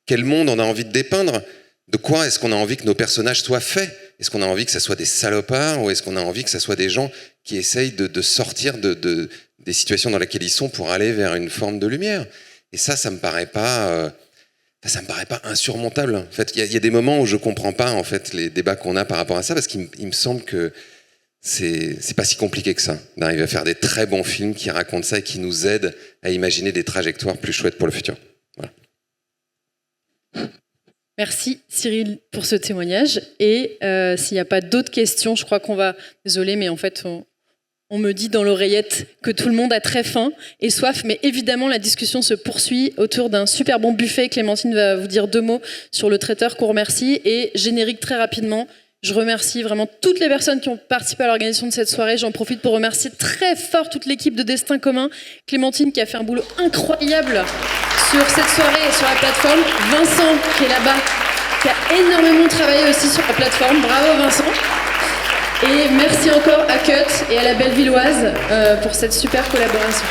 Quel monde on a envie de dépeindre ? De quoi est-ce qu'on a envie que nos personnages soient faits ? Est-ce qu'on a envie que ça soit des salopards ou est-ce qu'on a envie que ça soit des gens qui essayent de sortir des situations dans lesquelles ils sont pour aller vers une forme de lumière ? Et ça me paraît pas... ça me paraît pas insurmontable. En fait, il y a des moments où je comprends pas en fait les débats qu'on a par rapport à ça parce qu'il me semble que c'est pas si compliqué que ça d'arriver à faire des très bons films qui racontent ça et qui nous aident à imaginer des trajectoires plus chouettes pour le futur. Voilà. Merci Cyril pour ce témoignage. Et s'il n'y a pas d'autres questions, je crois qu'on va... Désolée, mais en fait... On me dit dans l'oreillette que tout le monde a très faim et soif, mais évidemment la discussion se poursuit autour d'un super bon buffet. Clémentine va vous dire 2 mots sur le traiteur qu'on remercie et générique très rapidement. Je remercie vraiment toutes les personnes qui ont participé à l'organisation de cette soirée. J'en profite pour remercier très fort toute l'équipe de Destin Commun. Clémentine qui a fait un boulot incroyable sur cette soirée et sur la plateforme. Vincent qui est là-bas, qui a énormément travaillé aussi sur la plateforme. Bravo Vincent. Et merci encore à Cut et à la Bellevilloise pour cette super collaboration.